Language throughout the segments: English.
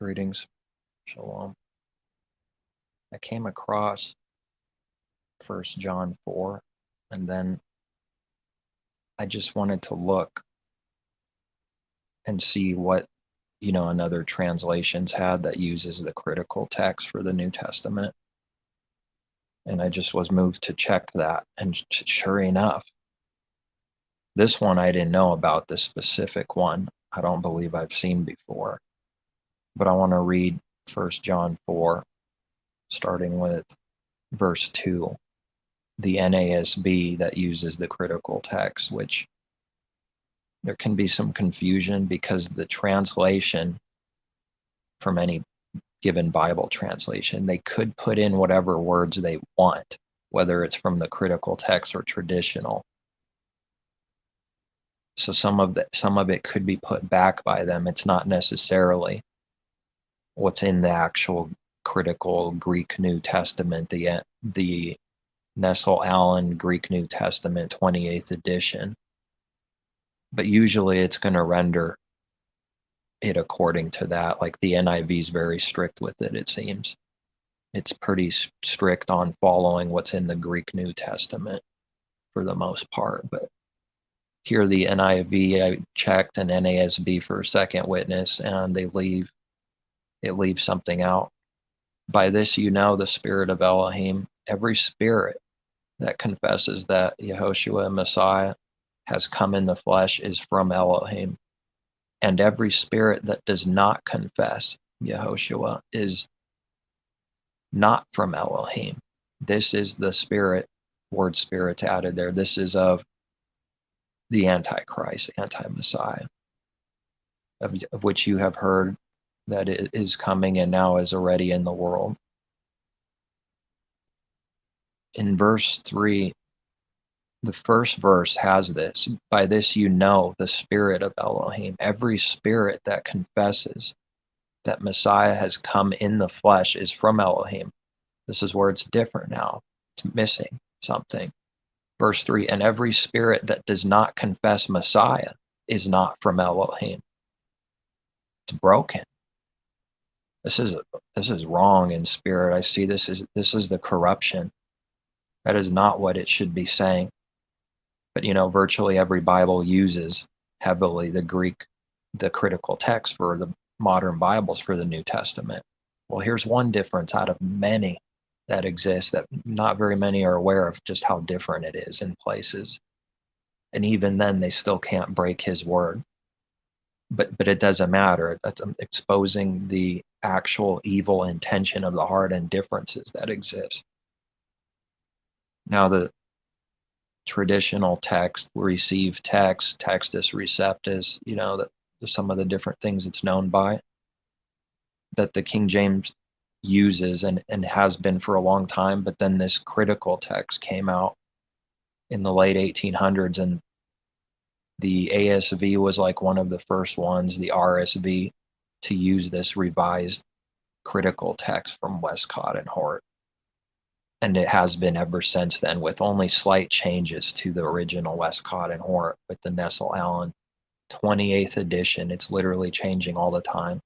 Greetings, Shalom. I came across 1 John 4, and then I just wanted to look and see what, another translations had that uses the critical text for the New Testament. And I just was moved to check that. And sure enough, this one I didn't know about, this specific one. I don't believe I've seen before. But I want to read 1 John 4, starting with verse 2. The NASB that uses the critical text, which there can be some confusion because the translation from any given Bible translation, they could put in whatever words they want, whether it's from the critical text or traditional. So some of it could be put back by them. It's not necessarily what's in the actual critical Greek New Testament, the Nestle Allen Greek New Testament 28th edition. But usually it's going to render it according to that. Like the NIV is very strict with it, it seems. It's pretty strict on following what's in the Greek New Testament for the most part. But here the NIV, I checked, and NASB for second witness, and it leaves something out. By this you know the spirit of Elohim. Every spirit that confesses that Yehoshua, Messiah, has come in the flesh is from Elohim. And every spirit that does not confess Yehoshua is not from Elohim. This is the spirit, word spirit added there. This is of the Antichrist, anti-Messiah, of which you have heard that it is coming and now is already in the world. In verse 3, the first verse has this: by this you know the spirit of Elohim. Every spirit that confesses that Messiah has come in the flesh is from Elohim. This is where it's different now. It's missing something. Verse 3, and every spirit that does not confess Messiah is not from Elohim. It's broken. This is wrong in spirit. I see this is the corruption. That is not what it should be saying. But virtually every Bible uses heavily the critical text for the modern Bibles for the New Testament. Well, here's one difference out of many that exist that not very many are aware of, just how different it is in places. And even then, they still can't break his word. But it doesn't matter. That's exposing the actual evil intention of the heart and differences that exist. Now, the traditional text, receive text, textus receptus, that some of the different things it's known by, that the King James uses and has been for a long time. But then this critical text came out in the late 1800s, and the ASV was like one of the first ones, the RSV, to use this revised critical text from Westcott and Hort. And it has been ever since then, with only slight changes to the original Westcott and Hort. With the Nestle Allen 28th edition, it's literally changing all the time.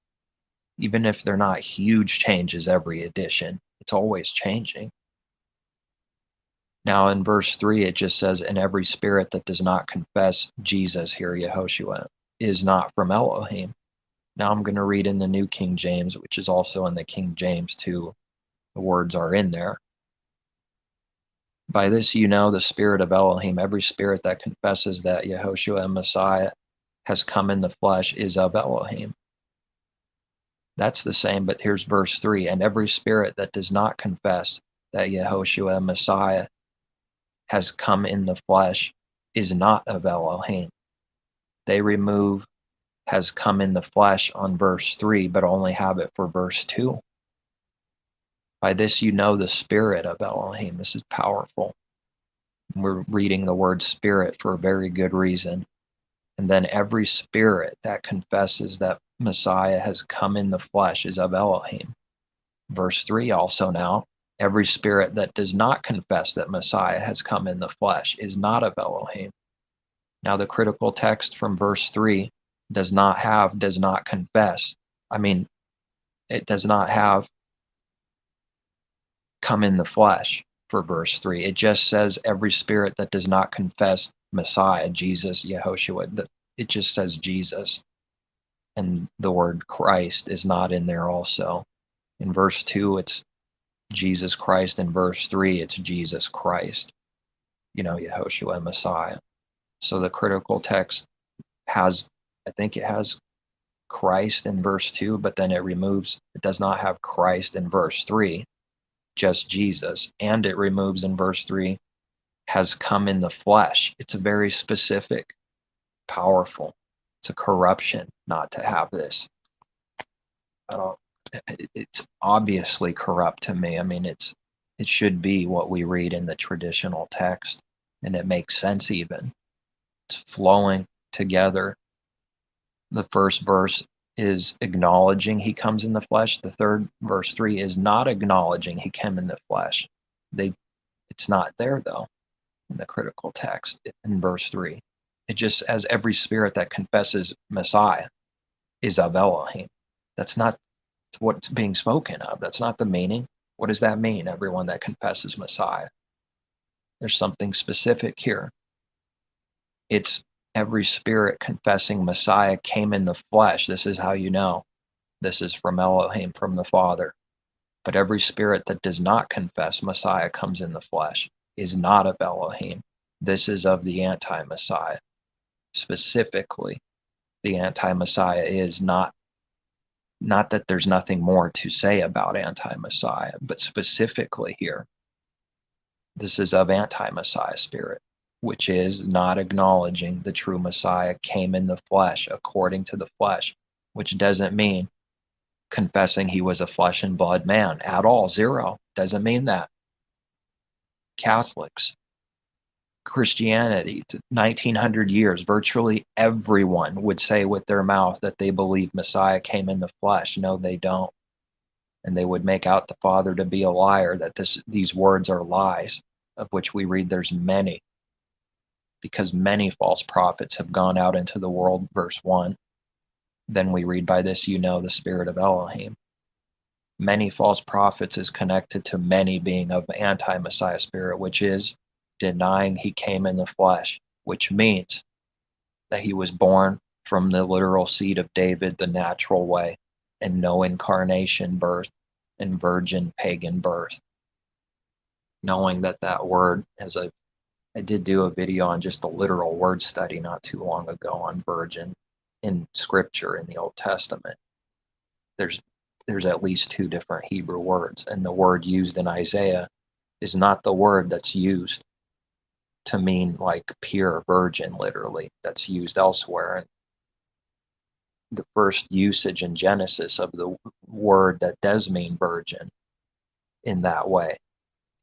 Even if they're not huge changes every edition, it's always changing. Now in verse 3, it just says, and every spirit that does not confess Jesus, here Yehoshua, is not from Elohim. Now I'm going to read in the New King James, which is also in the King James too. The words are in there. By this you know the spirit of Elohim. Every spirit that confesses that Yehoshua, Messiah, has come in the flesh is of Elohim. That's the same, but here's verse 3. And every spirit that does not confess that Yehoshua, Messiah, has come in the flesh is not of Elohim. They remove has come in the flesh on verse 3, but only have it for verse 2. By this you know the spirit of Elohim. This is powerful. We're reading the word spirit for a very good reason. And then every spirit that confesses that Messiah has come in the flesh is of Elohim. Verse 3 also now, every spirit that does not confess that Messiah has come in the flesh is not of Elohim. Now the critical text from verse 3 does not confess. I mean, It does not have come in the flesh for verse 3. It just says every spirit that does not confess Messiah, Jesus, Yehoshua. It just says Jesus. And the word Christ is not in there also. In verse 2, it's Jesus Christ. In verse 3, it's Jesus Christ, Yehoshua, Messiah. So the critical text has, I think it has Christ in verse 2, but then it does not have Christ in verse 3, just Jesus. And it removes in verse 3, has come in the flesh. It's a very specific, powerful. It's a corruption not to have this. It's obviously corrupt to me. I mean, it should be what we read in the traditional text, and it makes sense even. It's flowing together. The first verse is acknowledging he comes in the flesh. The third, verse 3, is not acknowledging he came in the flesh. It's not there, though, in the critical text in verse 3. It just says every spirit that confesses Messiah is of Elohim. That's not what's being spoken of. That's not the meaning. What does that mean, everyone that confesses Messiah? There's something specific here. It's every spirit confessing Messiah came in the flesh. This is how you know. This is from Elohim, from the Father. But every spirit that does not confess Messiah comes in the flesh is not of Elohim. This is of the anti-Messiah. Specifically, the anti-Messiah is not that there's nothing more to say about anti-Messiah, but specifically here, this is of anti-Messiah spirit, which is not acknowledging the true Messiah came in the flesh, according to the flesh, which doesn't mean confessing he was a flesh and blood man at all. Zero. Doesn't mean that. Catholics, Christianity, 1900 years, virtually everyone would say with their mouth that they believe Messiah came in the flesh. No, they don't. And they would make out the Father to be a liar, that these words are lies, of which we read there's many, because many false prophets have gone out into the world, verse 1. Then we read, by this you know the spirit of Elohim. Many false prophets is connected to many being of anti-Messiah spirit, which is denying he came in the flesh, which means that he was born from the literal seed of David, the natural way, and no incarnation birth and virgin pagan birth. Knowing that word, I did do a video on just a literal word study not too long ago on virgin in scripture in the Old Testament. There's at least two different Hebrew words, and the word used in Isaiah is not the word that's used to mean like pure virgin, literally, that's used elsewhere. And the first usage in Genesis of the word that does mean virgin in that way,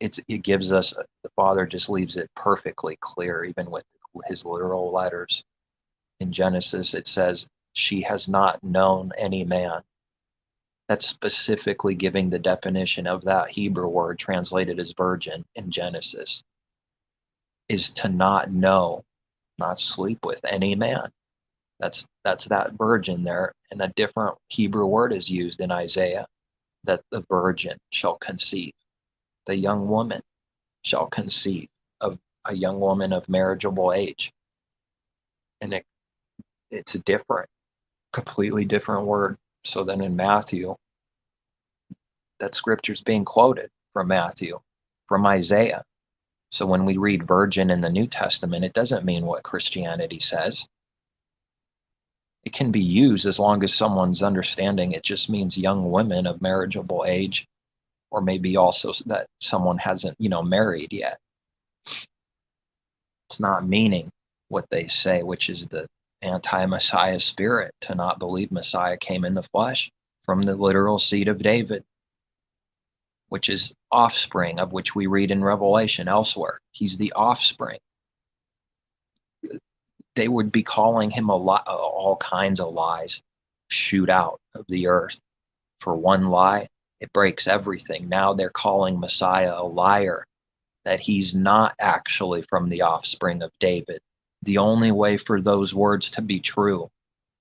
it gives us, the Father just leaves it perfectly clear, even with his literal letters. In Genesis, it says, she has not known any man. That's specifically giving the definition of that Hebrew word translated as virgin in Genesis, is to not know, not sleep with any man. That's that virgin there. And a different Hebrew word is used in Isaiah, that the virgin shall conceive. The young woman shall conceive, of a young woman of marriageable age. And it's a completely different word. So then in Matthew, that scripture's being quoted from Matthew, from Isaiah. So when we read virgin in the New Testament, it doesn't mean what Christianity says. It can be used as long as someone's understanding it just means young women of marriageable age, or maybe also that someone hasn't, married yet. It's not meaning what they say, which is the anti-Messiah spirit, to not believe Messiah came in the flesh from the literal seed of David, which is offspring, of which we read in Revelation elsewhere. He's the offspring. They would be calling him all kinds of lies shoot out of the earth. For one lie, it breaks everything. Now they're calling Messiah a liar, that he's not actually from the offspring of David. The only way for those words to be true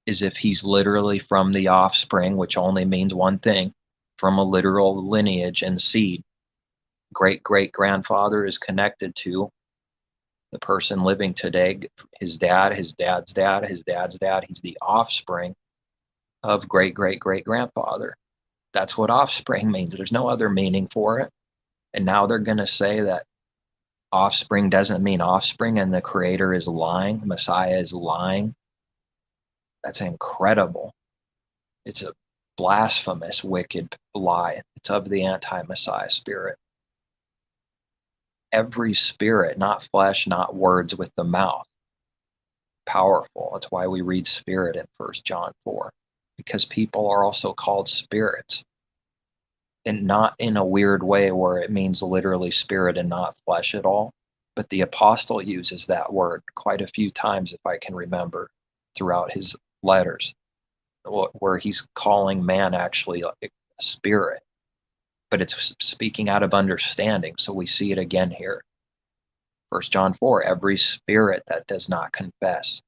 is if he's literally from the offspring, which only means one thing, from a literal lineage and seed. Great-great-grandfather is connected to the person living today, his dad, his dad's dad, his dad's dad. He's the offspring of great-great-great-grandfather. That's what offspring means. There's no other meaning for it. And now they're going to say that offspring doesn't mean offspring and the creator is lying, Messiah is lying. That's incredible. It's a blasphemous, wicked lie. It's of the anti-Messiah spirit. Every spirit, not flesh, not words with the mouth. Powerful. That's why we read spirit in 1 John 4, because people are also called spirits, and not in a weird way where it means literally spirit and not flesh at all. But the apostle uses that word quite a few times, if I can remember, throughout his letters, where he's calling man actually a spirit, but it's speaking out of understanding. So we see it again here. 1 John 4, every spirit that does not confess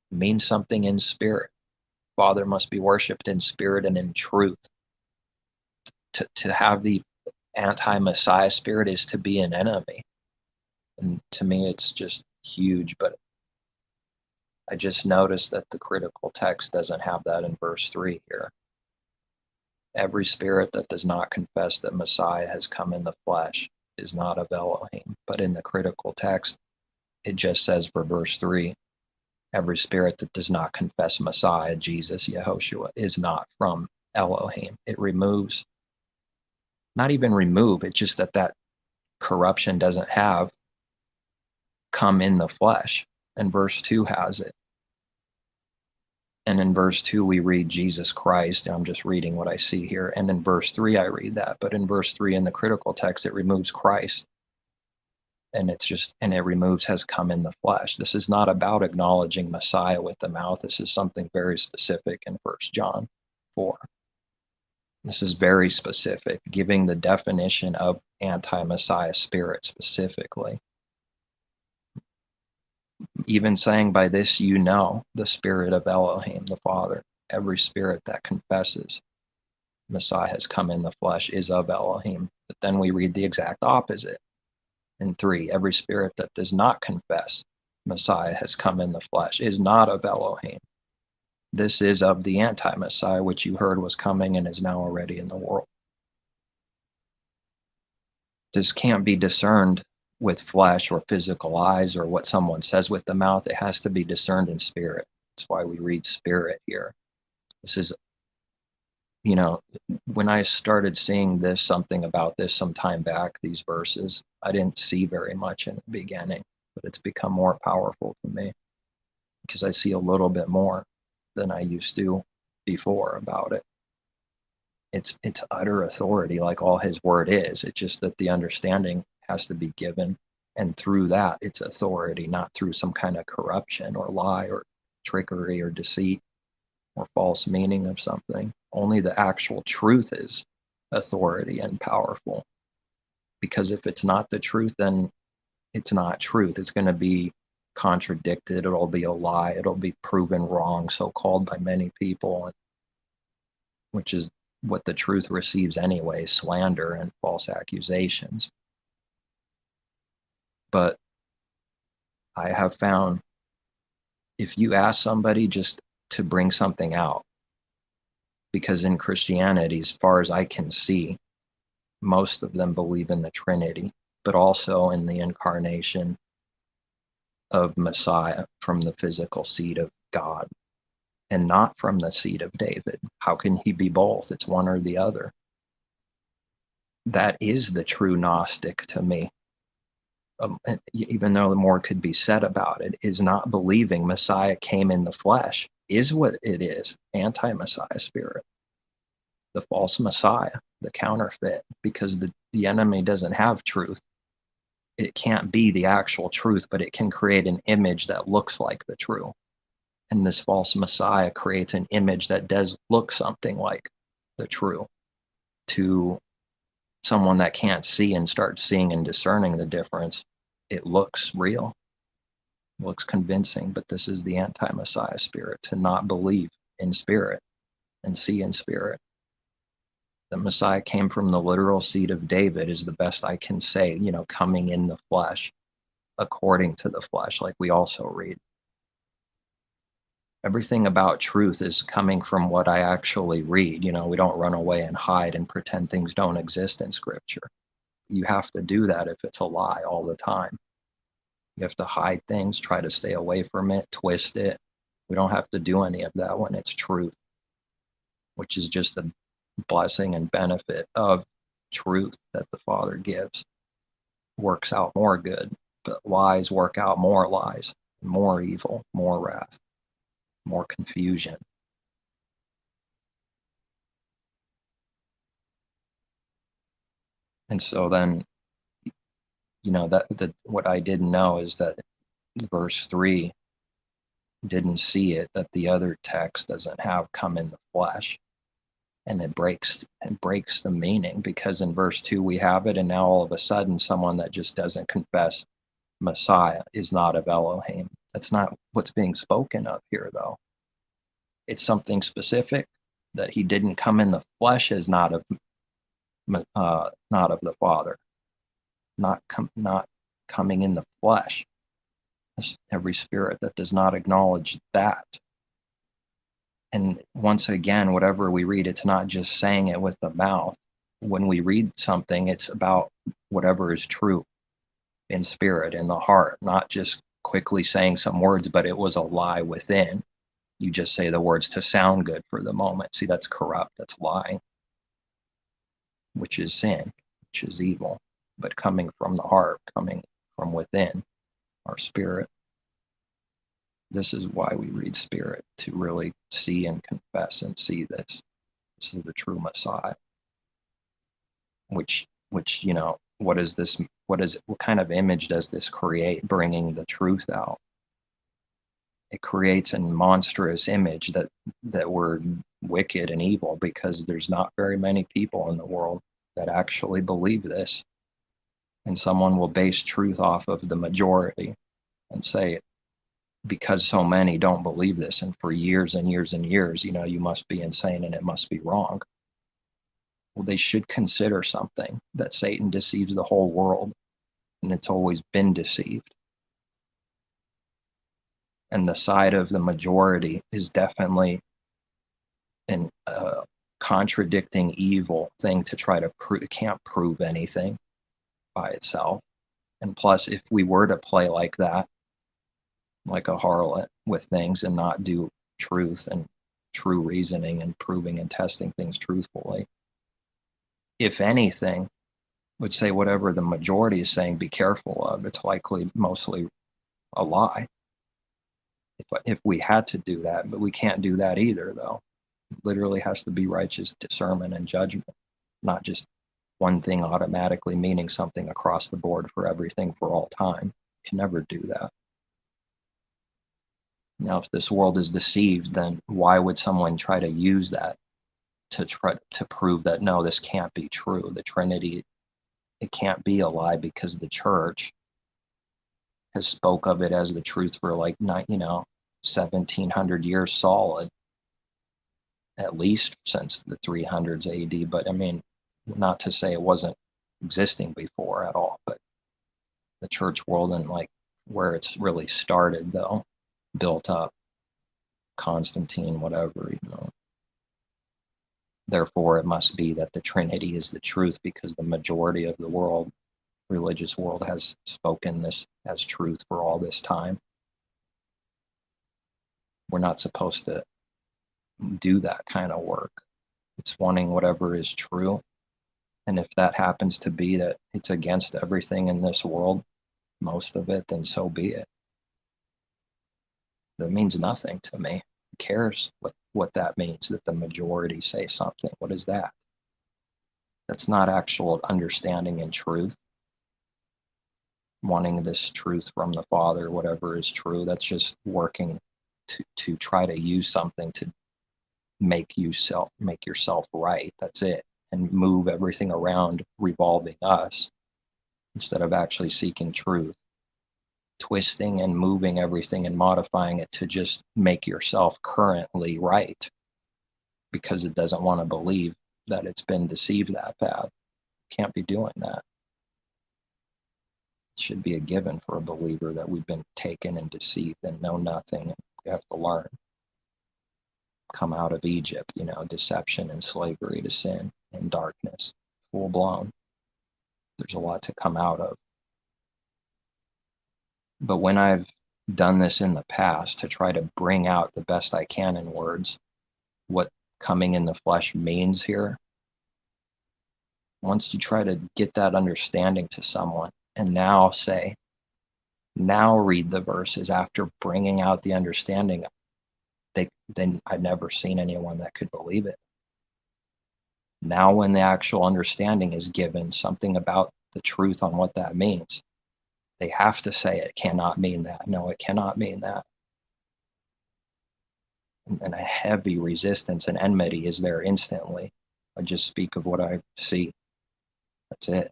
means something in spirit. Father must be worshipped in spirit and in truth. To have the anti-Messiah spirit is to be an enemy. And to me, it's just huge. But I just noticed that the critical text doesn't have that in verse 3 here. Every spirit that does not confess that Messiah has come in the flesh is not of Elohim. But in the critical text, it just says for verse 3, every spirit that does not confess Messiah, Jesus, Yehoshua, is not from Elohim. It removes, not even remove, it's just that corruption doesn't have come in the flesh. And verse 2 has it. And in verse 2, we read Jesus Christ. I'm just reading what I see here. And in verse 3, I read that. But in verse 3, in the critical text, it removes Christ. And it removes has come in the flesh. This is not about acknowledging Messiah with the mouth. This is something very specific in 1 John 4. This is very specific, giving the definition of anti-Messiah spirit specifically. Even saying, by this you know the spirit of Elohim, the Father. Every spirit that confesses Messiah has come in the flesh is of Elohim. But then we read the exact opposite. In 3, every spirit that does not confess Messiah has come in the flesh is not of Elohim. This is of the anti-Messiah, which you heard was coming and is now already in the world. This can't be discerned with flesh or physical eyes or what someone says with the mouth. It has to be discerned in spirit. That's why we read spirit here. This is, when I started seeing something about this some time back, these verses, I didn't see very much in the beginning, but it's become more powerful to me because I see a little bit more than I used to before about it. It's utter authority, like all his word is. It's just that the understanding has to be given, and through that, it's authority, not through some kind of corruption or lie or trickery or deceit or false meaning of something. Only the actual truth is authority and powerful. Because if it's not the truth, then it's not truth. It's going to be contradicted. It'll be a lie. It'll be proven wrong, so-called by many people, which is what the truth receives anyway, slander and false accusations. But I have found if you ask somebody just to bring something out, because in Christianity, as far as I can see, most of them believe in the Trinity, but also in the incarnation of Messiah from the physical seed of God and not from the seed of David. How can he be both? It's one or the other. That is the true Gnostic to me. Even though more could be said about it, is not believing Messiah came in the flesh, is what it is, anti-Messiah spirit. The false Messiah, the counterfeit, because the enemy doesn't have truth. It can't be the actual truth, but it can create an image that looks like the true. And this false Messiah creates an image that does look something like the true to someone that can't see and starts seeing and discerning the difference. It looks real, it looks convincing, but this is the anti-Messiah spirit, to not believe in spirit and see in spirit. The Messiah came from the literal seed of David is the best I can say, coming in the flesh, according to the flesh, like we also read. Everything about truth is coming from what I actually read. We don't run away and hide and pretend things don't exist in Scripture. You have to do that if it's a lie all the time. You have to hide things, try to stay away from it, twist it. We don't have to do any of that when it's truth, which is just the blessing and benefit of truth that the Father gives. Works out more good, but lies work out more lies, more evil, more wrath, more confusion. And so then, what I didn't know is that verse 3 didn't see it, that the other text doesn't have come in the flesh. And it breaks the meaning, because in verse 2 we have it, and now all of a sudden someone that just doesn't confess Messiah is not of Elohim. That's not what's being spoken of here, though. It's something specific, that he didn't come in the flesh is not of the Father, not coming in the flesh. Every spirit that does not acknowledge that. And once again, whatever we read, it's not just saying it with the mouth. When we read something, it's about whatever is true in spirit, in the heart, not just quickly saying some words, but it was a lie within. You just say the words to sound good for the moment. See, that's corrupt, that's lying, which is sin, which is evil, but coming from the heart, coming from within our spirit. This is why we read spirit, to really see and confess and see this. This is the true Messiah. Which, what is this? What kind of image does this create, bringing the truth out? It creates a monstrous image that we're wicked and evil, because there's not very many people in the world that actually believe this. And someone will base truth off of the majority and say, because so many don't believe this, and for years and years and years, you must be insane and it must be wrong. Well, they should consider something, that Satan deceives the whole world, and it's always been deceived. And the side of the majority is definitely an contradicting evil thing to try to prove. It can't prove anything by itself. And plus, if we were to play like that, like a harlot with things, and not do truth and true reasoning and proving and testing things truthfully, if anything, would say whatever the majority is saying, be careful of. It's likely mostly a lie. If we had to do that, but we can't do that either, though. It literally has to be righteous discernment and judgment, not just one thing automatically meaning something across the board for everything for all time. You can never do that. Now, if this world is deceived, then why would someone try to use that to try to prove that, no, this can't be true? The Trinity, it can't be a lie, because the church has spoke of it as the truth for 1700 years solid, at least since the 300s AD. But I mean, not to say it wasn't existing before at all, but the church world, and where it's really started, though, built up, Constantine, whatever, Therefore, it must be that the Trinity is the truth, because the majority of the world, religious world, has spoken this as truth for all this time. We're not supposed to do that kind of work. It's wanting whatever is true. And if that happens to be that it's against everything in this world, most of it, then so be it. That means nothing to me. Who cares what that means, that the majority say something? What is that? That's not actual understanding and truth. Wanting this truth from the Father, whatever is true, that's just working to try to use something to make yourself right. That's it. And move everything around, revolving us, instead of actually seeking truth. Twisting and moving everything and modifying it to just make yourself currently right, because it doesn't want to believe that it's been deceived that bad. Can't be doing that. It should be a given for a believer that we've been taken and deceived and know nothing. And we have to learn. Come out of Egypt, deception and slavery to sin and darkness, full blown. There's a lot to come out of. But when I've done this in the past to try to bring out the best I can in words what coming in the flesh means here, once you try to get that understanding to someone and now read the verses after bringing out the understanding, then I've never seen anyone that could believe it. Now when the actual understanding is given, something about the truth on what that means, they have to say it cannot mean that. No, it cannot mean that. And a heavy resistance and enmity is there instantly. I just speak of what I see. That's it.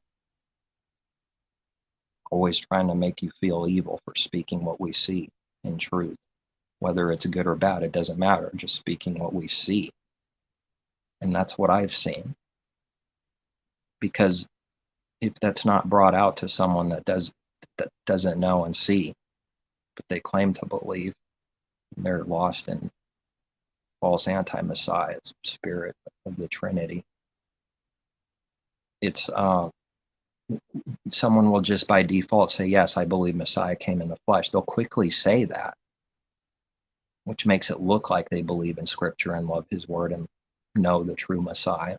Always trying to make you feel evil for speaking what we see in truth. Whether it's good or bad, it doesn't matter. Just speaking what we see. And that's what I've seen. Because if that's not brought out to someone that doesn't know and see, but they claim to believe, they're lost in false anti-Messiah, spirit of the Trinity. It's someone will just by default say, yes, I believe Messiah came in the flesh. They'll quickly say that, which makes it look like they believe in Scripture and love His Word and know the true Messiah.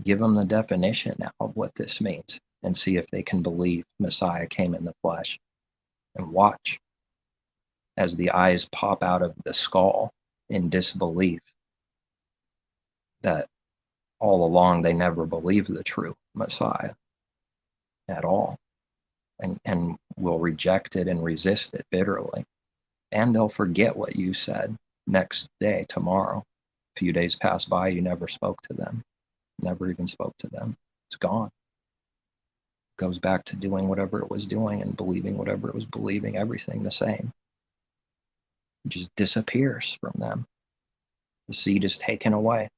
Give them the definition now of what this means and see if they can believe Messiah came in the flesh. And watch as the eyes pop out of the skull in disbelief that all along they never believed the true Messiah at all, and will reject it and resist it bitterly. And they'll forget what you said next day, tomorrow. A few days pass by, you never spoke to them, never even spoke to them. It's gone. Goes back to doing whatever it was doing and believing whatever it was believing, everything the same. It just disappears from them. The seed is taken away.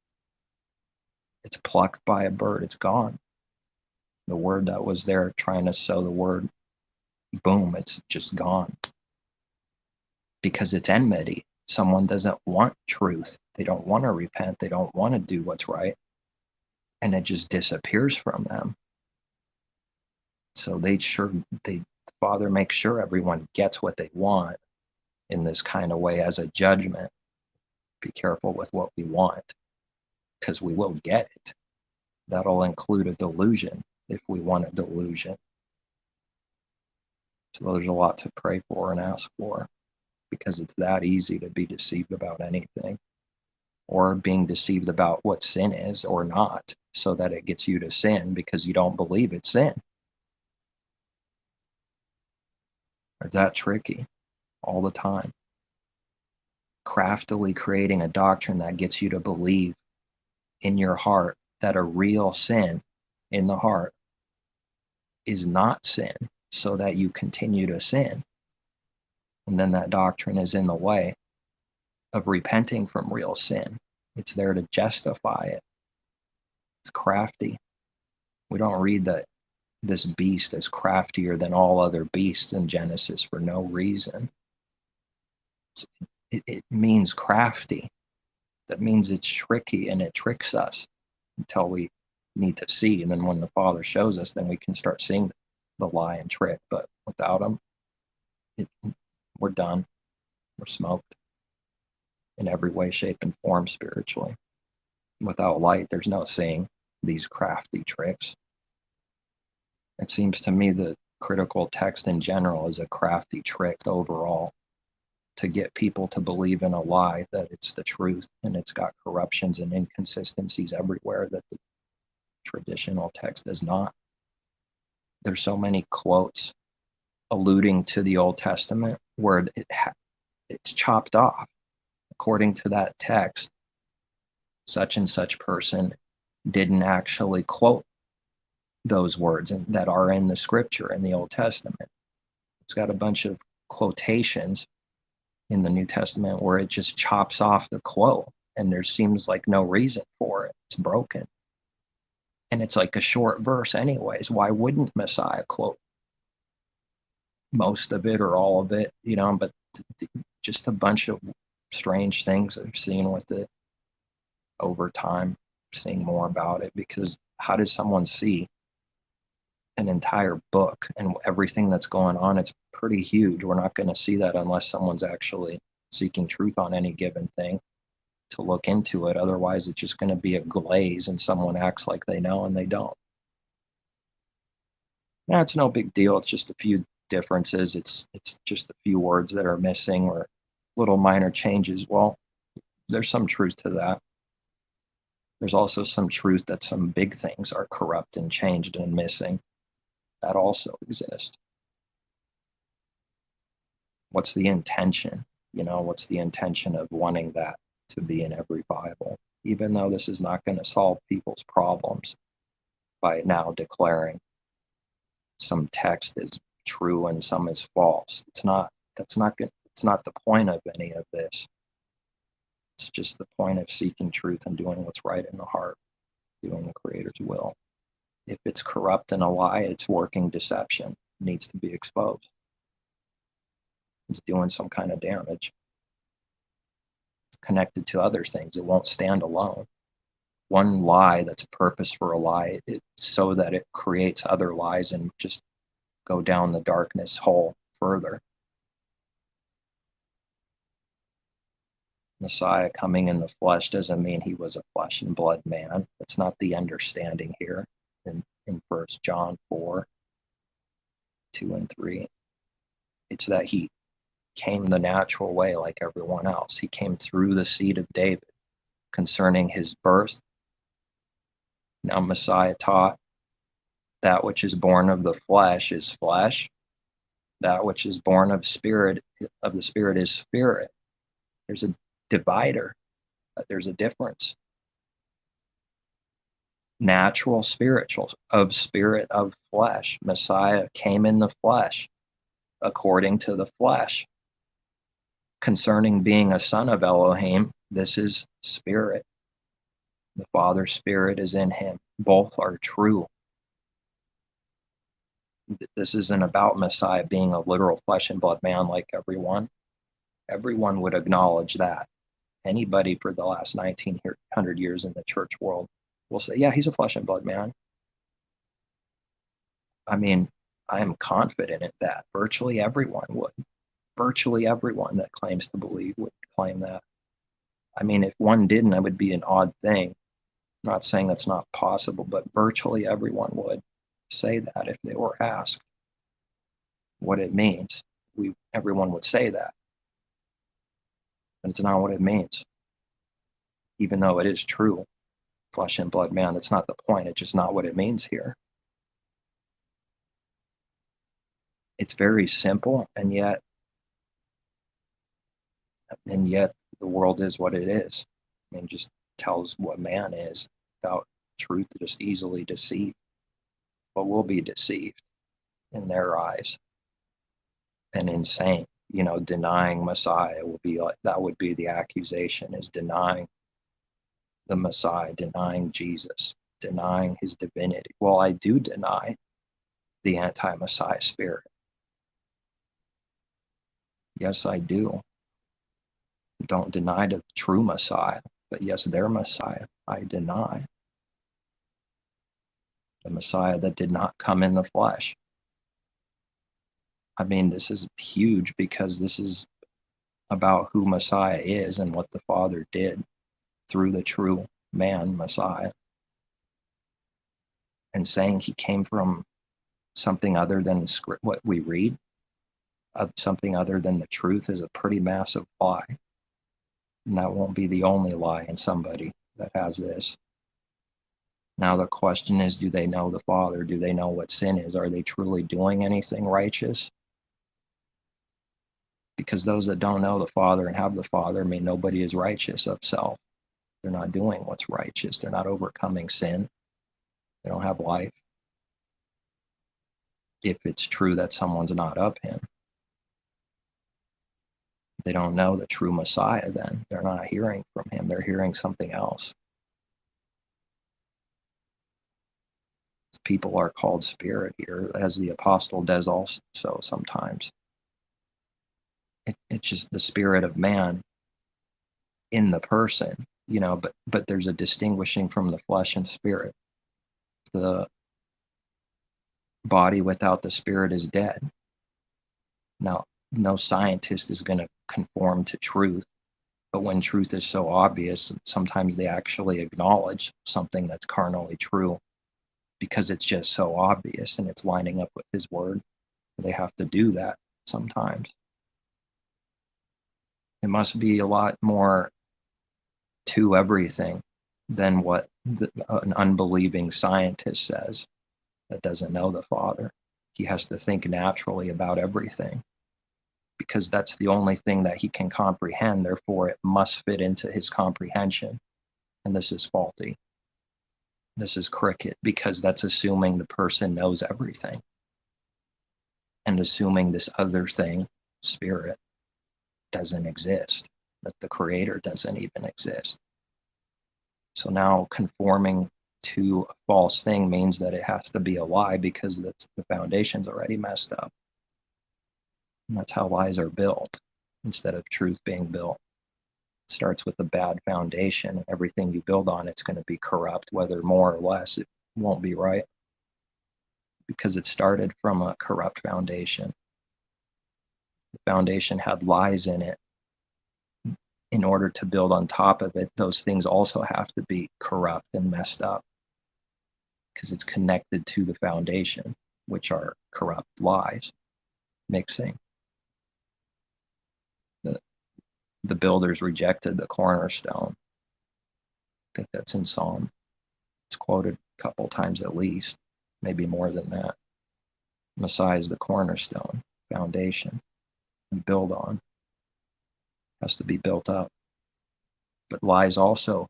It's plucked by a bird. It's gone. The word that was there trying to sow the word, boom, it's just gone. Because it's enmity. Someone doesn't want truth. They don't want to repent. They don't want to do what's right. And it just disappears from them. So the Father makes sure everyone gets what they want in this kind of way as a judgment. Be careful with what we want, because we will get it. That'll include a delusion if we want a delusion. So there's a lot to pray for and ask for, because it's that easy to be deceived about anything, or being deceived about what sin is or not, so that it gets you to sin because you don't believe it's sin. It's that tricky all the time. Craftily creating a doctrine that gets you to believe in your heart that a real sin in the heart is not sin, so that you continue to sin. And then that doctrine is in the way of repenting from real sin. It's there to justify it. It's crafty. We don't read that this beast is craftier than all other beasts in Genesis for no reason. It means crafty. That means it's tricky, and it tricks us until we need to see. And then when the Father shows us, then we can start seeing the lie and trick. But without Him, we're done. We're smoked in every way, shape, and form spiritually. Without light, there's no seeing these crafty tricks. It seems to me that critical text in general is a crafty trick overall to get people to believe in a lie that it's the truth, and it's got corruptions and inconsistencies everywhere that the traditional text does not. There's so many quotes alluding to the Old Testament where it's chopped off. According to that text, such and such person didn't actually quote those words that are in the Scripture in the Old Testament. It's got a bunch of quotations in the New Testament where it just chops off the quote and there seems like no reason for it. It's broken. And it's like a short verse anyways. Why wouldn't Messiah quote most of it or all of it, but just a bunch of strange things I've seen with it over time, seeing more about it, because how does someone see an entire book and everything that's going on? It's pretty huge. We're not going to see that unless someone's actually seeking truth on any given thing to look into it. Otherwise, it's just going to be a glaze and someone acts like they know and they don't. Yeah, it's no big deal. It's just a few differences. It's just a few words that are missing or little minor changes. Well, there's some truth to that. There's also some truth that some big things are corrupt and changed and missing. That also exists. What's the intention? What's the intention of wanting that to be in every Bible? Even though this is not going to solve people's problems by now declaring some text is true and some is false. It's not the point of any of this. It's just the point of seeking truth and doing what's right in the heart, doing the Creator's will. If it's corrupt and a lie, it's working deception. It needs to be exposed. It's doing some kind of damage connected to other things. It won't stand alone. One lie that's a purpose for a lie, it's so that it creates other lies and just go down the darkness hole further. Messiah coming in the flesh doesn't mean he was a flesh and blood man. That's not the understanding here in 1 John 4, 2 and 3. It's that he came the natural way like everyone else. He came through the seed of David concerning his birth. Now Messiah taught that which is born of the flesh is flesh. That which is born of the spirit is spirit. There's a divider. There's a difference. Natural, spiritual, of spirit, of flesh. Messiah came in the flesh, according to the flesh. Concerning being a son of Elohim, this is spirit. The Father's Spirit is in him. Both are true. This isn't about Messiah being a literal flesh and blood man like everyone. Everyone would acknowledge that. Anybody for the last 1900 years in the church world will say, yeah, he's a flesh and blood man. I mean, I am confident in that. Virtually everyone would. Virtually everyone that claims to believe would claim that. I mean, if one didn't, that would be an odd thing. I'm not saying that's not possible, but virtually everyone would say that if they were asked what it means. Everyone would say that. But it's not what it means. Even though it is true, flesh and blood man, that's not the point. It's just not what it means here. It's very simple, and yet the world is what it is. I mean, just tells what man is without truth, just easily deceived. But we'll be deceived in their eyes and insane. Denying Messiah will be like, that would be the accusation, is denying the Messiah, denying Jesus, denying his divinity. Well, I do deny the anti-Messiah spirit. Yes, I do. Don't deny the true Messiah, but yes, their Messiah, I deny. The Messiah that did not come in the flesh. I mean, this is huge because this is about who Messiah is and what the Father did through the true man, Messiah. And saying he came from something other than what we read, something other than the truth, is a pretty massive lie. And that won't be the only lie in somebody that has this. Now the question is, do they know the Father? Do they know what sin is? Are they truly doing anything righteous? Because those that don't know the Father and have the Father, I mean, nobody is righteous of self. They're not doing what's righteous. They're not overcoming sin. They don't have life. If it's true that someone's not of him. They don't know the true Messiah then. They're not hearing from him. They're hearing something else. People are called spirit here, as the apostle does also sometimes. It's just the spirit of man in the person, but there's a distinguishing from the flesh and spirit. The body without the spirit is dead. Now, no scientist is going to conform to truth, but when truth is so obvious, sometimes they actually acknowledge something that's carnally true because it's just so obvious and it's lining up with his word. They have to do that sometimes. It must be a lot more to everything than what an unbelieving scientist says that doesn't know the Father. He has to think naturally about everything because that's the only thing that he can comprehend. Therefore, it must fit into his comprehension. And this is faulty. This is cricket because that's assuming the person knows everything and assuming this other thing, spirit, doesn't exist, that the creator doesn't even exist. So now conforming to a false thing means that it has to be a lie because the foundation's already messed up. And that's how lies are built instead of truth being built. It starts with a bad foundation, and everything you build on, it's going to be corrupt, whether more or less, it won't be right because it started from a corrupt foundation. The foundation had lies in it. In order to build on top of it, those things also have to be corrupt and messed up because it's connected to the foundation, which are corrupt lies mixing. The builders rejected the cornerstone. I think that's in Psalm. It's quoted a couple times at least, maybe more than that. Messiah is the cornerstone, foundation, and build on. Has to be built up. But lies also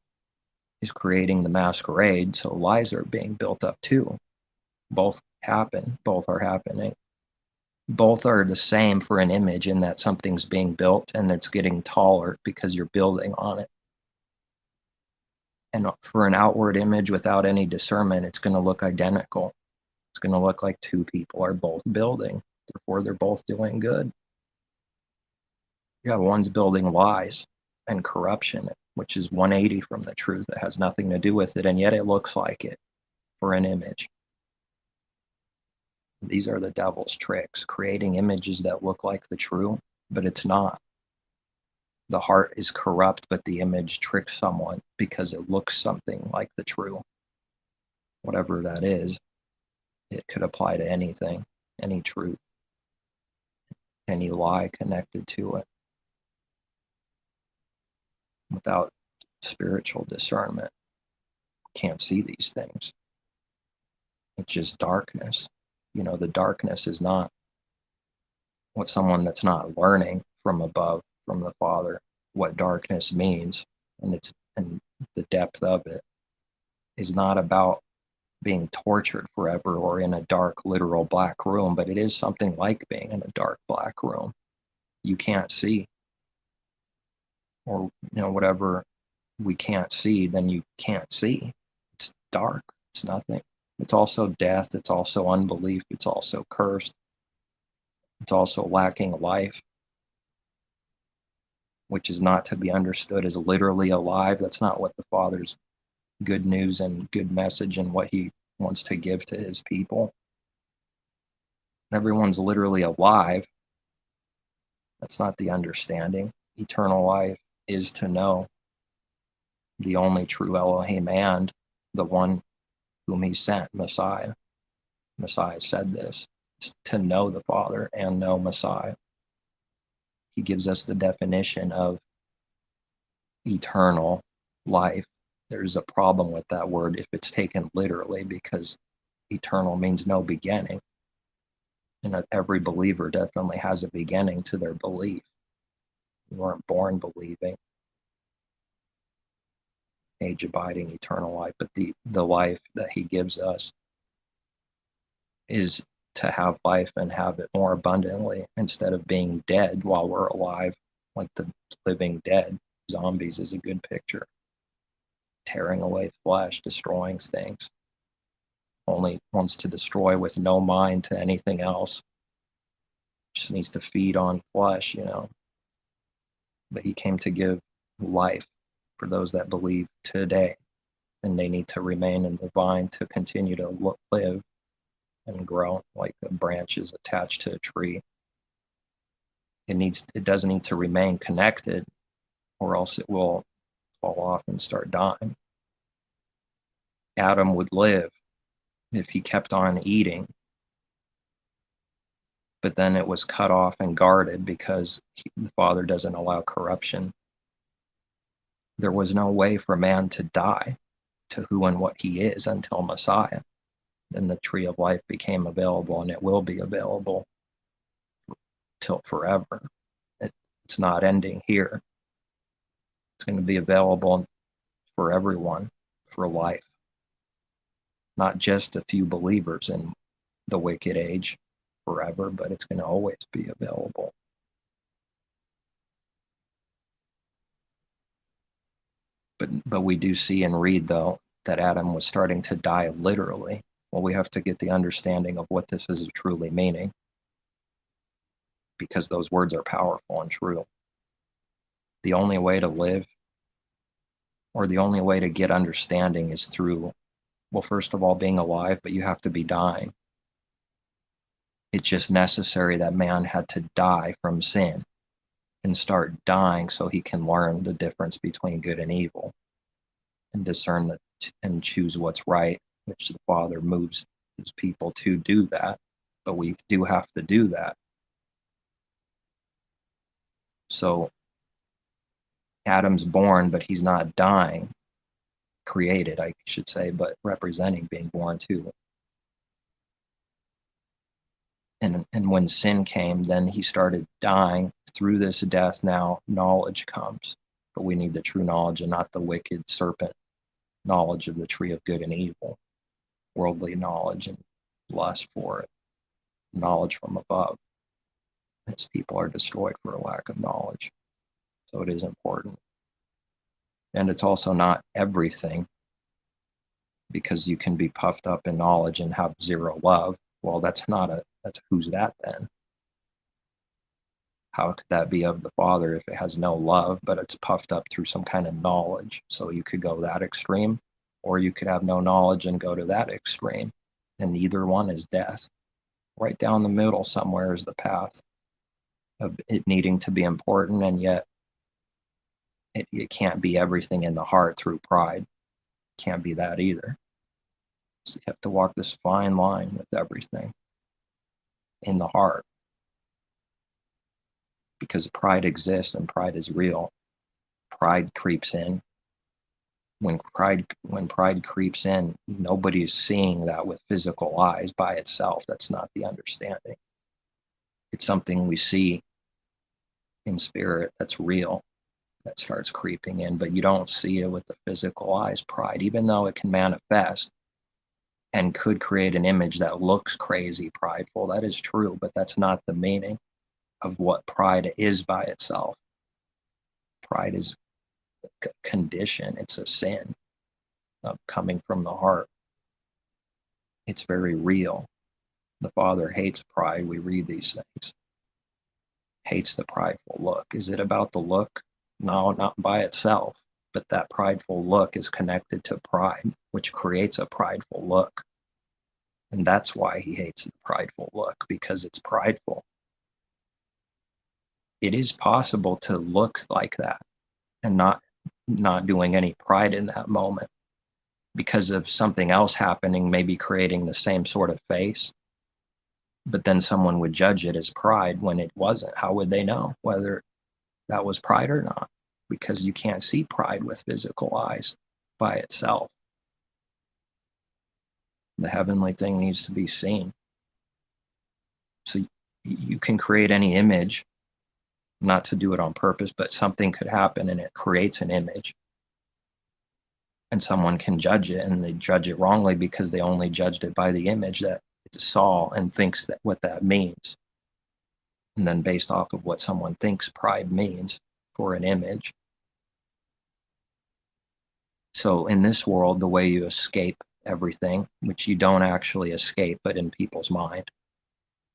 is creating the masquerade, so lies are being built up too. Both happen, both are happening. Both are the same for an image in that something's being built and it's getting taller because you're building on it. And for an outward image without any discernment, it's going to look identical. It's going to look like two people are both building. Therefore, they're both doing good. Yeah, one's building lies and corruption, which is 180 from the truth. It has nothing to do with it, and yet it looks like it for an image. These are the devil's tricks, creating images that look like the true, but it's not. The heart is corrupt, but the image tricks someone because it looks something like the true. Whatever that is, it could apply to anything, any truth, any lie connected to it. Without spiritual discernment, can't see these things. It's just darkness. The darkness is not what someone that's not learning from above, from the Father, what darkness means, and the depth of it is not about being tortured forever or in a dark, literal black room, but it is something like being in a dark, black room. You can't see, or whatever we can't see, then you can't see. It's dark. It's nothing. It's also death. It's also unbelief. It's also cursed. It's also lacking life, which is not to be understood as literally alive. That's not what the Father's good news and good message and what he wants to give to his people. Everyone's literally alive. That's not the understanding. Eternal life is to know the only true Elohim and the one whom he sent, Messiah. Messiah said this, to know the Father and know Messiah. He gives us the definition of eternal life. There's a problem with that word if it's taken literally, because eternal means no beginning. And every believer definitely has a beginning to their belief. We weren't born believing. Age abiding eternal life, but the life that he gives us is to have life and have it more abundantly instead of being dead while we're alive. like the living dead. Zombies is a good picture. Tearing away flesh, destroying things. Only wants to destroy with no mind to anything else. Just needs to feed on flesh, But he came to give life for those that believe today. And they need to remain in the vine to continue to live and grow like a branch is attached to a tree. It doesn't need to remain connected, or else it will fall off and start dying. Adam would live if he kept on eating, but then it was cut off and guarded because the Father doesn't allow corruption. There was no way for man to die to who and what he is until Messiah. Then the tree of life became available, and it will be available till forever. It's not ending here. It's going to be available for everyone for life, not just a few believers in the wicked age forever, but it's going to always be available. But we do see and read, though, that Adam was starting to die literally. Well, we have to get the understanding of what this is truly meaning, because those words are powerful and true. The only way to live, or the only way to get understanding, is through, well, first of all, being alive, but you have to be dying. It's just necessary that man had to die from sin and start dying so he can learn the difference between good and evil and discern and choose what's right, which the Father moves his people to do that. But we do have to do that. So Adam's born, but he's not dying. Created, I should say, but representing being born too. And when sin came, then he started dying. Through this death, now knowledge comes. But we need the true knowledge and not the wicked serpent knowledge of the tree of good and evil. Worldly knowledge and lust for it. Knowledge from above. As people are destroyed for a lack of knowledge. So it is important. And it's also not everything, because you can be puffed up in knowledge and have zero love. Well, that's who's that then? How could that be of the Father if it has no love, but it's puffed up through some kind of knowledge? So you could go that extreme, or you could have no knowledge and go to that extreme. And neither one is death. Right down the middle somewhere is the path of it needing to be important, and yet it can't be everything in the heart through pride. It can't be that either. So you have to walk this fine line with everything in the heart, because pride exists and pride is real. Pride creeps in. When pride creeps in, nobody's seeing that with physical eyes by itself. That's not the understanding. It's something we see in spirit that's real, that starts creeping in, but you don't see it with the physical eyes. Pride, even though it can manifest and could create an image that looks crazy, prideful, that is true, but that's not the meaning of what pride is by itself. Pride is a condition. It's a sin coming from the heart. It's very real. The Father hates pride. We read these things. Hates the prideful look. Is it about the look? No, not by itself. But that prideful look is connected to pride, which creates a prideful look. And that's why he hates the prideful look, because it's prideful. It is possible to look like that and not doing any pride in that moment because of something else happening, maybe creating the same sort of face. But then someone would judge it as pride when it wasn't. How would they know whether that was pride or not? Because you can't see pride with physical eyes by itself. The heavenly thing needs to be seen. So you can create any image, not to do it on purpose, but something could happen and it creates an image. And someone can judge it, and they judge it wrongly because they only judged it by the image that it saw and thinks that what that means. And then based off of what someone thinks pride means for an image. So in this world, the way you escape everything, which you don't actually escape, but in people's mind,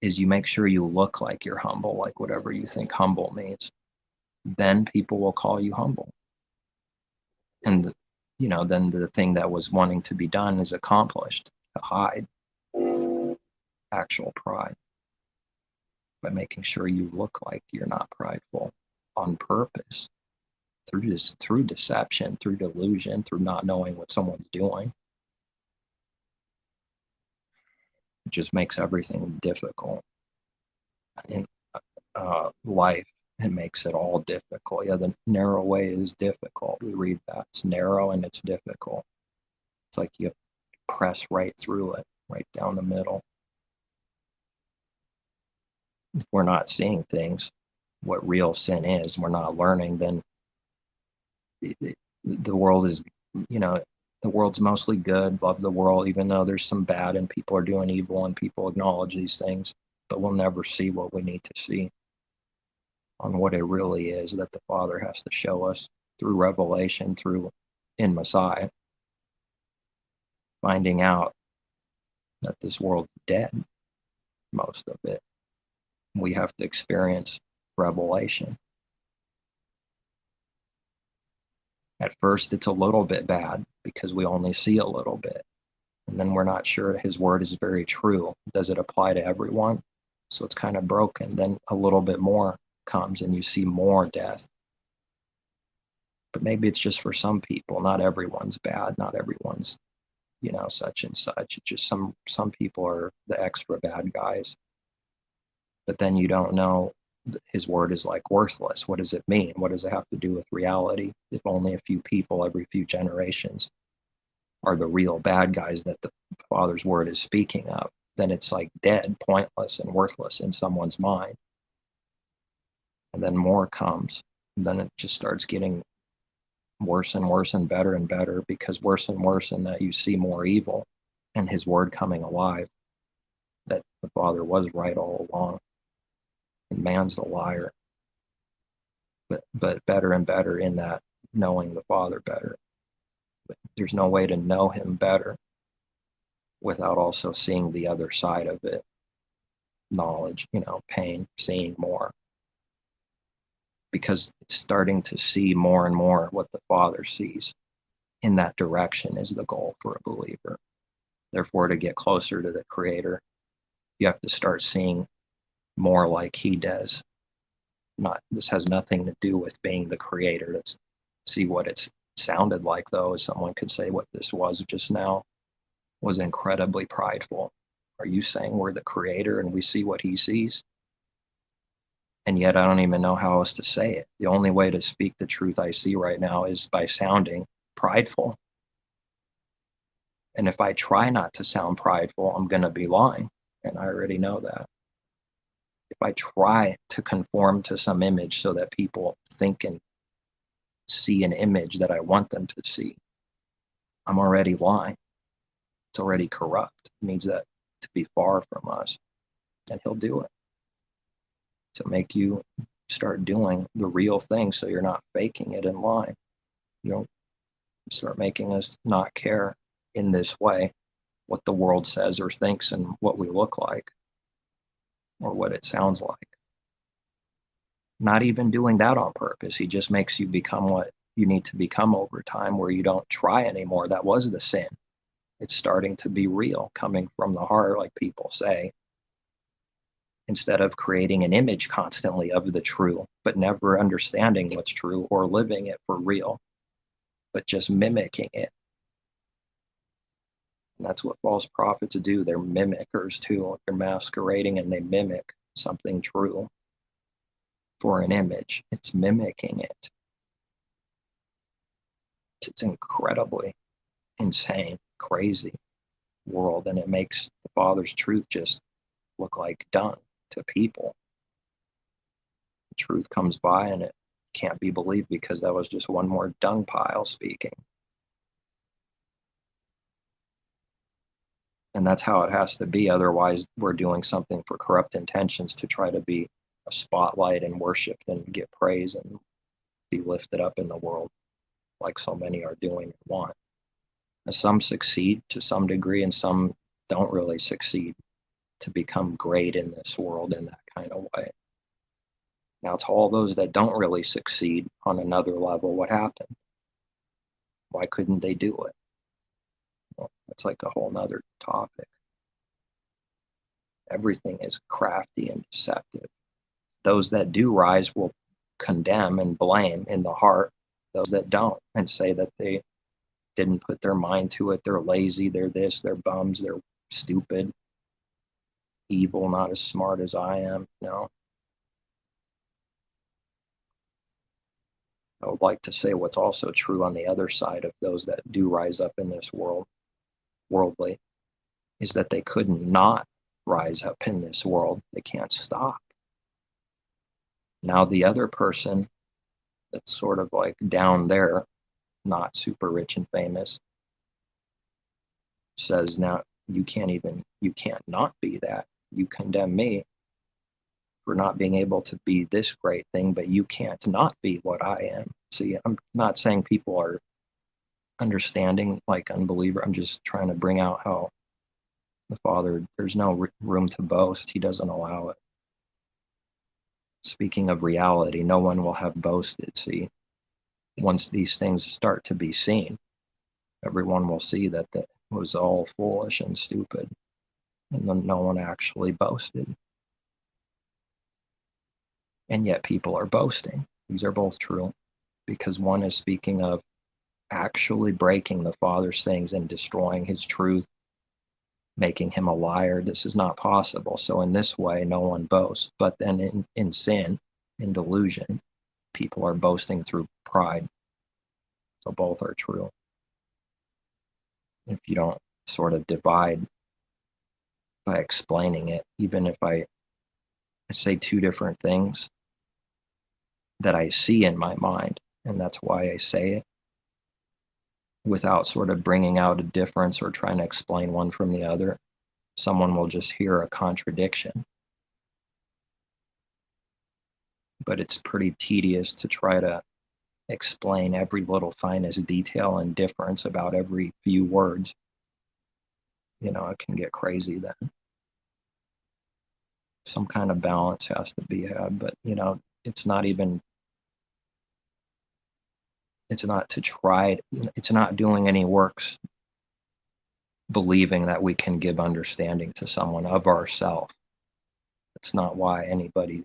is you make sure you look like you're humble, like whatever you think humble means. Then people will call you humble. And, then the thing that was wanting to be done is accomplished, to hide actual pride by making sure you look like you're not prideful on purpose through deception, through delusion, through not knowing what someone's doing. It just makes everything difficult. In life, it makes it all difficult. Yeah, the narrow way is difficult. We read that. It's narrow and it's difficult. It's like you press right through it, right down the middle. If we're not seeing things, what real sin is, we're not learning, then the world is, the world's mostly good, love the world, even though there's some bad and people are doing evil and people acknowledge these things, but we'll never see what we need to see on what it really is that the Father has to show us through revelation, through in Messiah, finding out that this world's dead, most of it. We have to experience revelation. At first, it's a little bit bad because we only see a little bit. And then we're not sure his word is very true. Does it apply to everyone? So it's kind of broken. Then a little bit more comes and you see more death. But maybe it's just for some people. Not everyone's bad. Not everyone's, such and such. It's just some people are the extra bad guys. But then you don't know his word is like worthless. What does it mean? What does it have to do with reality? If only a few people every few generations are the real bad guys that the Father's word is speaking of, then it's like dead, pointless, and worthless in someone's mind. And then more comes. And then it just starts getting worse and worse and better because worse and worse, and that you see more evil and his word coming alive, that the Father was right all along and man's the liar. But better and better in that knowing the Father better. But there's no way to know him better without also seeing the other side of it. Knowledge, pain, seeing more. Because it's starting to see more and more what the Father sees. In that direction is the goal for a believer. Therefore, to get closer to the Creator, you have to start seeing more like he does. This has nothing to do with being the Creator. Let's see what it's sounded like, though, as someone could say what this was just now was incredibly prideful. Are you saying we're the Creator and we see what he sees? And yet I don't even know how else to say it. The only way to speak the truth I see right now is by sounding prideful. And if I try not to sound prideful, I'm going to be lying. And I already know that. If I try to conform to some image so that people think and see an image that I want them to see, I'm already lying. It's already corrupt. It needs that to be far from us. And he'll do it to make you start doing the real thing so you're not faking it and lying. Start making us not care in this way what the world says or thinks and what we look like or what it sounds like. Not even doing that on purpose. He just makes you become what you need to become over time, where you don't try anymore. That was the sin. It's starting to be real, coming from the heart, like people say, instead of creating an image constantly of the true, but never understanding what's true or living it for real, but just mimicking it. And that's what false prophets do. They're mimickers too. They're masquerading and they mimic something true for an image. It's mimicking it. It's incredibly insane, crazy world, and it makes the Father's truth just look like dung to people. The truth comes by and it can't be believed because that was just one more dung pile speaking. And that's how it has to be. Otherwise, we're doing something for corrupt intentions to try to be a spotlight and worshipped and get praise and be lifted up in the world, like so many are doing and want. And some succeed to some degree, and some don't really succeed to become great in this world in that kind of way. Now, to all those that don't really succeed on another level, what happened? Why couldn't they do it? Well, that's like a whole nother topic. Everything is crafty and deceptive. Those that do rise will condemn and blame in the heart those that don't, and say that they didn't put their mind to it, they're lazy, they're this, they're bums, they're stupid, evil, not as smart as I am. No. I would like to say what's also true on the other side of those that do rise up in this world, worldly, is that they couldn't not rise up in this world. They can't stop. Now the other person that's sort of like down there, not super rich and famous, says, now you can't not be that. You condemn me for not being able to be this great thing, but you can't not be what I am. See, I'm not saying people are understanding like unbeliever. I'm just trying to bring out how the Father, there's no room to boast. He doesn't allow it. Speaking of reality, no one will have boasted. See, once these things start to be seen, everyone will see that it was all foolish and stupid, and then no one actually boasted. And yet people are boasting. These are both true, because one is speaking of actually breaking the Father's things and destroying his truth, making him a liar. This is not possible. So in this way, no one boasts. But then in sin, in delusion, people are boasting through pride. So both are true. If you don't sort of divide by explaining it, even if I say two different things that I see in my mind, and that's why I say it, without sort of bringing out a difference or trying to explain one from the other, someone will just hear a contradiction. But it's pretty tedious to try to explain every little finest detail and difference about every few words. You know, it can get crazy then. Some kind of balance has to be had, but you know, it's not to try, it's not doing any works believing that we can give understanding to someone of ourselves. It's not why anybody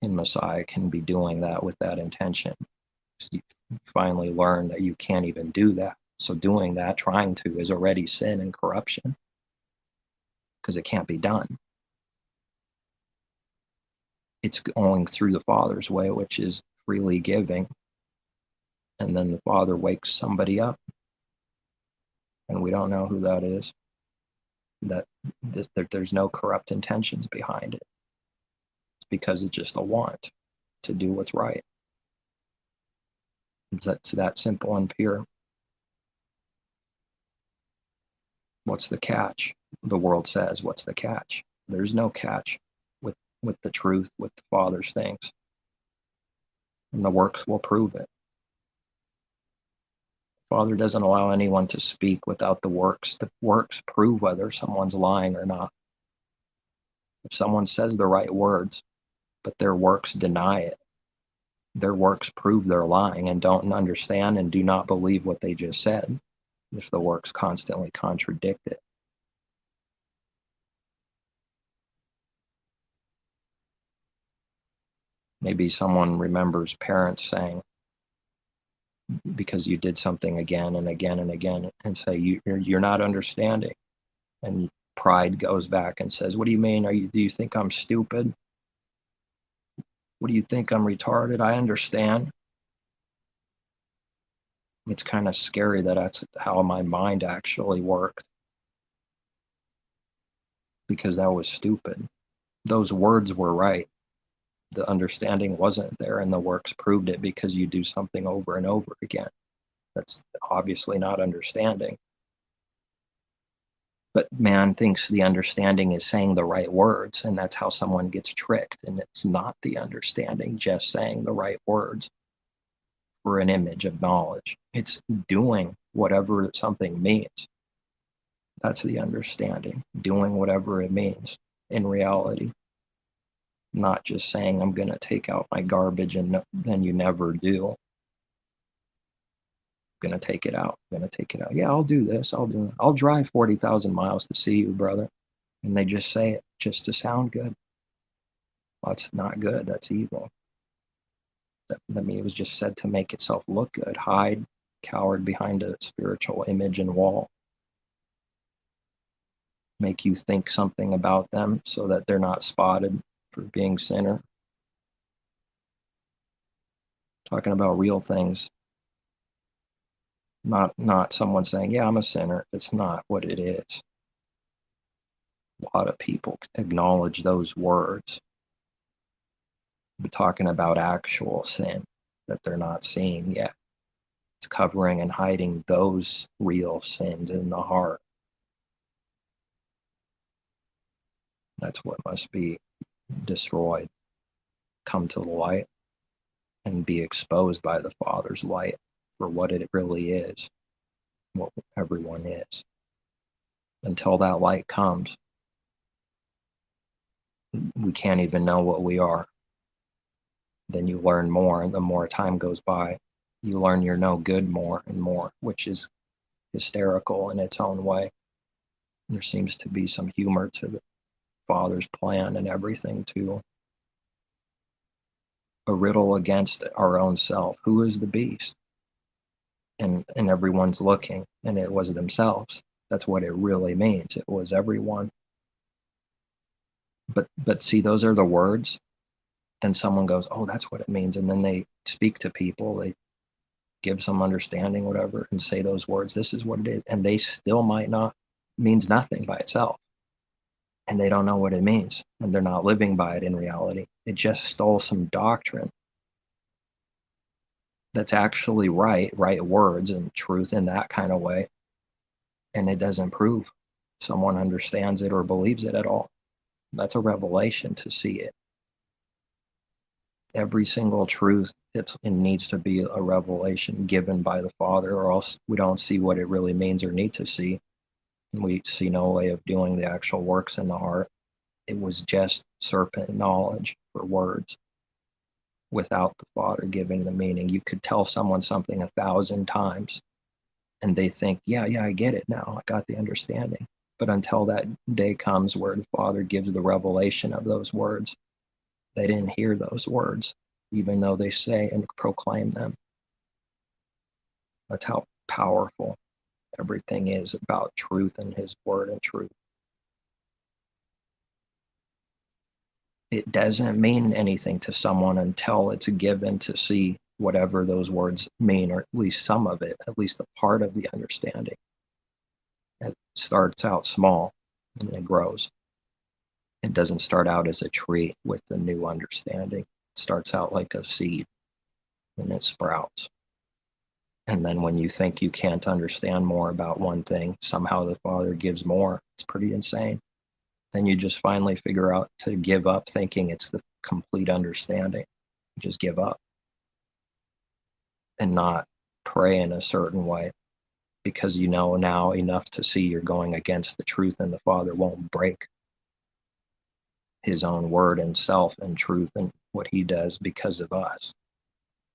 in Messiah can be doing that with that intention. You finally learn that you can't even do that. So doing that, trying to, is already sin and corruption, because it can't be done. It's going through the Father's way, which is freely giving, and then the Father wakes somebody up, and we don't know who that is. That there's no corrupt intentions behind it. It's because it's just a want to do what's right. It's that simple and pure. What's the catch? The world says, what's the catch? There's no catch with the truth, with the Father's things. And the works will prove it. The Father doesn't allow anyone to speak without the works. The works prove whether someone's lying or not. If someone says the right words, but their works deny it, their works prove they're lying and don't understand and do not believe what they just said, if the works constantly contradict it. Maybe someone remembers parents saying, because you did something again and again and again, and say, you're not understanding. And pride goes back and says, what do you mean? Do you think I'm stupid? What do you think, I'm retarded? I understand. It's kind of scary that that's how my mind actually worked, because that was stupid. Those words were right. The understanding wasn't there, and the works proved it, because you do something over and over again. That's obviously not understanding. But man thinks the understanding is saying the right words, and that's how someone gets tricked. And it's not the understanding just saying the right words for an image of knowledge. It's doing whatever something means. That's the understanding, doing whatever it means in reality. Not just saying, I'm going to take out my garbage, and then you never do. I'm going to take it out. I'm going to take it out. Yeah, I'll do this. I'll drive 40,000 miles to see you, brother. And they just say it just to sound good. Well, that's not good. That's evil. I mean, it was just said to make itself look good, hide, cowered behind a spiritual image and wall. Make you think something about them so that they're not spotted for being sinner. Talking about real things. Not someone saying, yeah, I'm a sinner. It's not what it is. A lot of people acknowledge those words. We're talking about actual sin that they're not seeing yet. It's covering and hiding those real sins in the heart. That's what must be destroyed, come to the light, and be exposed by the Father's light for what it really is, what everyone is. Until that light comes, we can't even know what we are. Then you learn more, and the more time goes by, you learn you're no good more and more, which is hysterical in its own way. There seems to be some humor to the Father's plan and everything, too. A riddle against our own self. Who is the beast? And everyone's looking, and it was themselves. That's what it really means. It was everyone. But see, those are the words. Then someone goes, oh, that's what it means. And then they speak to people. They give some understanding, whatever, and say those words. This is what it is. And they still might not, means nothing by itself. And they don't know what it means. And they're not living by it in reality. It just stole some doctrine that's actually right words and truth in that kind of way. And it doesn't prove someone understands it or believes it at all. That's a revelation to see it. Every single truth, it needs to be a revelation given by the Father, or else we don't see what it really means or need to see. And we see no way of doing the actual works in the heart. It was just serpent knowledge for words without the Father giving the meaning. You could tell someone something 1,000 times and they think, yeah, I get it now. I got the understanding. But until that day comes where the Father gives the revelation of those words, they didn't hear those words, even though they say and proclaim them. That's how powerful everything is about truth and His word and truth. It doesn't mean anything to someone until it's given to see whatever those words mean, or at least some of it, at least a part of the understanding. It starts out small and it grows. It doesn't start out as a tree with the new understanding. It starts out like a seed and it sprouts. And then when you think you can't understand more about one thing, somehow the Father gives more. It's pretty insane. Then you just finally figure out to give up thinking it's the complete understanding. Just give up and not pray in a certain way, because you know now enough to see you're going against the truth, and the Father won't break His own word and self and truth and what He does because of us.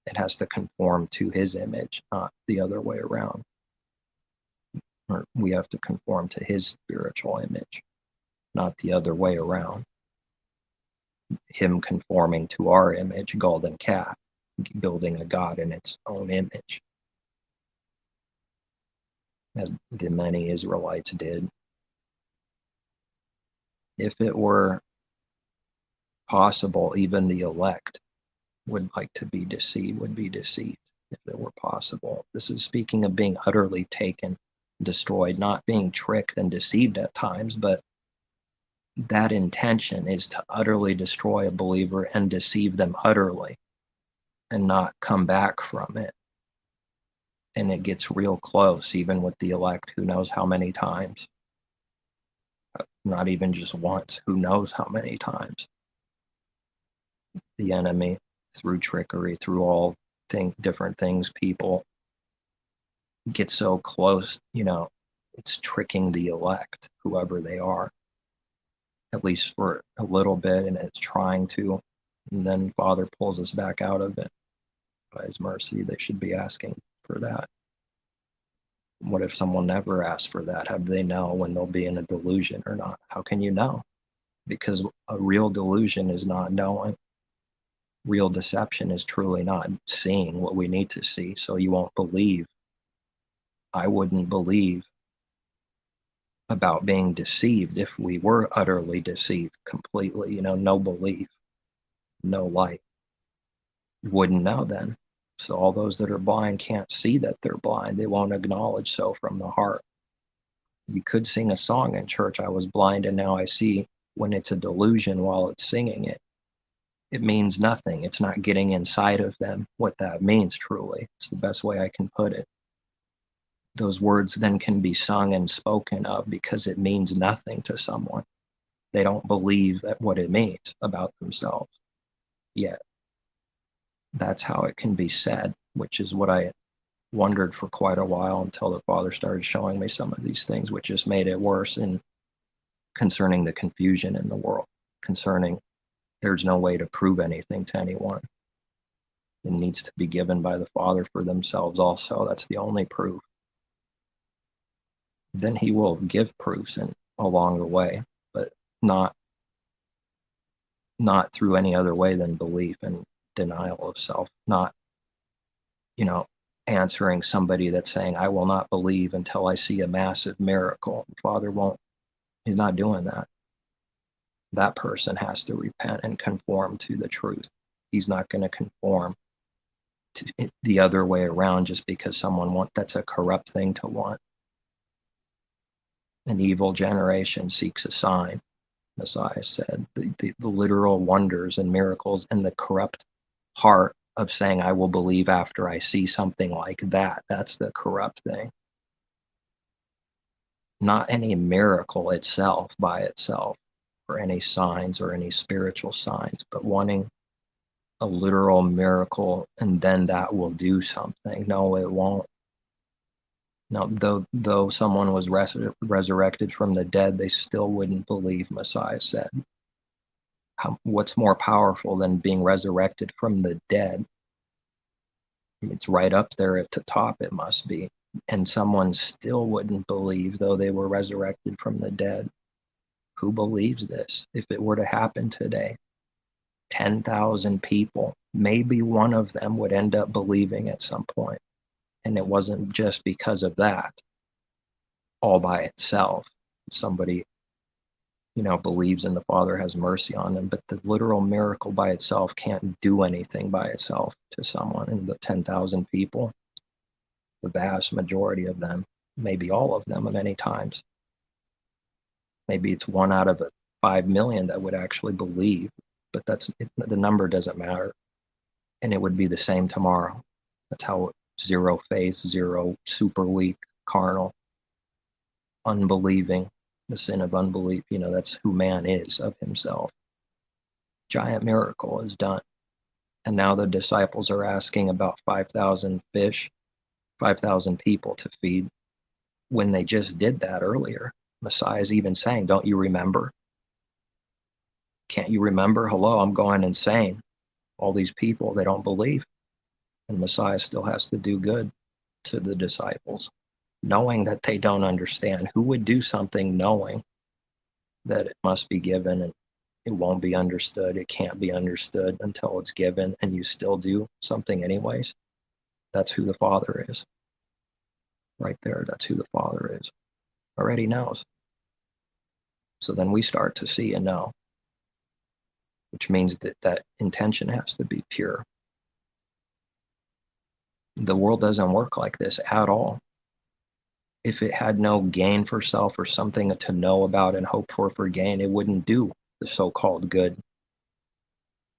It has to conform to His image, not the other way around. Or we have to conform to His spiritual image, not the other way around. Him conforming to our image, golden calf, building a God in its own image, as the many Israelites did. If it were possible, even the elect would like to be deceived, would be deceived if it were possible. This is speaking of being utterly taken, destroyed, not being tricked and deceived at times, but that intention is to utterly destroy a believer and deceive them utterly and not come back from it. And it gets real close, even with the elect, who knows how many times. not even just once, who knows how many times. The enemy, through trickery, through all different things, people get so close, it's tricking the elect, whoever they are, at least for a little bit, and it's trying to, and then Father pulls us back out of it by his mercy. They should be asking for that. What if someone never asks for that? How do they know when they'll be in a delusion or not? How can you know? Because a real delusion is not knowing. Real deception is truly not seeing what we need to see, so you won't believe. I wouldn't believe about being deceived if we were utterly deceived completely, no belief, no light. Wouldn't know then. So all those that are blind can't see that they're blind. They won't acknowledge so from the heart. You could sing a song in church, I was blind and now I see, when it's a delusion while it's singing it. It means nothing. It's not getting inside of them what that means truly. It's the best way I can put it. Those words then can be sung and spoken of because it means nothing to someone. They don't believe what it means about themselves yet. That's how it can be said, which is what I wondered for quite a while until the Father started showing me some of these things, which just made it worse in concerning the confusion in the world, concerning there's no way to prove anything to anyone. It needs to be given by the Father for themselves also. That's the only proof. Then he will give proofs along the way, but not through any other way than belief and denial of self, not, answering somebody that's saying, I will not believe until I see a massive miracle. The Father won't, he's not doing that. That person has to repent and conform to the truth. He's not going to conform to it the other way around just because someone wants, that's a corrupt thing to want. An evil generation seeks a sign, Messiah said. The literal wonders and miracles and the corrupt heart of saying, I will believe after I see something like that. That's the corrupt thing. Not any miracle itself by itself, or any signs or any spiritual signs, but wanting a literal miracle and then that will do something. No, it won't. No, though someone was resurrected from the dead, they still wouldn't believe, Messiah said. What's more powerful than being resurrected from the dead? It's right up there at the top, it must be. And someone still wouldn't believe, though they were resurrected from the dead. Who believes this? If it were to happen today, 10,000 people, maybe one of them would end up believing at some point. And it wasn't just because of that, all by itself. Somebody, believes in the Father, has mercy on them, but the literal miracle by itself can't do anything by itself to someone. And the 10,000 people, the vast majority of them, maybe all of them many times, maybe it's 1 out of 5 million that would actually believe, but the number doesn't matter. And it would be the same tomorrow. That's how zero faith, zero, super weak, carnal, unbelieving, the sin of unbelief, that's who man is of himself. Giant miracle is done. And now the disciples are asking about 5,000 fish, 5,000 people to feed, when they just did that earlier. Messiah's even saying, don't you remember? Can't you remember? Hello, I'm going insane. All these people, they don't believe. And Messiah still has to do good to the disciples, knowing that they don't understand. Who would do something knowing that it must be given and it won't be understood? It can't be understood until it's given, and you still do something anyways? That's who the Father is. Right there, that's who the Father is. Already knows. So then we start to see and know, which means that intention has to be pure. The world doesn't work like this at all. If it had no gain for self or something to know about and hope for gain, it wouldn't do the so-called good.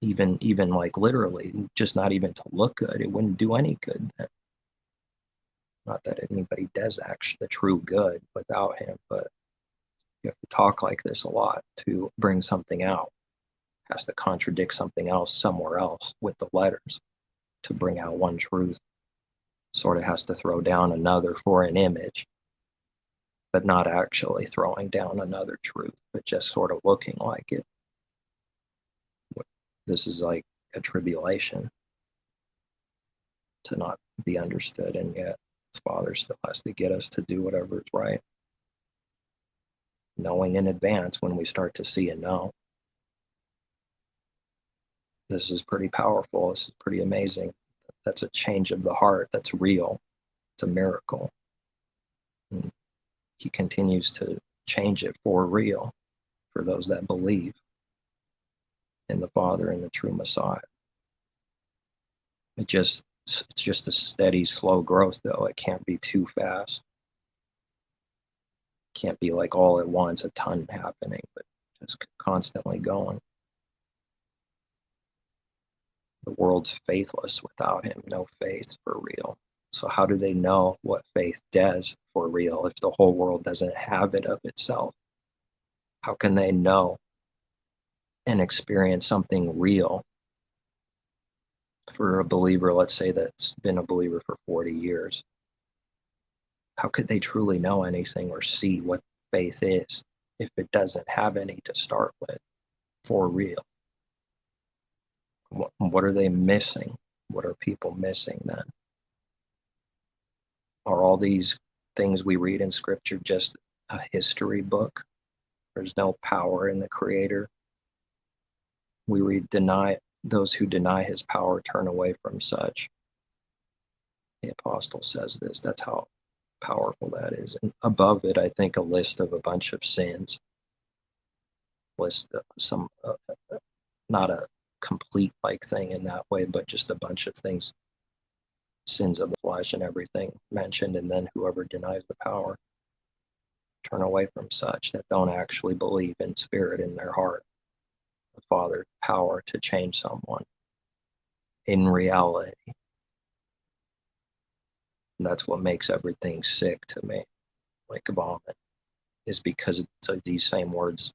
Even like literally, just not even to look good. It wouldn't do any good then. Not that anybody does actually the true good without him, but You have to talk like this a lot to bring something out. It has to contradict something else somewhere else with the letters to bring out one truth. Sort of has to throw down another for an image, but not actually throwing down another truth, but just sort of looking like it. This is like a tribulation to not be understood, and yet the Father still has to get us to do whatever is right, knowing in advance when we start to see and know. This is pretty powerful. This is pretty amazing. That's a change of the heart. That's real. It's a miracle. And he continues to change it for real for those that believe in the Father and the true Messiah. It's just a steady, slow growth, though. It can't be too fast. It can't be like all at once, a ton happening, but just constantly going. The world's faithless without him, no faith for real. So how do they know what faith does for real if the whole world doesn't have it of itself? How can they know and experience something real for a believer, let's say, that's been a believer for 40 years? How could they truly know anything or see what faith is if it doesn't have any to start with for real? What are they missing? What are people missing then? Are all these things we read in Scripture just a history book? There's no power in the Creator. We read, those who deny his power turn away from such. The apostle says this. That's how powerful that is. And above it, I think a list of a bunch of sins. List of some, not a complete like thing in that way, but just a bunch of things, sins of the flesh and everything mentioned. And then whoever denies the power, turn away from such, that don't actually believe in spirit in their heart the Father's power to change someone in reality. And that's what makes everything sick to me, like vomit, is because these same words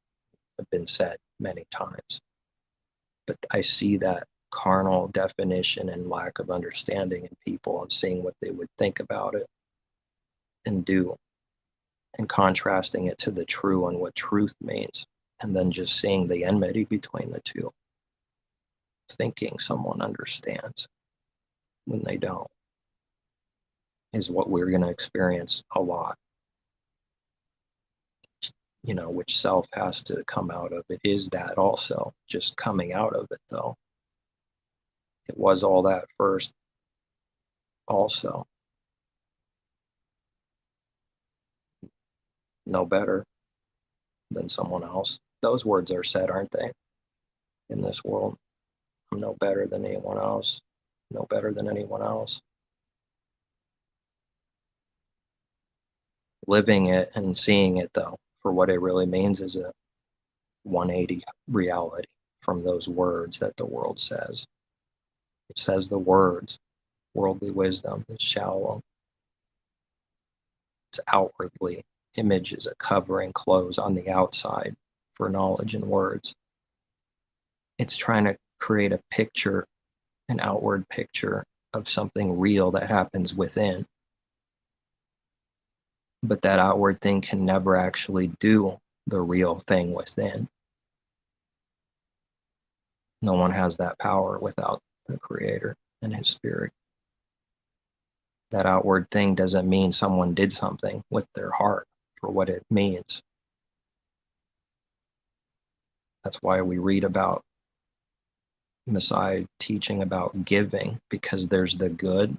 have been said many times. But I see that carnal definition and lack of understanding in people and seeing what they would think about it and do, and contrasting it to the true and what truth means, and then just seeing the enmity between the two, thinking someone understands when they don't, is what we're going to experience a lot. Which self has to come out of it is that also, just coming out of it, though. It was all that first also. No better than someone else. Those words are said, aren't they? In this world, I'm no better than anyone else. No better than anyone else. Living it and seeing it, though, for what it really means is a 180 reality from those words that the world says. It says the words, worldly wisdom is shallow. It's outwardly. Image is a covering, clothes on the outside for knowledge and words. It's trying to create a picture, an outward picture of something real that happens within. But that outward thing can never actually do the real thing within. No one has that power without the Creator and his Spirit. That outward thing doesn't mean someone did something with their heart for what it means. That's why we read about Messiah teaching about giving, because there's the good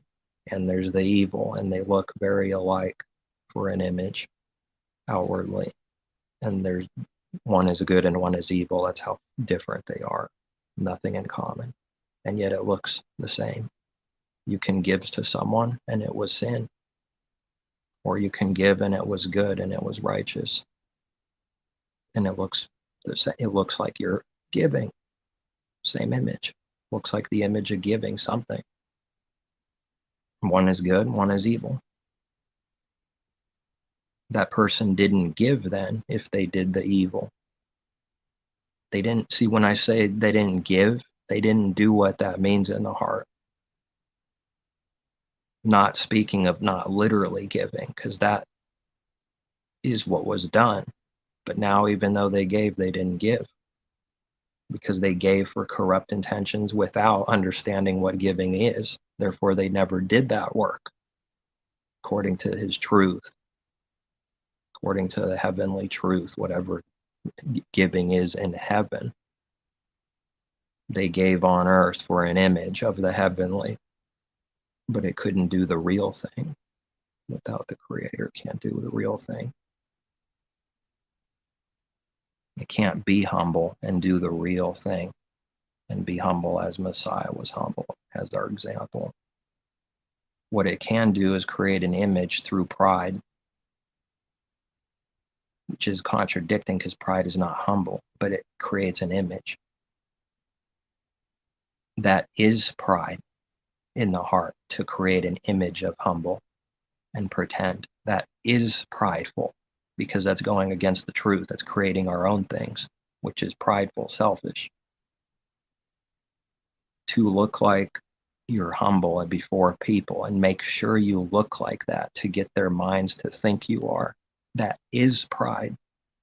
and there's the evil, and they look very alike for an image outwardly. And there's one is good and one is evil. That's how different they are. Nothing in common. And yet it looks the same. You can give to someone and it was sin. Or you can give and it was good and it was righteous. And it looks like you're giving. Same image. Looks like the image of giving something. One is good, one is evil. That person didn't give then if they did the evil. They didn't see, when I say they didn't give, they didn't do what that means in the heart. Not speaking of not literally giving, because that is what was done. But now, even though they gave, they didn't give, because they gave for corrupt intentions without understanding what giving is. Therefore, they never did that work according to his truth, according to the heavenly truth, whatever giving is in heaven. They gave on earth for an image of the heavenly, but it couldn't do the real thing. Without the Creator, can't do the real thing. It can't be humble and do the real thing and be humble as Messiah was humble, as our example. What it can do is create an image through pride, which is contradicting because pride is not humble, but it creates an image. That is pride in the heart, to create an image of humble and pretend. That is prideful, because that's going against the truth. That's creating our own things, which is prideful, selfish. To look like you're humble and before people and make sure you look like that to get their minds to think you are, that is pride.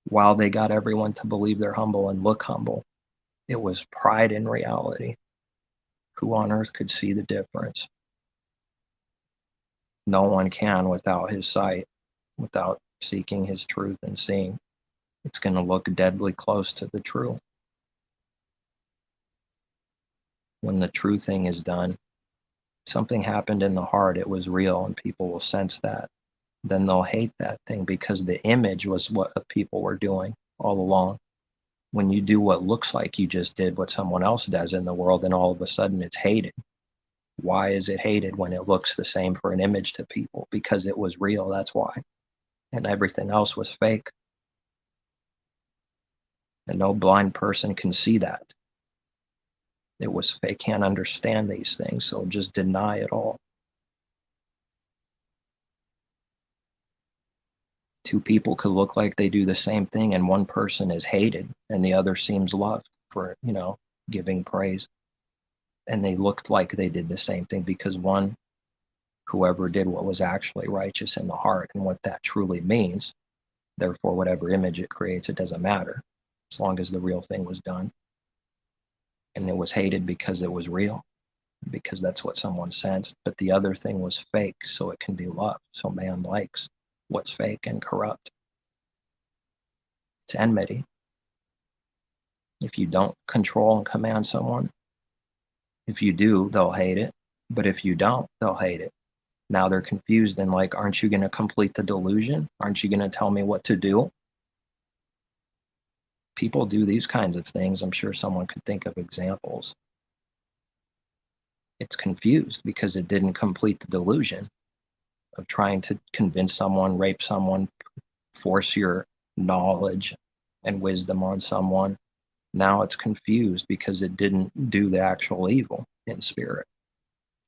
While they got everyone to believe they're humble and look humble, it was pride in reality. Who on earth could see the difference? No one can without his sight, without seeking his truth and seeing. It's going to look deadly close to the true. When the true thing is done, something happened in the heart, it was real, and people will sense that. Then they'll hate that thing, because the image was what the people were doing all along. When you do what looks like you just did what someone else does in the world, and all of a sudden it's hated. Why is it hated when it looks the same for an image to people? Because it was real, that's why. And everything else was fake. And no blind person can see that. It was fake, can't understand these things, so just deny it all. Two people could look like they do the same thing, and one person is hated and the other seems loved for, giving praise. And they looked like they did the same thing, because one, whoever did what was actually righteous in the heart and what that truly means, therefore whatever image it creates, it doesn't matter as long as the real thing was done. And it was hated because it was real, because that's what someone sensed. But the other thing was fake, so it can be loved. So man likes what's fake and corrupt. It's enmity. If you don't control and command someone, if you do, they'll hate it. But if you don't, they'll hate it. Now they're confused and like, aren't you going to complete the delusion? Aren't you going to tell me what to do? People do these kinds of things. I'm sure someone could think of examples. It's confused because it didn't complete the delusion of trying to convince someone, rape someone, force your knowledge and wisdom on someone. Now it's confused because it didn't do the actual evil in spirit.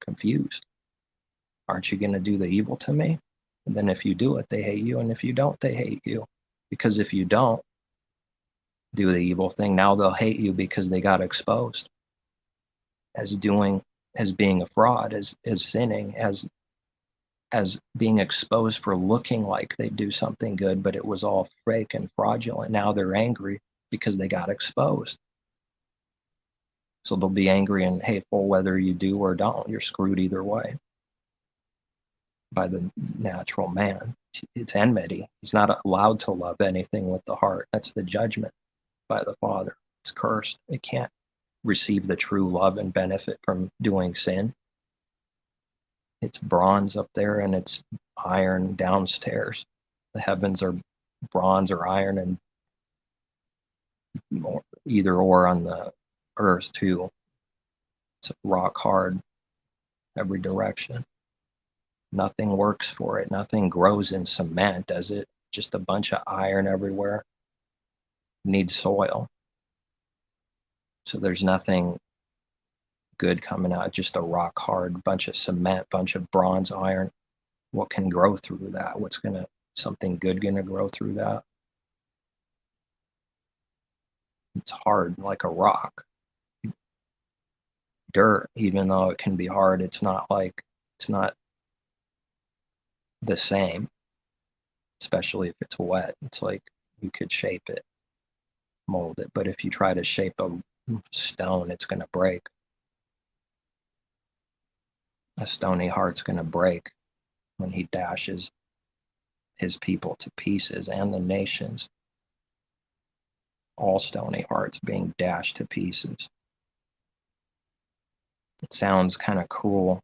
Confused. Aren't you going to do the evil to me? And then if you do it, they hate you. And if you don't, they hate you. Because if you don't do the evil thing, now they'll hate you because they got exposed as being a fraud, as sinning, as being exposed for looking like they do something good, but it was all fake and fraudulent. Now they're angry because they got exposed. So they'll be angry and hateful whether you do or don't. You're screwed either way by the natural man. It's enmity. He's not allowed to love anything with the heart. That's the judgment by the Father. It's cursed. It can't receive the true love and benefit from doing sin. It's bronze up there and it's iron downstairs. The heavens are bronze or iron, and either or on the earth too. It's rock hard every direction. Nothing works for it. Nothing grows in cement, does it? Just a bunch of iron everywhere. Needs soil. So there's nothing good coming out. Just a rock hard bunch of cement, bunch of bronze, iron. What can grow through that? What's going to something good going to grow through that? It's hard, like a rock. Dirt, even though it can be hard, it's not the same, especially if it's wet. It's like you could shape it, mold it, but if you try to shape a stone, it's going to break. A stony heart's going to break when he dashes his people to pieces, and the nations, all stony hearts being dashed to pieces. It sounds kind of cruel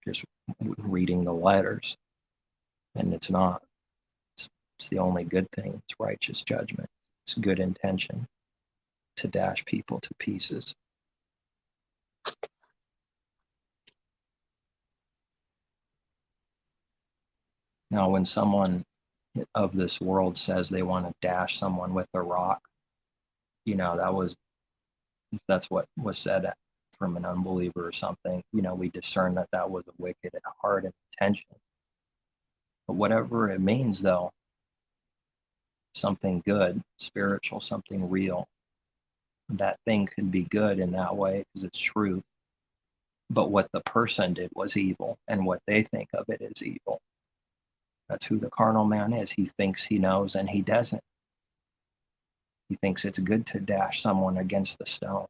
just reading the letters, and it's not. It's the only good thing. It's righteous judgment. It's good intention to dash people to pieces. Now, when someone of this world says they want to dash someone with a rock, that's what was said from an unbeliever or something, we discern that was a wicked heart and intention. But whatever it means, though, something good, spiritual, something real, that thing could be good in that way because it's truth. But what the person did was evil, and what they think of it is evil. That's who the carnal man is. He thinks he knows, and he doesn't. He thinks it's good to dash someone against the stone.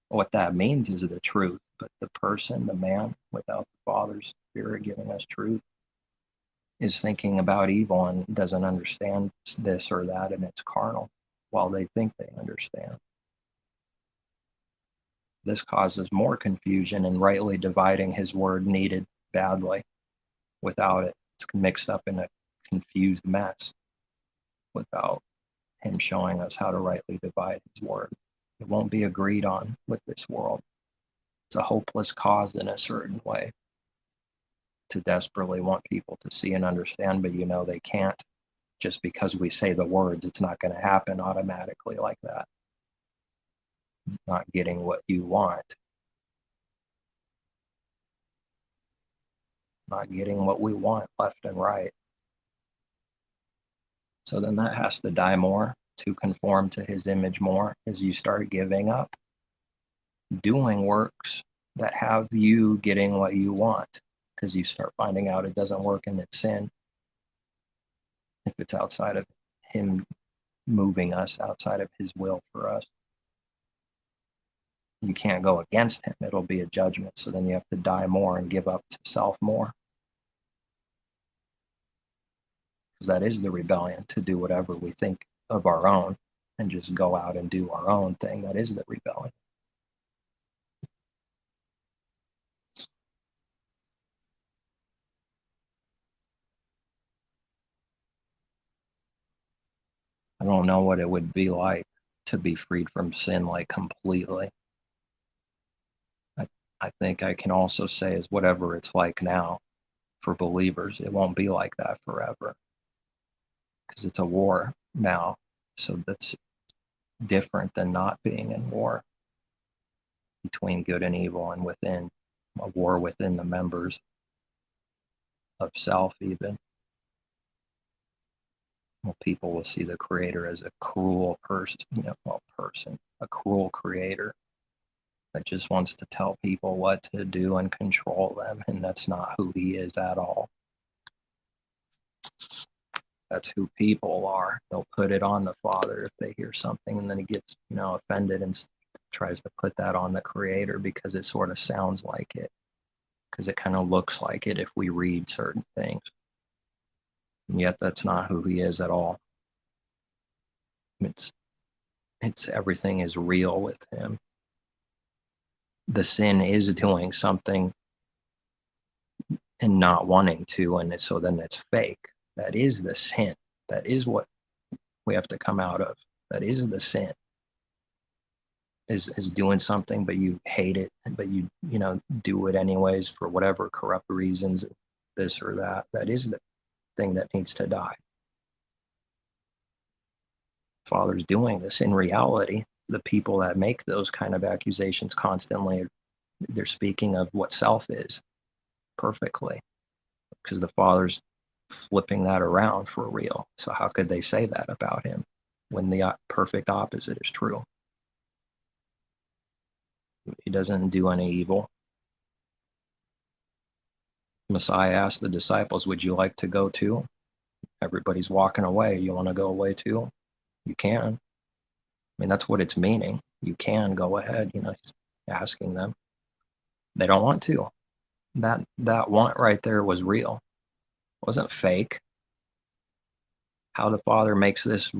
What that means is the truth, but the person, the man, without the Father's Spirit giving us truth, is thinking about evil and doesn't understand this or that, and it's carnal, while they think they understand. This causes more confusion, and rightly dividing his word needed badly. Without it, it's mixed up in a confused mess without him showing us how to rightly divide his word. It won't be agreed on with this world. It's a hopeless cause in a certain way to desperately want people to see and understand, but they can't. Just because we say the words, it's not going to happen automatically like that. Not getting what you want. Not getting what we want left and right. So then that has to die more to conform to his image more as you start giving up doing works that have you getting what you want, because you start finding out it doesn't work and it's sin. If it's outside of him moving us, outside of his will for us, you can't go against him. It'll be a judgment. So then you have to die more and give up to self more. Because that is the rebellion, to do whatever we think of our own and just go out and do our own thing. That is the rebellion. I don't know what it would be like to be freed from sin, like completely. I think I can also say is whatever it's like now for believers, it won't be like that forever, because it's a war now. So that's different than not being in war between good and evil, and within a war within the members of self even. Well, people will see the creator as a cruel person, a cruel creator that just wants to tell people what to do and control them, and that's not who he is at all. That's who people are. They'll put it on the Father if they hear something, and then he gets, offended and tries to put that on the Creator because it sort of sounds like it, because it kind of looks like it if we read certain things. And yet that's not who he is at all. It's everything is real with him. The sin is doing something and not wanting to, and so then it's fake. That is the sin. That is what we have to come out of. That is the sin. Is doing something, but you hate it, but you do it anyways for whatever corrupt reasons, this or that. That is the thing that needs to die. Father's doing this in reality. The people that make those kind of accusations constantly, they're speaking of what self is perfectly, because the Father's flipping that around for real. So how could they say that about him when the perfect opposite is true? He doesn't do any evil. Messiah asked the disciples, would you like to go too? Everybody's walking away. You want to go away too? You can. I mean, that's what it's meaning. You can go ahead. He's asking them. They don't want to. That want right there was real. It wasn't fake. How the Father makes this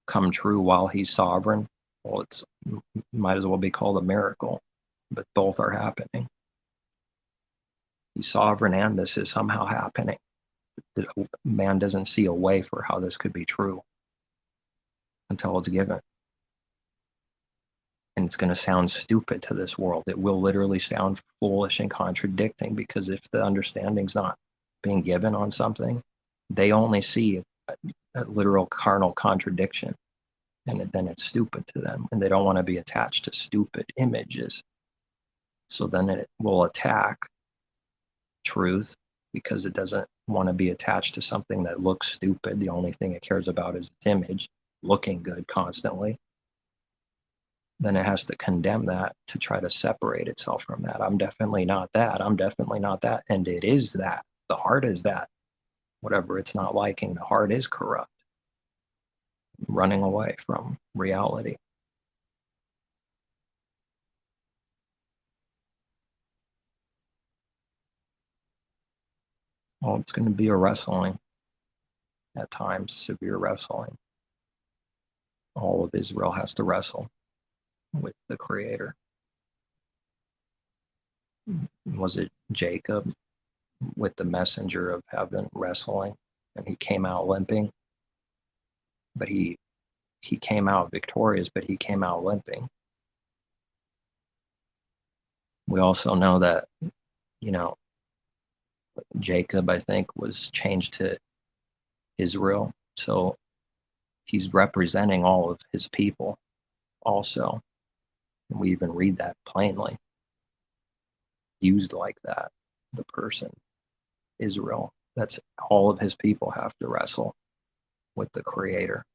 come true while he's sovereign, well, it's might as well be called a miracle, but both are happening. He's sovereign and this is somehow happening. Man doesn't see a way for how this could be true until it's given. And it's going to sound stupid to this world. It will literally sound foolish and contradicting, because if the understanding's not being given on something, they only see a literal carnal contradiction, and then it's stupid to them, and they don't want to be attached to stupid images. So then it will attack truth because it doesn't want to be attached to something that looks stupid. The only thing it cares about is its image looking good constantly. Then it has to condemn that to try to separate itself from that. I'm definitely not that. I'm definitely not that. And it is that. The heart is that. Whatever it's not liking, the heart is corrupt, running away from reality. Well, it's going to be a wrestling at times, severe wrestling. All of Israel has to wrestle with the Creator. Was it Jacob with the messenger of heaven wrestling, and he came out limping? But he came out victorious, but he came out limping. We also know that, Jacob, I think, was changed to Israel. So he's representing all of his people also. And we even read that plainly, used like that, the person, Israel. That's all of his people have to wrestle with the Creator,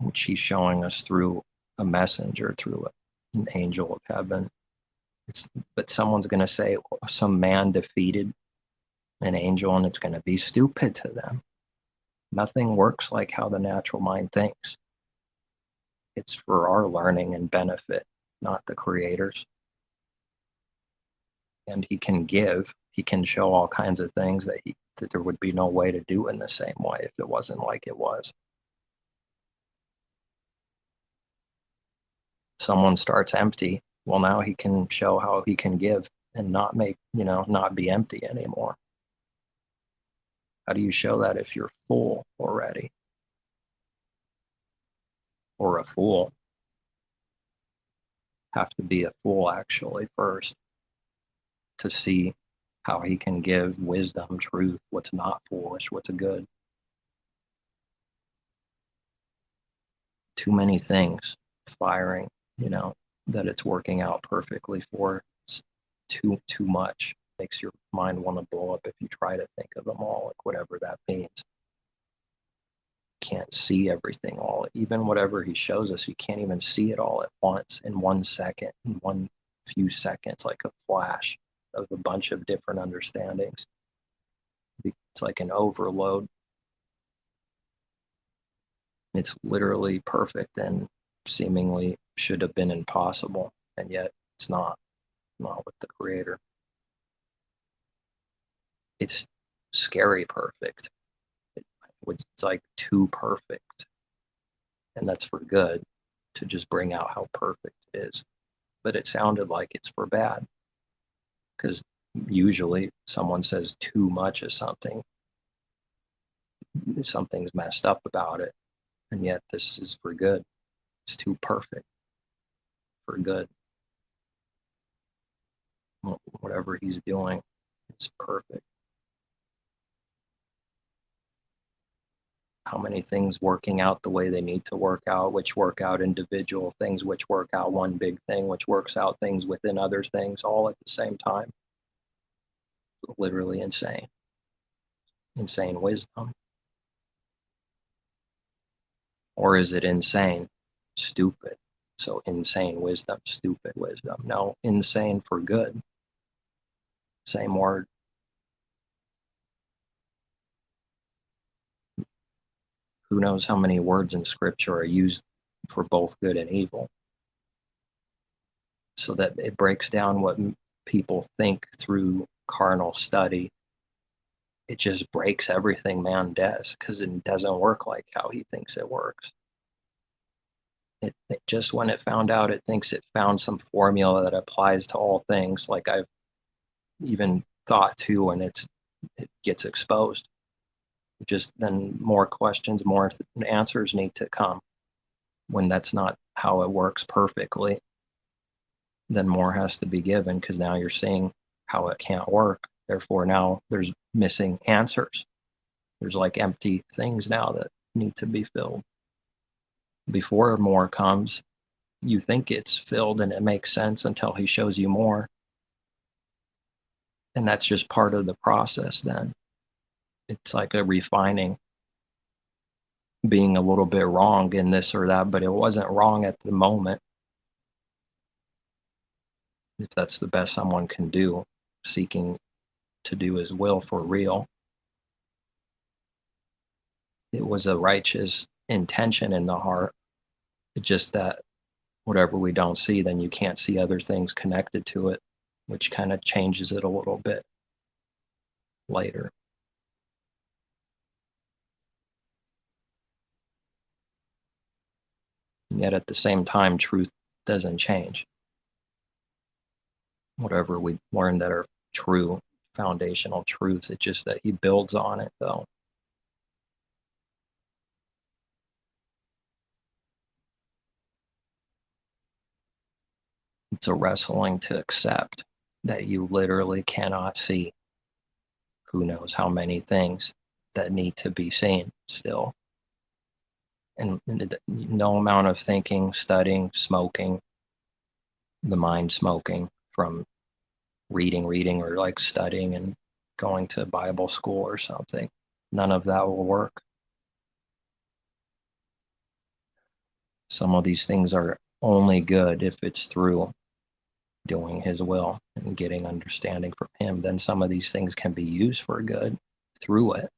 which he's showing us through a messenger, through an angel of heaven. But someone's going to say some man defeated an angel, and it's going to be stupid to them. Nothing works like how the natural mind thinks. It's for our learning and benefit, not the Creator's. And he can show all kinds of things that there would be no way to do in the same way if it wasn't like it was. Someone starts empty, well, now he can show how he can give and not be empty anymore. How do you show that if you're full already? Or a fool? Have to be a fool actually first to see how he can give wisdom, truth, what's not foolish, what's good. Too many things firing, that it's working out perfectly for. Too much makes your mind want to blow up if you try to think of them all, like whatever that means. Can't see everything all. Even whatever he shows us, you can't even see it all at once in 1 second, in one few seconds, like a flash of a bunch of different understandings. It's like an overload. It's literally perfect and seemingly should have been impossible, and yet it's not with the Creator. It's scary perfect. It's like too perfect, and that's for good, to just bring out how perfect it is. But it sounded like it's for bad, because usually someone says too much of something, something's messed up about it, and yet this is for good. It's too perfect for good. Whatever he's doing, it's perfect. How many things working out the way they need to work out, which work out individual things, which work out one big thing, which works out things within other things, all at the same time. Literally insane. insane wisdom? Or is it insane, stupid? So insane wisdom, stupid wisdom. No, insane for good. Same word. Who knows how many words in scripture are used for both good and evil? So that it breaks down what people think through carnal study. It just breaks everything man does because it doesn't work like how he thinks it works. It just when it found out, it thinks it found some formula that applies to all things, like I've even thought to, and it gets exposed. Just then more questions, more answers need to come. When that's not how it works perfectly, then more has to be given because now you're seeing how it can't work. Therefore, now there's missing answers. There's like empty things now that need to be filled. Before more comes, you think it's filled and it makes sense until he shows you more. And that's just part of the process then. It's like a refining, being a little bit wrong in this or that, but it wasn't wrong at the moment. If that's the best someone can do, seeking to do his will for real. It was a righteous intention in the heart. It's just that whatever we don't see, then you can't see other things connected to it, which kind of changes it a little bit later. And yet at the same time, truth doesn't change. Whatever we learn that are true, foundational truths, it's just that he builds on it, though. It's a wrestling to accept that you literally cannot see who knows how many things that need to be seen still. And no amount of thinking, studying, smoking, the mind smoking from reading, or like studying and going to Bible school or something. None of that will work. Some of these things are only good if it's through doing his will and getting understanding from him. Then some of these things can be used for good through it,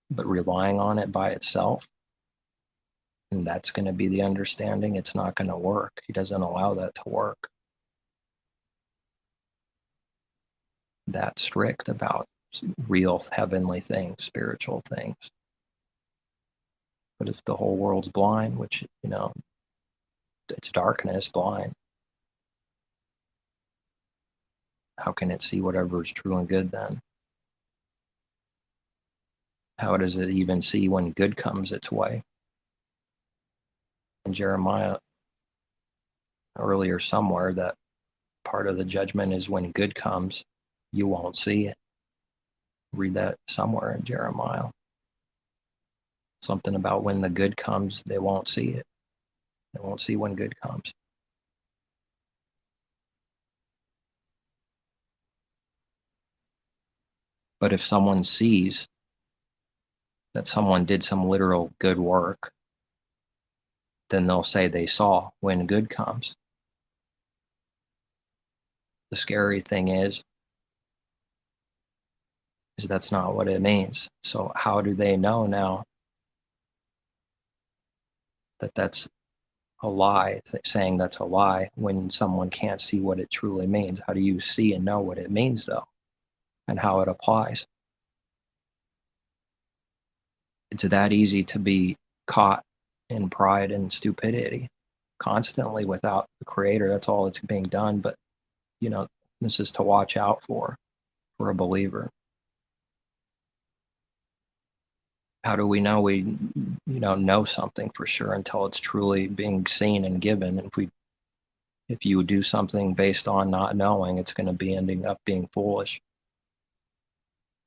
but relying on it by itself, and that's going to be the understanding, it's not going to work. He doesn't allow that to work. That strict about real heavenly things, spiritual things. But if the whole world's blind, which, it's darkness, blind, how can it see whatever is true and good then? How does it even see when good comes its way? In Jeremiah earlier somewhere, that part of the judgment is when good comes, you won't see it. Read that somewhere in Jeremiah. Something about when the good comes, they won't see it. They won't see when good comes. But if someone sees that someone did some literal good work, then they'll say they saw when good comes. The scary thing is that's not what it means. So how do they know now that that's a lie, saying that's a lie when someone can't see what it truly means? How do you see and know what it means, though, and how it applies? It's that easy to be caught in pride and stupidity constantly without the creator. That's all that's being done. But, this is to watch out for a believer. How do we know we know something for sure until it's truly being seen and given? And if you do something based on not knowing, it's going to be ending up being foolish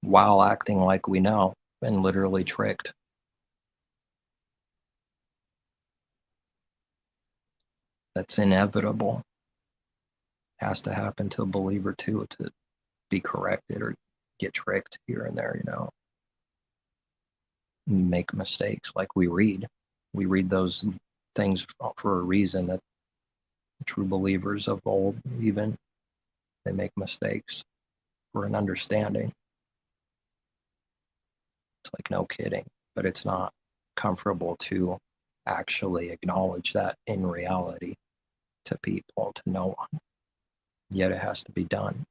while acting like we know and literally tricked. That's inevitable. Has to happen to a believer too, to be corrected or get tricked here and there. make mistakes. Like we read those things for a reason, that true believers of old, even, they make mistakes for an understanding. It's like, no kidding, but it's not comfortable to actually acknowledge that in reality to people, to no one. Yet it has to be done.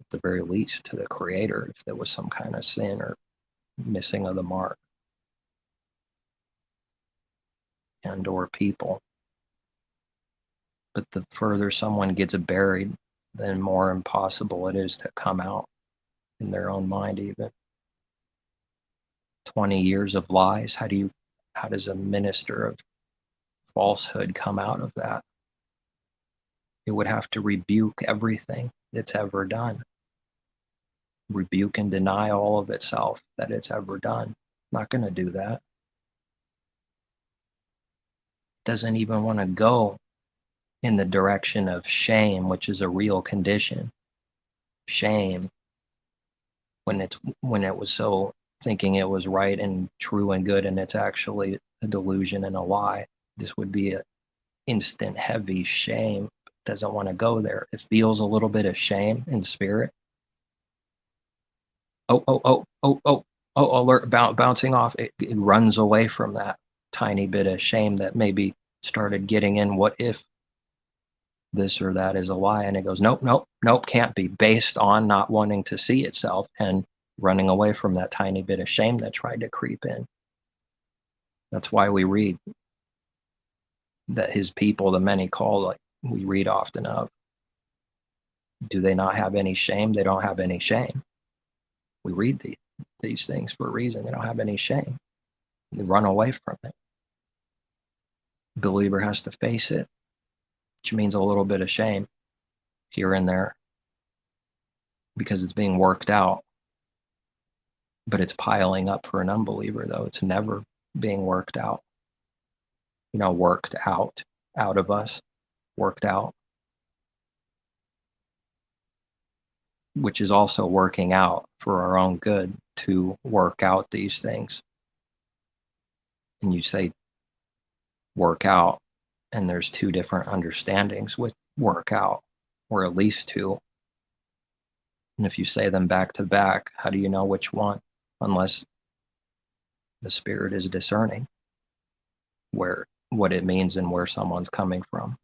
At the very least, to the Creator, if there was some kind of sin or missing of the mark, and or people. But the further someone gets buried, the more impossible it is to come out in their own mind. Even 20 years of lies, how does a minister of falsehood come out of that? It would have to rebuke everything it's ever done, rebuke and deny all of itself that it's ever done. Not going to do that. Doesn't even want to go in the direction of shame, which is a real condition. Shame, when it was so thinking it was right and true and good, and it's actually a delusion and a lie. This would be an instant heavy shame. Doesn't want to go there. It feels a little bit of shame in spirit. Oh, alert, bouncing off. It runs away from that tiny bit of shame that maybe started getting in. What if this or that is a lie? And it goes, nope, can't be, based on not wanting to see itself and running away from that tiny bit of shame that tried to creep in. That's why we read that his people, the many called, like we read often of, do they not have any shame? They don't have any shame. We read these things for a reason. They don't have any shame. They run away from it. The believer has to face it, which means a little bit of shame here and there, because it's being worked out. But it's piling up for an unbeliever, though. It's never being worked out. Worked out of us, worked out, which is also working out for our own good, to work out these things. And you say work out, and there's two different understandings with work out, or at least two. And if you say them back to back, how do you know which one? Unless the Spirit is discerning what it means and where someone's coming from.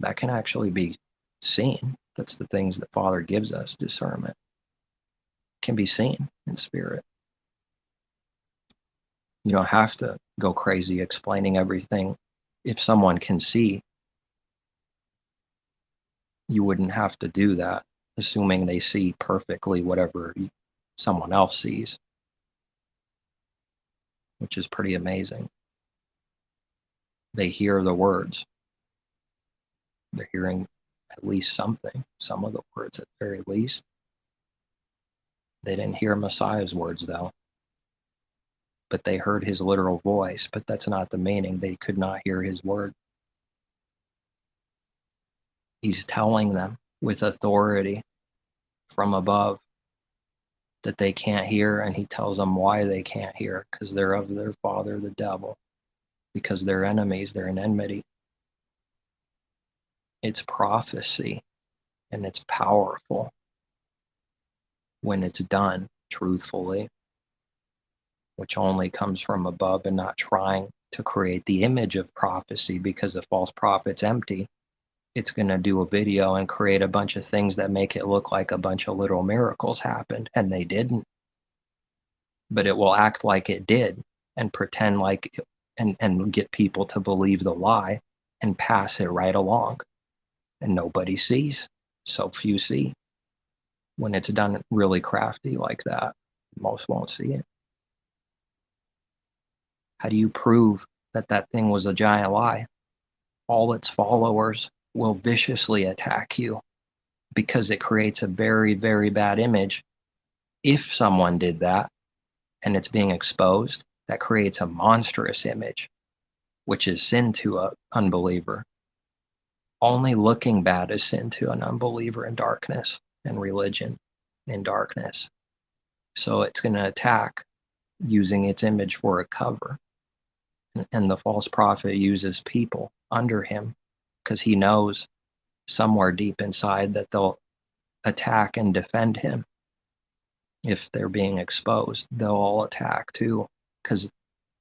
That can actually be seen. That's the things that Father gives us, discernment. Can be seen in spirit. You don't have to go crazy explaining everything. If someone can see, you wouldn't have to do that, assuming they see perfectly whatever someone else sees, which is pretty amazing. They hear the words. They're hearing at least something, some of the words at very least. They didn't hear Messiah's words, though, but they heard his literal voice. But that's not the meaning. They could not hear his word. He's telling them with authority from above that they can't hear, and he tells them why they can't hear, because they're of their father, the devil, because they're enemies, they're in enmity. It's prophecy, and it's powerful when it's done truthfully, which only comes from above, and not trying to create the image of prophecy, because a false prophet's empty. It's going to do a video and create a bunch of things that make it look like a bunch of little miracles happened, and they didn't. But it will act like it did and pretend like, and get people to believe the lie and pass it right along. And nobody sees. So few see. When it's done really crafty like that, most won't see it. How do you prove that that thing was a giant lie? All its followers will viciously attack you, because it creates a very, very bad image. If someone did that and it's being exposed, that creates a monstrous image, which is sin to an unbeliever. Only looking bad is sin to an unbeliever in darkness, and religion in darkness. So it's going to attack using its image for a cover. And the false prophet uses people under him because he knows somewhere deep inside that they'll attack and defend him. If they're being exposed, they'll all attack too. Because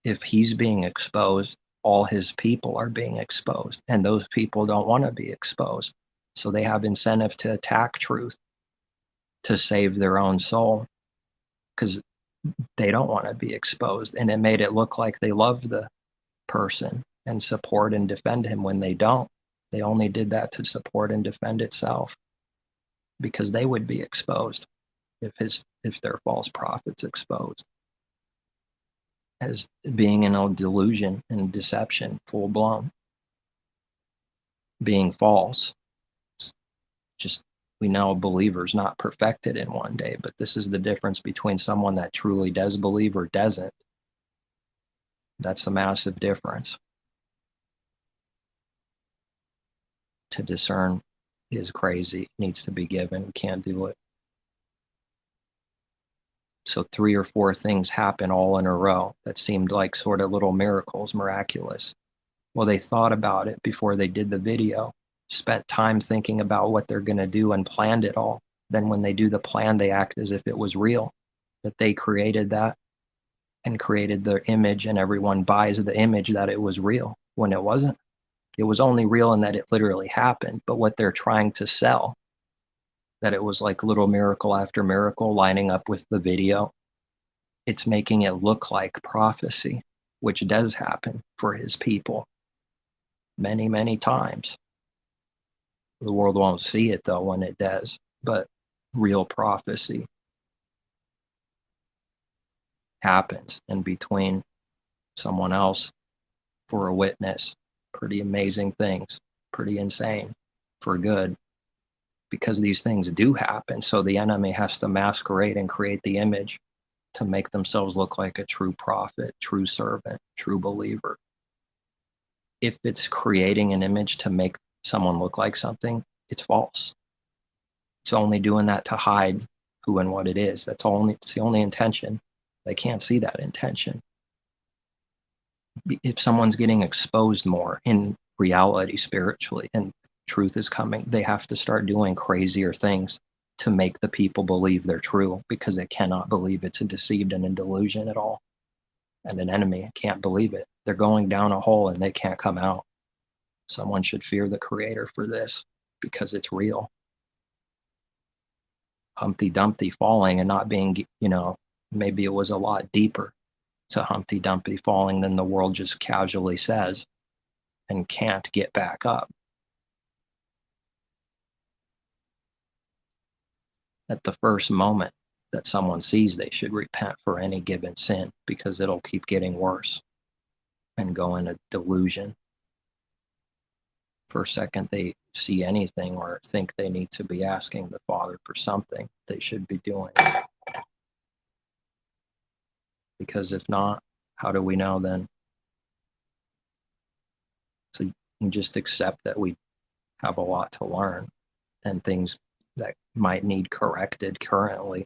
if he's being exposed, all his people are being exposed, and those people don't want to be exposed. So they have incentive to attack truth to save their own soul, because they don't want to be exposed. And it made it look like they love the person and support and defend him when they don't. They only did that to support and defend itself, because they would be exposed if their false prophet's exposed as being in a delusion and deception, full blown, being false. Just, we know a believer's not perfected in one day, but this is the difference between someone that truly does believe or doesn't. That's a massive difference. To discern is crazy. It needs to be given. We can't do it. So 3 or 4 things happen all in a row that seemed like sort of little miracles, miraculous. Well, they thought about it before they did the video, spent time thinking about what they're going to do and planned it all. Then when they do the plan, they act as if it was real, that they created that and created the image, and everyone buys the image that it was real when it wasn't. It was only real in that it literally happened. But what they're trying to sell, that it was like little miracle after miracle lining up with the video, it's making it look like prophecy, which does happen for his people many, many times. The world won't see it though when it does, but real prophecy happens in between someone else for a witness. Pretty amazing things, pretty insane for good, because these things do happen. So the enemy has to masquerade and create the image to make themselves look like a true prophet, true servant, true believer. If it's creating an image to make someone look like something, it's false. It's only doing that to hide who and what it is. It's the only intention. They can't see that intention. If someone's getting exposed more in reality spiritually and truth is coming, they have to start doing crazier things to make the people believe they're true, because they cannot believe it's a deceived and a delusion at all. And an enemy can't believe it. They're going down a hole and they can't come out. Someone should fear the Creator for this, because it's real. Humpty Dumpty falling and not being, maybe it was a lot deeper to Humpty Dumpty falling than the world just casually says, and can't get back up. At the first moment that someone sees, they should repent for any given sin, because it'll keep getting worse and go in a delusion. First second they see anything or think they need to be asking the Father for something, they should be doing. Because if not, how do we know then? So you just accept that we have a lot to learn and things that might need corrected currently.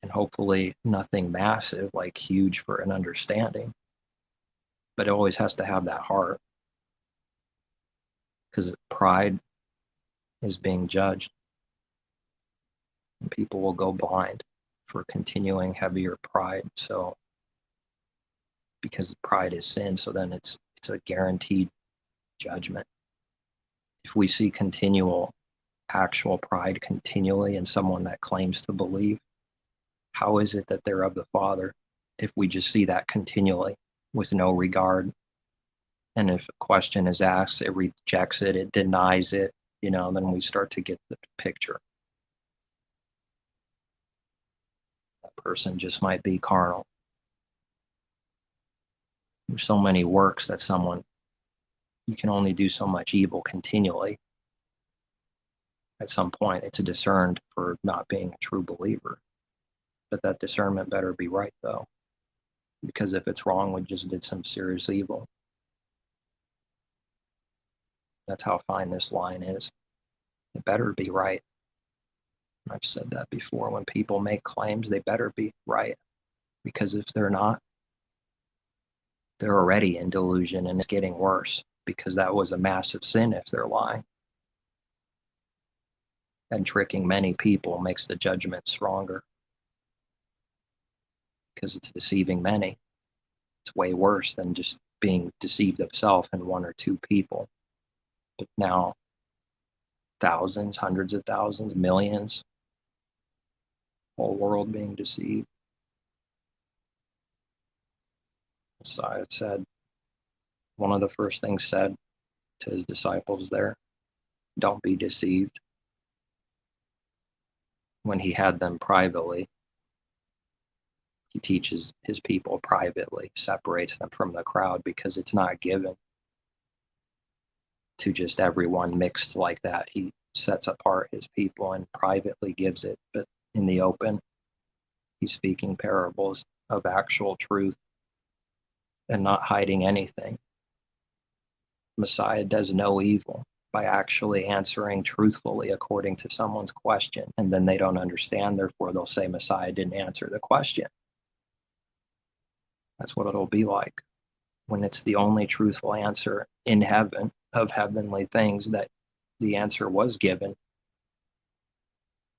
And hopefully nothing massive, like huge for an understanding. But it always has to have that heart, because pride is being judged. And people will go blind for continuing heavier pride. So, because pride is sin, so then it's a guaranteed judgment. If we see continual actual pride continually in someone that claims to believe, how is it that they're of the Father if we just see that continually with no regard? And if a question is asked, it rejects it, it denies it, then we start to get the picture. That person just might be carnal. There's so many works that you can only do so much evil continually. At some point, it's discerned for not being a true believer. But that discernment better be right, though. Because if it's wrong, we just did some serious evil. That's how fine this line is. It better be right. I've said that before. When people make claims, they better be right, because if they're not, they're already in delusion, and it's getting worse, because that was a massive sin if they're lying. And tricking many people makes the judgment stronger, because it's deceiving many. It's way worse than just being deceived of self and one or two people. But now, thousands, hundreds of thousands, millions, whole world being deceived. Messiah said, one of the first things said to his disciples there, don't be deceived. When he had them privately, he teaches his people privately, separates them from the crowd, because it's not given to just everyone mixed like that. He sets apart his people and privately gives it, but in the open, he's speaking parables of actual truth and not hiding anything. Messiah does no evil by actually answering truthfully according to someone's question, and then they don't understand, therefore they'll say Messiah didn't answer the question. That's what it'll be like when it's the only truthful answer in heaven of heavenly things, that the answer was given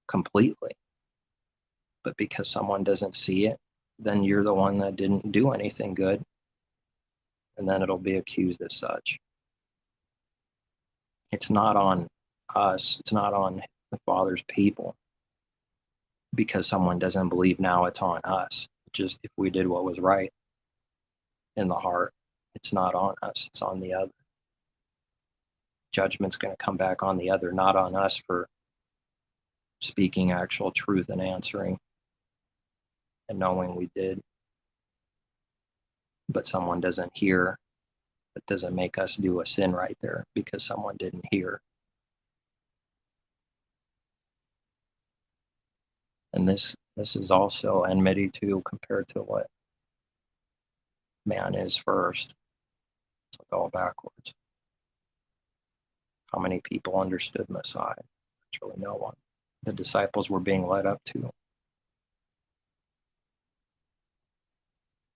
completely. But because someone doesn't see it, then you're the one that didn't do anything good, and then it'll be accused as such. It's not on us, it's not on the Father's people. Because someone doesn't believe now, it's on us. Just if we did what was right in the heart, it's not on us, it's on the other. Judgment's going to come back on the other, not on us for speaking actual truth and answering and knowing we did. But someone doesn't hear. It doesn't make us do a sin right there, because someone didn't hear. And this is also enmity too, compared to what man is first. It's like all backwards. How many people understood Messiah? Actually, no one. The disciples were being led up to.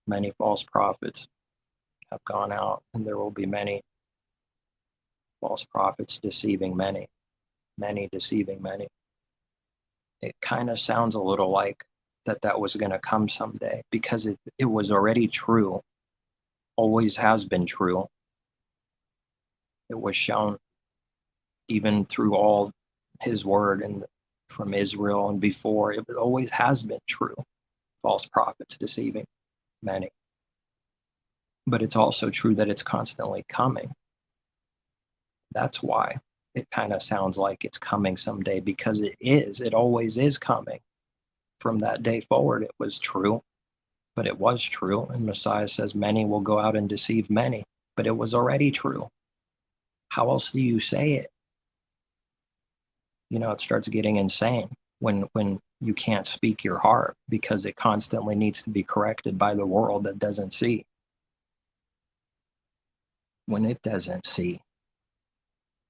Many false prophets have gone out, and there will be many false prophets deceiving many, many deceiving many. It kind of sounds a little like that was going to come someday, because it was already true, always has been true. It was shown even through all his word and from Israel and before. It always has been true. False prophets deceiving many. But it's also true that it's constantly coming. That's why it kind of sounds like it's coming someday, because it is. It always is coming. From that day forward, it was true, but it was true. And Messiah says many will go out and deceive many, but it was already true. How else do you say it? You know, it starts getting insane when you can't speak your heart, because it constantly needs to be corrected by the world that doesn't see. When it doesn't see,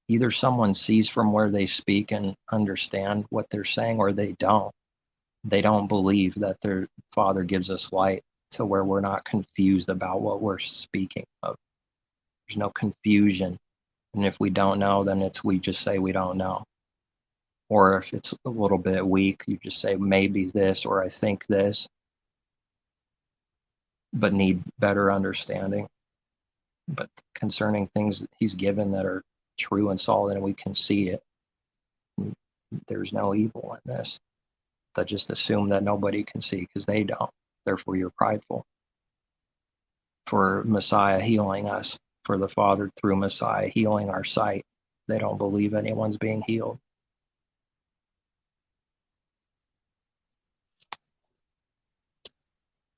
either someone sees from where they speak and understand what they're saying, or they don't. They don't believe that their Father gives us light to where we're not confused about what we're speaking of. There's no confusion. And if we don't know, then we just say we don't know. Or if it's a little bit weak, you just say maybe this, or I think this, but need better understanding. But concerning things that he's given that are true and solid, and we can see it, there's no evil in this. They just assume that nobody can see, because they don't. Therefore, you're prideful. For Messiah healing us, for the Father through Messiah healing our sight, they don't believe anyone's being healed.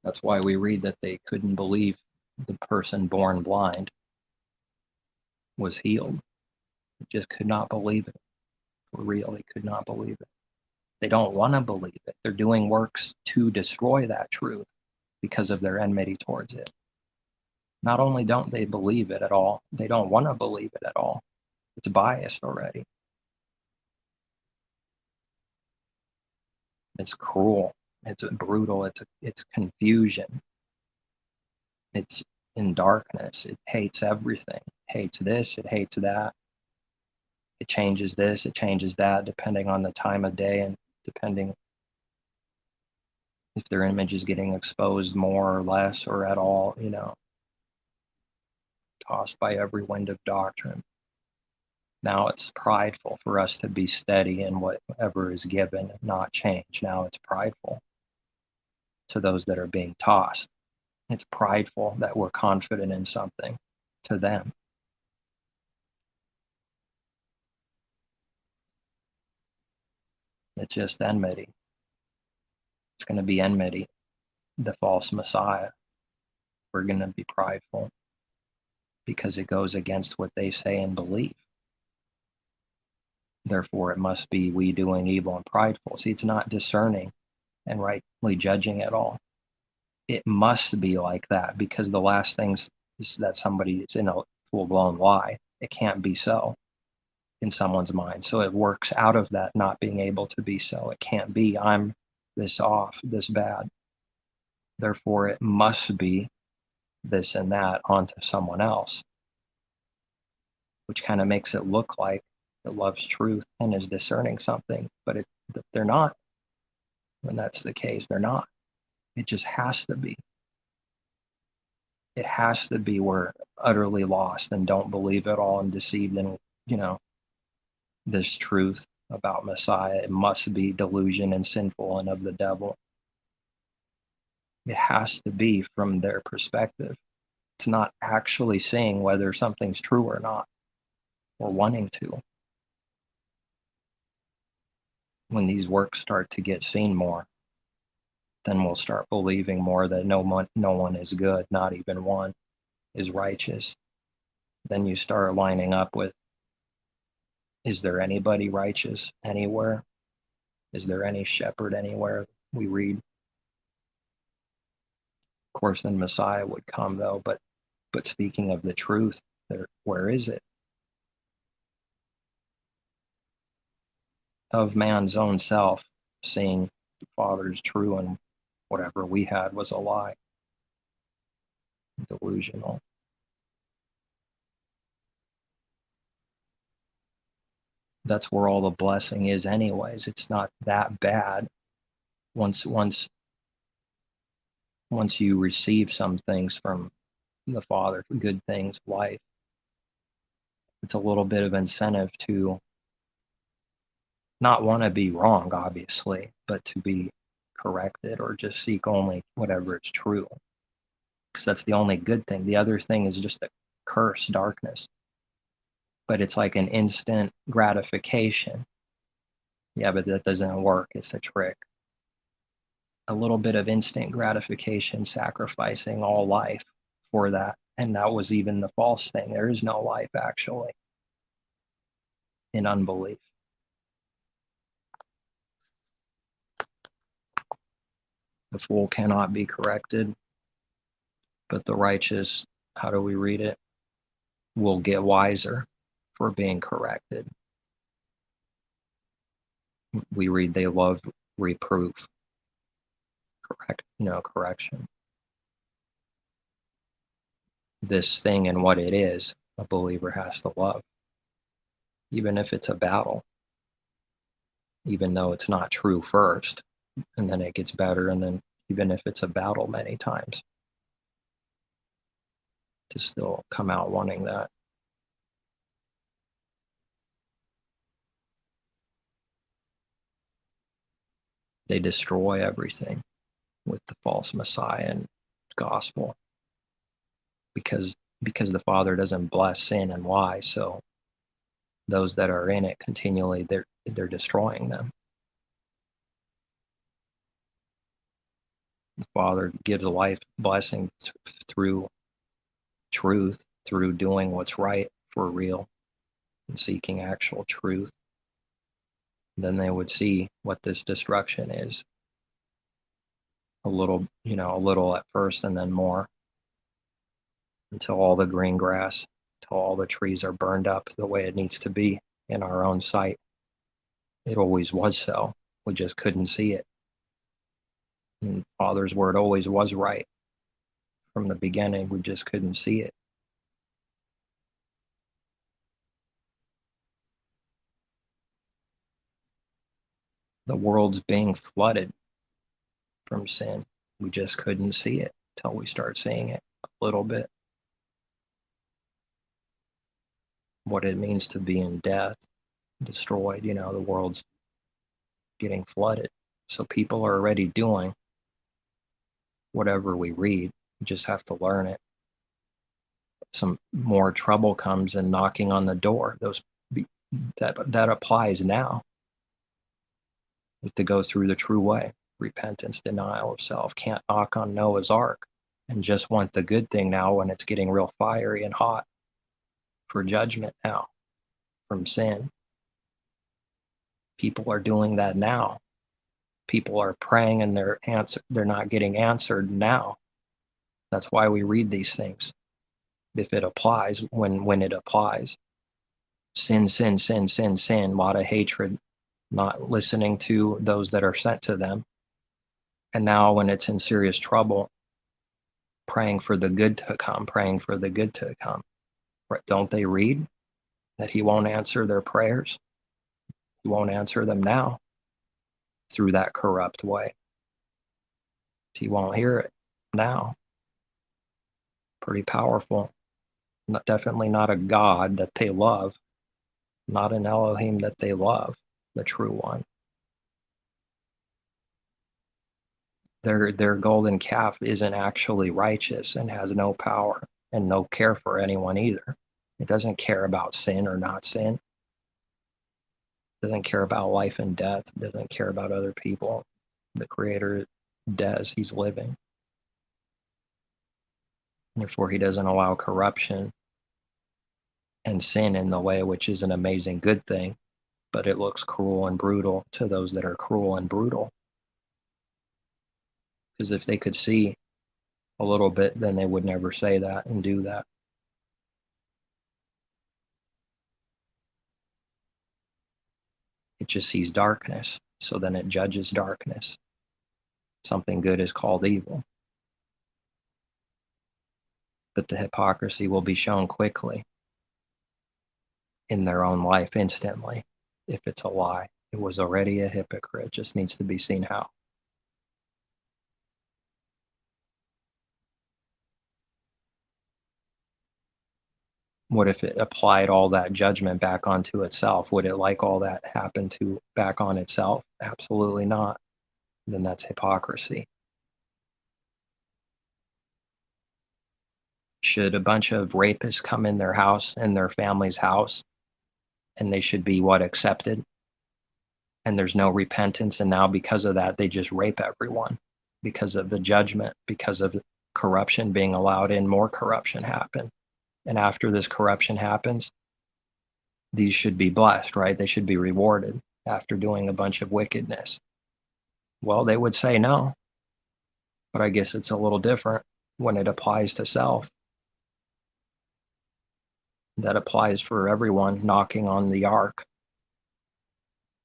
That's why we read that they couldn't believe the person born blind was healed. They just could not believe it. For real, they could not believe it. They don't want to believe it. They're doing works to destroy that truth because of their enmity towards it. Not only don't they believe it at all, they don't want to believe it at all. It's biased already. It's cruel. It's brutal. It's confusion. It's in darkness. It hates everything. It hates this. It hates that. It changes this. It changes that, depending on the time of day and depending if their image is getting exposed more or less or at all, tossed by every wind of doctrine. Now it's prideful for us to be steady in whatever is given, not change. Now it's prideful to those that are being tossed. It's prideful that we're confident in something to them. It's just enmity. It's going to be enmity. The false Messiah. We're going to be prideful because it goes against what they say and believe. Therefore, it must be we doing evil and prideful. See, it's not discerning and rightly judging at all. It must be like that because the last thing is that somebody is in a full-blown lie. It can't be so in someone's mind. So it works out of that not being able to be so. It can't be, I'm this off, this bad. Therefore, it must be this and that onto someone else, which kind of makes it look like it loves truth and is discerning something, but they're not. When that's the case, they're not. It just has to be. It has to be we're utterly lost and don't believe at all and deceived in, this truth about Messiah. It must be delusion and sinful and of the devil. It has to be from their perspective. It's not actually seeing whether something's true or not, or wanting to. When these works start to get seen more, then we'll start believing more that no one is good, not even one is righteous. Then you start lining up with, is there anybody righteous anywhere? Is there any shepherd anywhere? We read. Of course, then Messiah would come, though, but speaking of the truth, where is it? Of man's own self, seeing the Father's true and whatever we had was a lie, delusional. That's where all the blessing is anyways. It's not that bad. Once you receive some things from the Father, good things, life, it's a little bit of incentive to not want to be wrong, obviously, but to be corrected or just seek only whatever is true. Because that's the only good thing. The other thing is just a curse, darkness. But it's like an instant gratification. Yeah, but that doesn't work. It's a trick. A little bit of instant gratification, sacrificing all life for that. And that was even the false thing. There is no life, actually, in unbelief. The fool cannot be corrected, but the righteous, how do we read it? Will get wiser for being corrected. We read they love reproof, correction. This thing and what it is, a believer has to love, even if it's a battle, even though it's not true first, and then it gets better, and then even if it's a battle many times, to still come out wanting that. They destroy everything with the false Messiah and gospel because the Father doesn't bless sin and lie, so those that are in it continually, they're destroying them. The Father gives a life blessing through truth, through doing what's right for real and seeking actual truth. Then they would see what this destruction is. A little at first and then more, until all the green grass, until all the trees are burned up the way it needs to be in our own sight. It always was so. We just couldn't see it. And Father's word always was right from the beginning. We just couldn't see it. The world's being flooded from sin. We just couldn't see it till we start seeing it a little bit. What it means to be in death, destroyed. The world's getting flooded. So people are already doing whatever we read. We just have to learn it. Some more trouble comes in knocking on the door. That applies now. We have to go through the true way. Repentance, denial of self. Can't knock on Noah's Ark and just want the good thing now when it's getting real fiery and hot for judgment now from sin. People are doing that now. People are praying and they're not getting answered now. That's why we read these things. If it applies, when it applies. Sin, sin, sin, sin, sin, a lot of hatred, not listening to those that are sent to them. And now when it's in serious trouble, praying for the good to come, praying for the good to come. Don't they read that he won't answer their prayers? He won't answer them now through that corrupt way. He won't hear it now. Pretty powerful. Definitely not a God that they love, not an Elohim that they love, the true one. Their golden calf isn't actually righteous and has no power and no care for anyone either. It doesn't care about sin or not sin. It doesn't care about life and death. It doesn't care about other people. The Creator does. He's living. Therefore, he doesn't allow corruption and sin in the way, which is an amazing good thing, but it looks cruel and brutal to those that are cruel and brutal. Because if they could see a little bit, then they would never say that and do that. It just sees darkness, so then it judges darkness. Something good is called evil. But the hypocrisy will be shown quickly in their own life instantly. If it's a lie, it was already a hypocrite. It just needs to be seen how. What if it applied all that judgment back onto itself? Would it like all that happen to back on itself? Absolutely not. Then that's hypocrisy. Should a bunch of rapists come in their house, in their family's house, and they should be accepted? And there's no repentance, and now because of that, they just rape everyone because of the judgment, because of corruption being allowed in, more corruption happen. And after this corruption happens, these should be blessed, right? They should be rewarded after doing a bunch of wickedness. Well, they would say no, but I guess it's a little different when it applies to self. That applies for everyone knocking on the ark.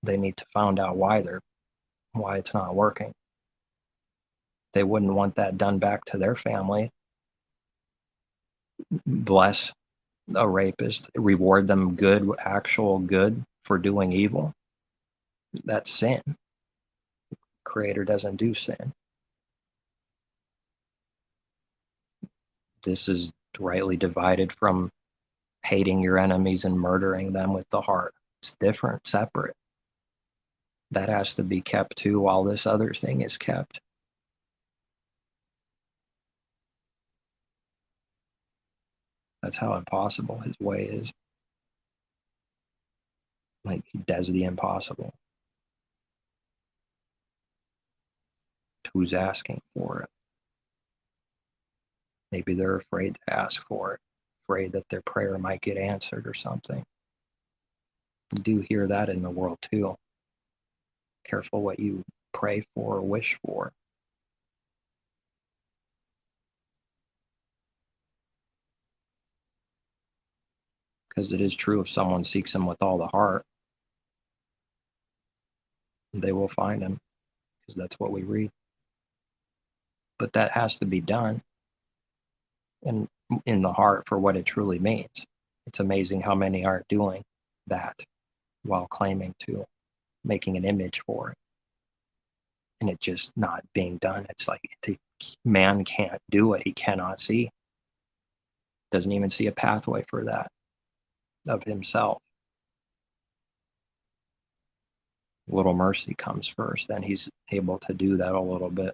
They need to find out why it's not working. They wouldn't want that done back to their family. Bless a rapist, reward them good, actual good for doing evil. That's sin. Creator doesn't do sin. This is rightly divided from hating your enemies and murdering them with the heart. It's different, separate. That has to be kept too while this other thing is kept. That's how impossible his way is. Like he does the impossible. Who's asking for it? Maybe they're afraid to ask for it, afraid that their prayer might get answered or something. You do hear that in the world too. Careful what you pray for or wish for. Because it is true, if someone seeks him with all the heart, they will find him, because that's what we read. But that has to be done in the heart for what it truly means. It's amazing how many aren't doing that while claiming to making an image for it, and it just not being done. It's like man can't do it. He cannot see. Doesn't even see a pathway for that of himself. A little mercy comes first, then he's able to do that a little bit.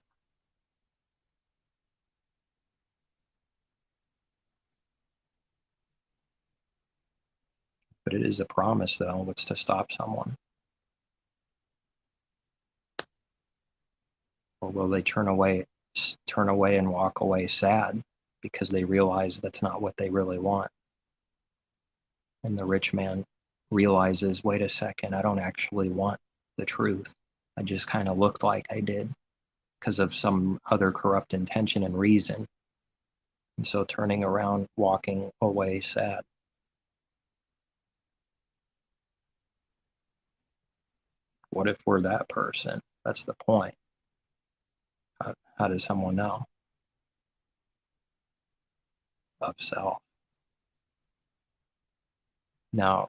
But it is a promise, though. What's to stop someone? Or will they turn away and walk away sad because they realize that's not what they really want? And the rich man realizes, wait a second, I don't actually want the truth. I just kind of looked like I did because of some other corrupt intention and reason. And so turning around, walking away sad. What if we're that person? That's the point. How does someone know? Of self. Now,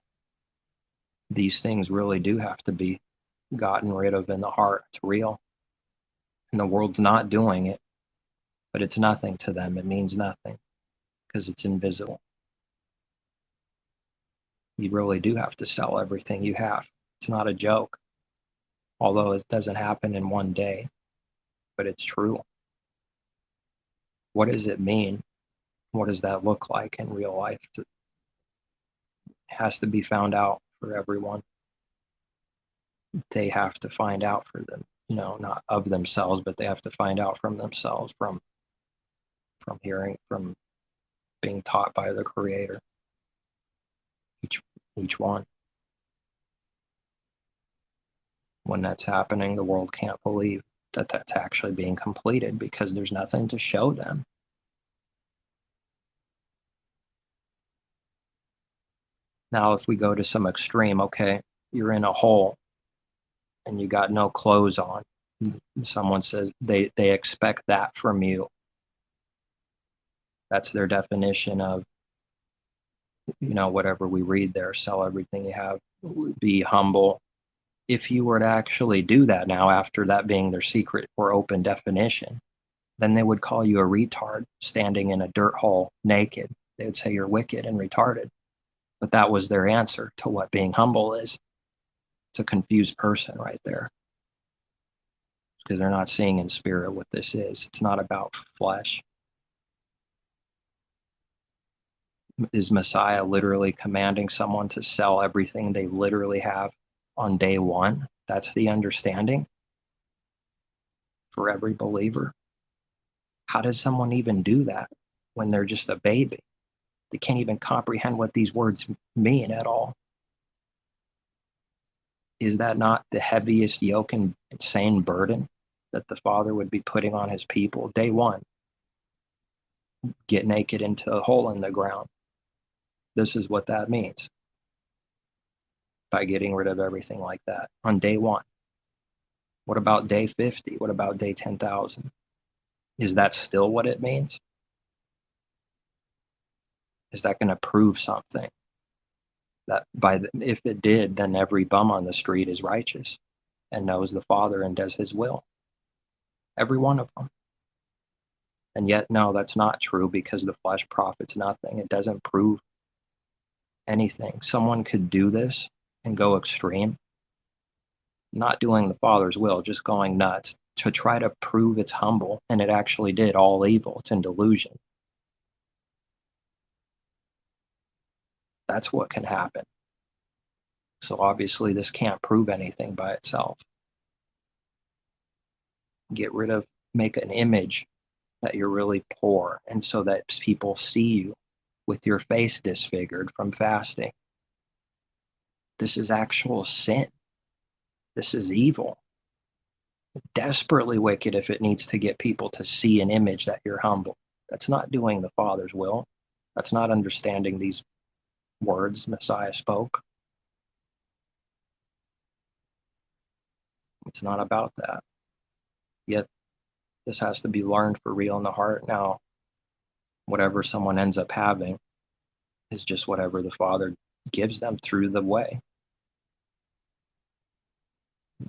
these things really do have to be gotten rid of in the heart. It's real. And the world's not doing it, but it's nothing to them. It means nothing because it's invisible. You really do have to sell everything you have. It's not a joke, although it doesn't happen in one day, but it's true. What does it mean? What does that look like in real life? It has to be found out for everyone. They have to find out for them, not of themselves, but they have to find out from themselves, from hearing, from being taught by the Creator. Each one. When that's happening, the world can't believe that that's actually being completed because there's nothing to show them. Now, if we go to some extreme, okay, you're in a hole and you got no clothes on. Someone says they expect that from you. That's their definition of, whatever we read there, sell everything you have, be humble. If you were to actually do that now, after that being their secret or open definition, then they would call you a retard standing in a dirt hole naked. They would say you're wicked and retarded. But that was their answer to what being humble is. It's a confused person right there, because they're not seeing in spirit what this is. It's not about flesh. Is Messiah literally commanding someone to sell everything they literally have on day one? That's the understanding for every believer. How does someone even do that when they're just a baby? They can't even comprehend what these words mean at all. Is that not the heaviest yoke and insane burden that the Father would be putting on his people? Day one, get naked into a hole in the ground. This is what that means by getting rid of everything like that on day one. What about day 50? What about day 10,000? Is that still what it means? Is that going to prove something? That if it did, then every bum on the street is righteous and knows the Father and does his will. Every one of them. And yet, no, that's not true, because the flesh profits nothing. It doesn't prove anything. Someone could do this and go extreme, not doing the Father's will, just going nuts to try to prove it's humble, and it actually did all evil. It's in delusion. That's what can happen. So obviously this can't prove anything by itself. Make an image that you're really poor, and so that people see you with your face disfigured from fasting. This is actual sin. This is evil. Desperately wicked if it needs to get people to see an image that you're humble. That's not doing the Father's will. That's not understanding these words Messiah spoke. It's not about that. Yet This has to be learned for real in the heart. Now, whatever someone ends up having is just whatever the Father gives them through the way.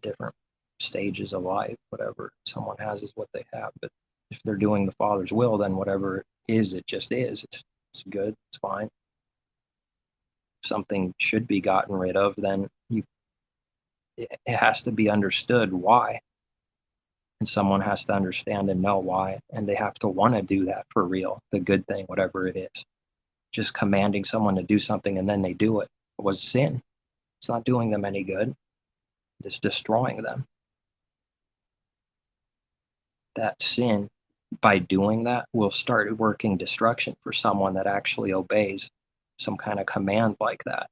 Different stages of life, whatever someone has is what they have. But if they're doing the Father's will, then whatever it is, it just is. It's good. It's fine. If something should be gotten rid of, then it has to be understood why. And someone has to understand and know why. And they have to want to do that for real, the good thing, whatever it is. Just commanding someone to do something and then they do it was sin. It's not doing them any good. It's destroying them. That sin, by doing that, will start working destruction for someone that actually obeys some kind of command like that.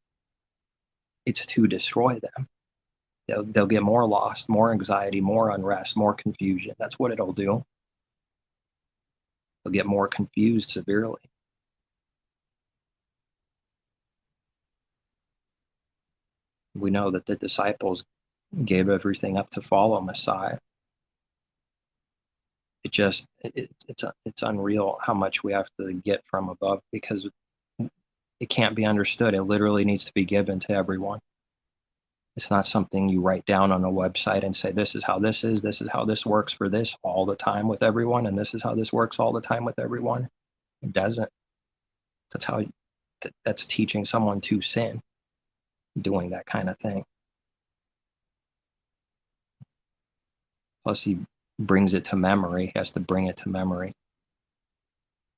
It's to destroy them. They'll get more lost, more anxiety, more unrest, more confusion. That's what it'll do. They'll get more confused severely. We know that the disciples gave everything up to follow Messiah. It's unreal how much we have to get from above, because it can't be understood. It literally needs to be given to everyone. It's not something you write down on a website and say, this is how this is how this works for this all the time with everyone, and this is how this works all the time with everyone. It doesn't. That's teaching someone to sin, doing that kind of thing. Plus, he brings it to memory. He has to bring it to memory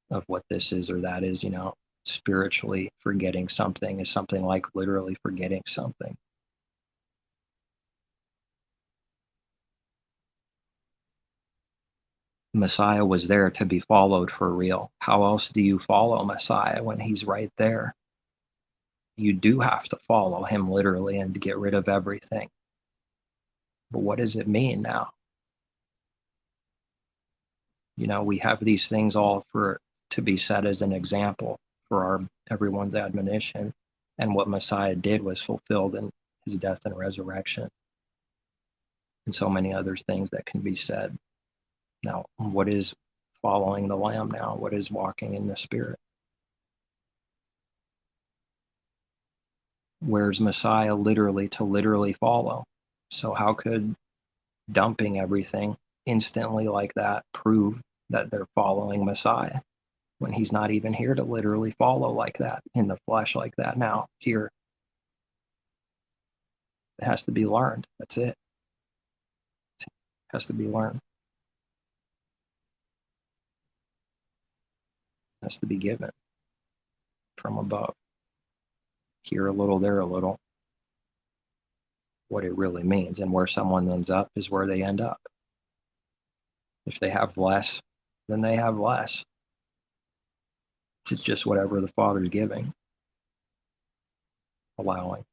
of what this is or that is. Spiritually forgetting something is something like literally forgetting something. Messiah was there to be followed for real. How else do you follow Messiah when he's right there? You do have to follow him literally and to get rid of everything. But what does it mean now? We have these things all to be set as an example for everyone's admonition. And what Messiah did was fulfilled in his death and resurrection. And so many other things that can be said. Now, what is following the Lamb now? What is walking in the Spirit? Where's Messiah literally to literally follow? So how could dumping everything instantly like that prove that they're following Messiah when he's not even here to literally follow like that in the flesh like that now here? It has to be learned. That's it. It has to be learned. It has to be given from above. Here a little, there a little. What it really means, and where someone ends up is where they end up. If they have less, then they have less. It's just whatever the Father's giving, allowing.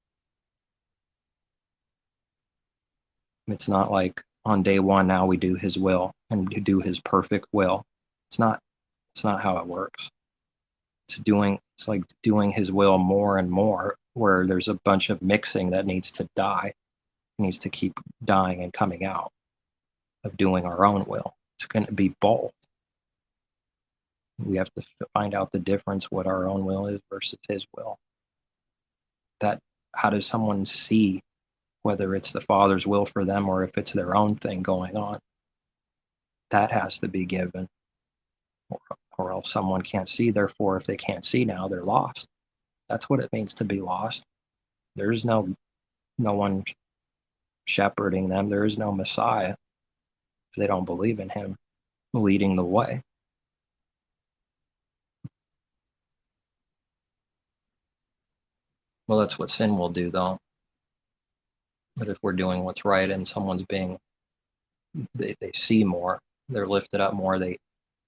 It's not like on day one now we do his will and do his perfect will. It's not how it works. It's like doing his will more and more, where there's a bunch of mixing that needs to die. It needs to keep dying and coming out of doing our own will. It's going to be both. We have to find out the difference, what our own will is versus his will. How does someone see whether it's the Father's will for them or if it's their own thing going on? That has to be given, or else someone can't see. Therefore, if they can't see now, they're lost. That's what it means to be lost. There's no one shepherding them. There is no Messiah if they don't believe in him leading the way. Well, that's what sin will do, though. But if we're doing what's right and someone's they see more, they're lifted up more, they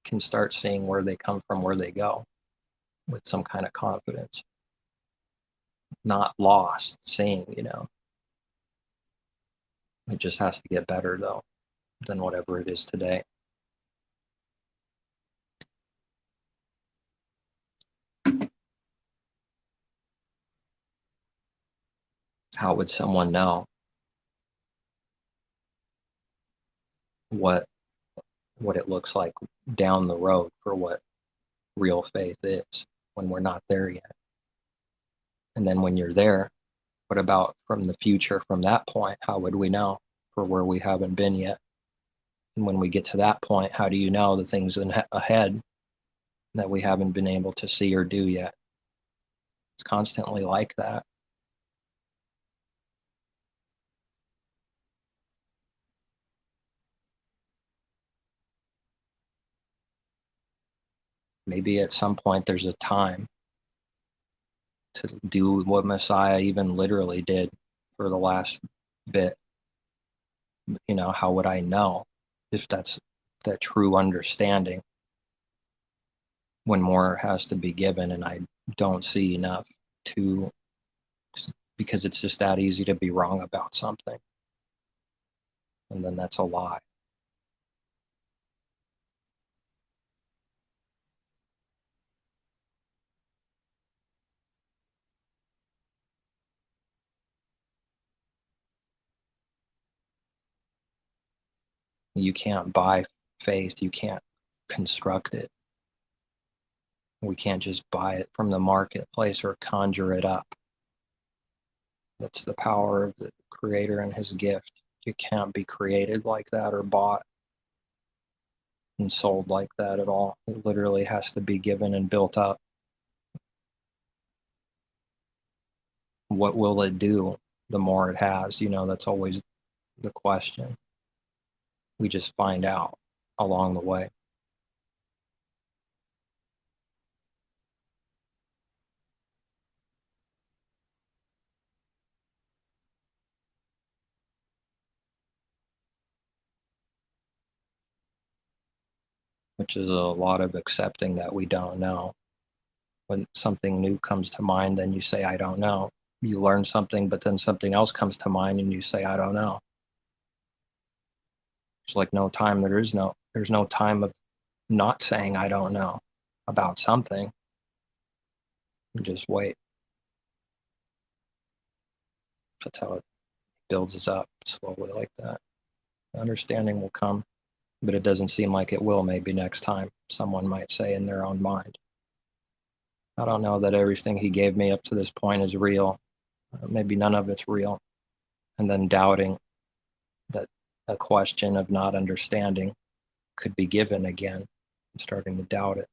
can start seeing where they come from, where they go with some kind of confidence. Not lost, seeing, It just has to get better, though, than whatever it is today. How would someone know what what it looks like down the road for what real faith is when we're not there yet. And then when you're there, what about from the future, from that point? How would we know for where we haven't been yet? And when we get to that point, how do you know the things ahead that we haven't been able to see or do yet? It's constantly like that. Maybe at some point there's a time to do what Messiah even literally did for the last bit. How would I know if that's that true understanding when more has to be given and I don't see enough to, because it's just that easy to be wrong about something. And then that's a lie. You can't buy faith. You can't construct it. We can't just buy it from the marketplace or conjure it up. That's the power of the Creator and His gift. You can't be created like that or bought and sold like that at all. It literally has to be given and built up. What will it do the more it has? That's always the question. We just find out along the way. Which is a lot of accepting that we don't know. When something new comes to mind, then you say, I don't know. You learn something, but then something else comes to mind and you say, I don't know. It's like no time. There's no time of not saying I don't know about something. You just wait. That's how it builds us up slowly like that. Understanding will come, but it doesn't seem like it will. Maybe next time, someone might say in their own mind, I don't know that everything he gave me up to this point is real. Maybe none of it's real. And then doubting that a question of not understanding could be given again and starting to doubt it.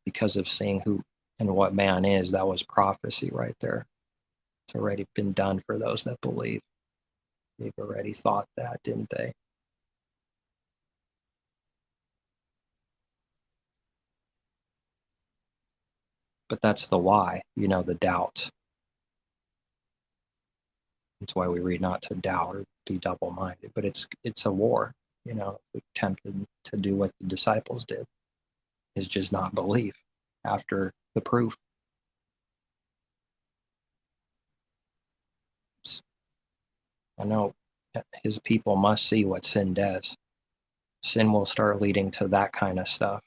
Because of seeing who and what man is, that was prophecy right there. It's already been done for those that believe. They've already thought that, didn't they? But that's the lie, the doubt. That's why we read not to doubt or be double-minded. But it's a war, tempted to do what the disciples did, is just not believe after the proof. I know his people must see what sin does. Sin will start leading to that kind of stuff.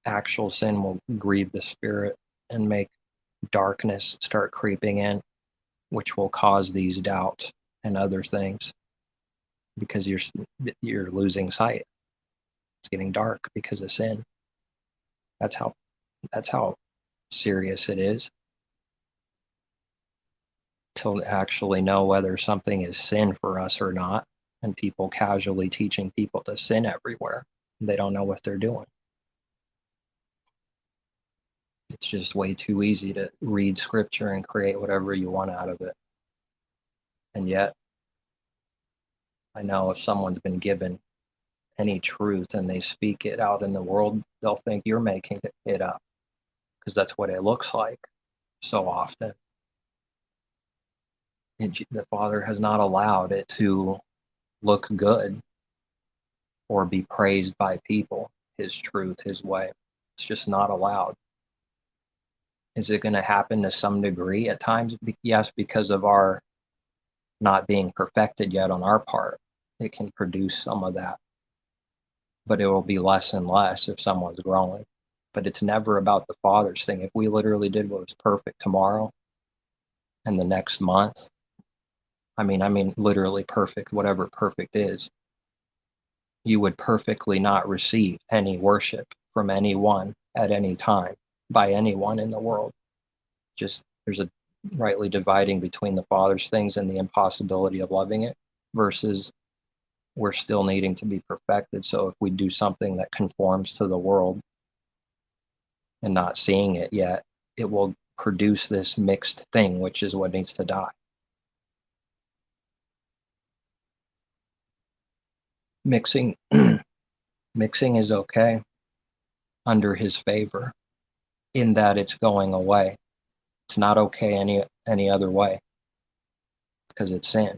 Actual sin will grieve the spirit and make darkness start creeping in, which will cause these doubts and other things because you're losing sight. It's getting dark because of sin. That's how serious it is. To actually know whether something is sin for us or not, and people casually teaching people to sin everywhere. They don't know what they're doing. It's just way too easy to read scripture and create whatever you want out of it. And yet, I know if someone's been given any truth and they speak it out in the world, they'll think you're making it up because that's what it looks like so often. The Father has not allowed it to look good or be praised by people, His truth, His way. It's just not allowed. Is it going to happen to some degree at times? Yes, because of our not being perfected yet on our part. It can produce some of that. But it will be less and less if someone's growing. But it's never about the Father's thing. If we literally did what was perfect tomorrow and the next month, I mean literally perfect, whatever perfect is. You would perfectly not receive any worship from anyone at any time by anyone in the world. Just there's a rightly dividing between the Father's things and the impossibility of loving it versus we're still needing to be perfected. So if we do something that conforms to the world and not seeing it yet, it will produce this mixed thing, which is what needs to die. Mixing mixing is okay under his favor in that it's going away. It's not okay any other way because it's sin.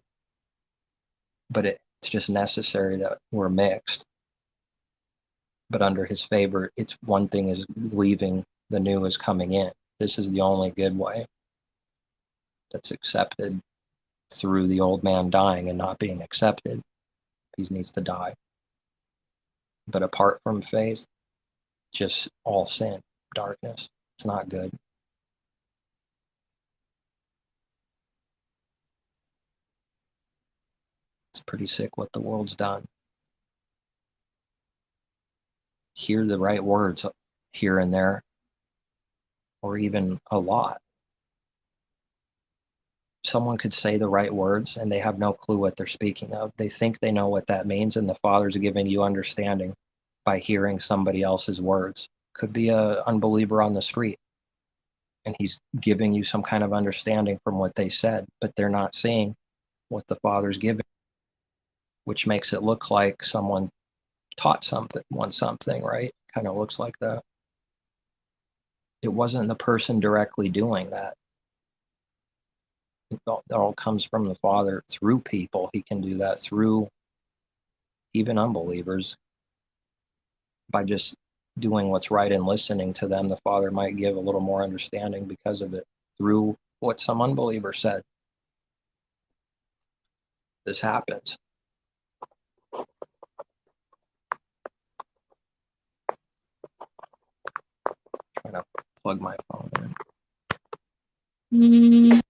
But it's just necessary that we're mixed. But under his favor, it's one thing is leaving, the new is coming in. This is the only good way that's accepted through the old man dying and not being accepted. He needs to die. But apart from faith, just all sin, darkness. It's not good. It's pretty sick what the world's done. Hear the right words here and there, or even a lot. Someone could say the right words and they have no clue what they're speaking of. They think they know what that means, and the Father's giving you understanding by hearing somebody else's words. Could be a unbeliever on the street, and he's giving you some kind of understanding from what they said, but they're not seeing what the Father's giving, which makes it look like someone taught something, right? Kind of looks like that. It wasn't the person directly doing that. It all comes from the Father through people. He can do that through even unbelievers. By just doing what's right and listening to them, the Father might give a little more understanding because of it through what some unbeliever said. This happens. Trying to plug my phone in.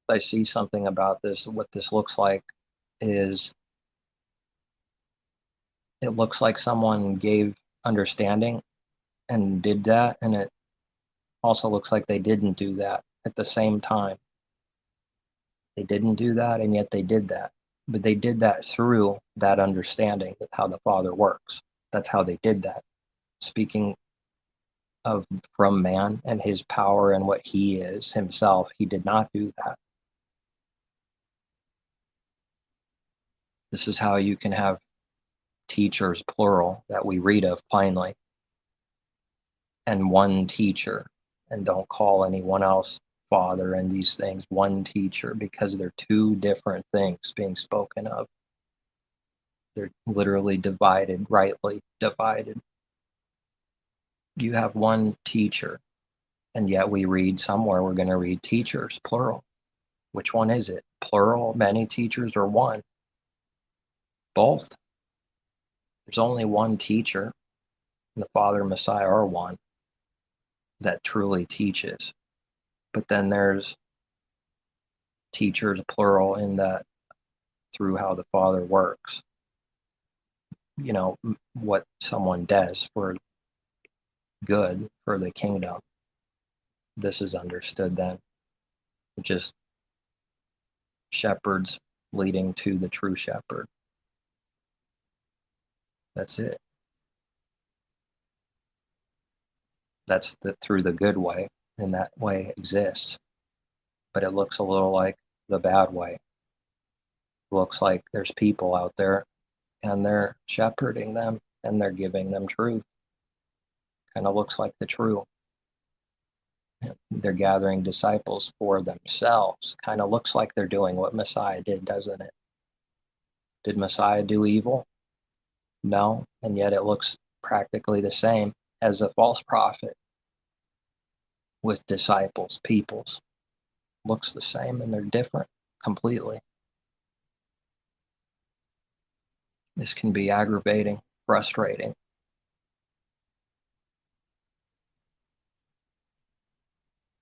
I see something about this. What this looks like is it looks like someone gave understanding and did that, and it also looks like they didn't do that at the same time. They didn't do that, and yet they did that. But they did that through that understanding of how the Father works. That's how they did that. Speaking of from man and his power and what he is himself, he did not do that. This is how you can have teachers, plural, that we read of plainly, and one teacher, and don't call anyone else Father and these things, one teacher, because they're two different things being spoken of. They're literally divided, rightly divided. You have one teacher, and yet we read somewhere we're going to read teachers, plural. Which one is it? Plural, many teachers, or one? Both. There's only one teacher, and the Father and Messiah are one that truly teaches. But then there's teachers, plural, in that through how the Father works. You know, what someone does for good for the kingdom. This is understood then. Just shepherds leading to the true shepherd. That's it. That's through the good way, and that way exists. But it looks a little like the bad way. It looks like there's people out there and they're shepherding them and they're giving them truth. Kind of looks like the true. They're gathering disciples for themselves. Kind of looks like they're doing what Messiah did, doesn't it? Did Messiah do evil? No, and yet it looks practically the same as a false prophet with disciples, peoples. Looks the same, and they're different completely. This can be aggravating, frustrating.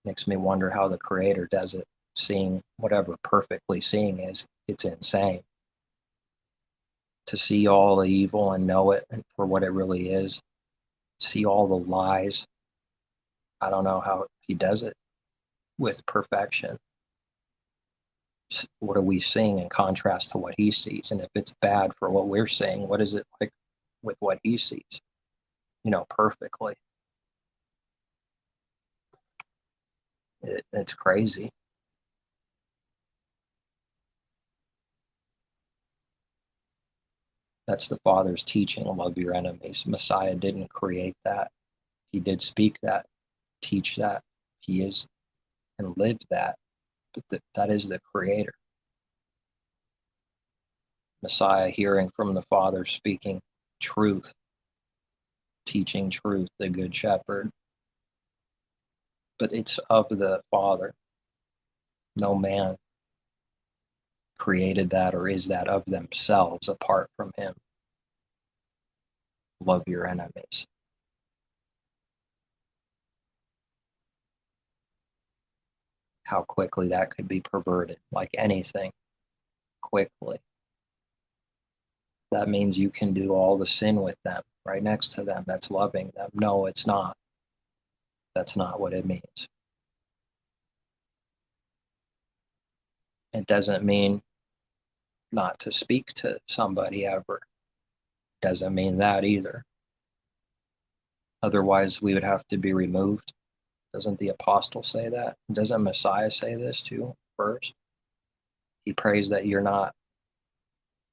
Makes me wonder how the Creator does it. seeing whatever perfectly seeing is. It's insane to see all the evil and know it for what it really is, see all the lies. I don't know how he does it with perfection. What are we seeing in contrast to what he sees? And if it's bad for what we're seeing, what is it like with what he sees, perfectly? It's crazy. That's the Father's teaching, love your enemies. Messiah didn't create that. He did speak that, teach that. He is and lived that, but that is the Creator. Messiah hearing from the Father, speaking truth, teaching truth, the Good Shepherd. But it's of the Father. No man created that or is that of themselves apart from him. Love your enemies. How quickly that could be perverted, like anything, quickly. That means you can do all the sin with them, right next to them. That's loving them. No, it's not. That's not what it means. It doesn't mean not to speak to somebody ever. Doesn't mean that either. Otherwise, we would have to be removed. Doesn't the apostle say that? Doesn't Messiah say this too first? He prays that you're not,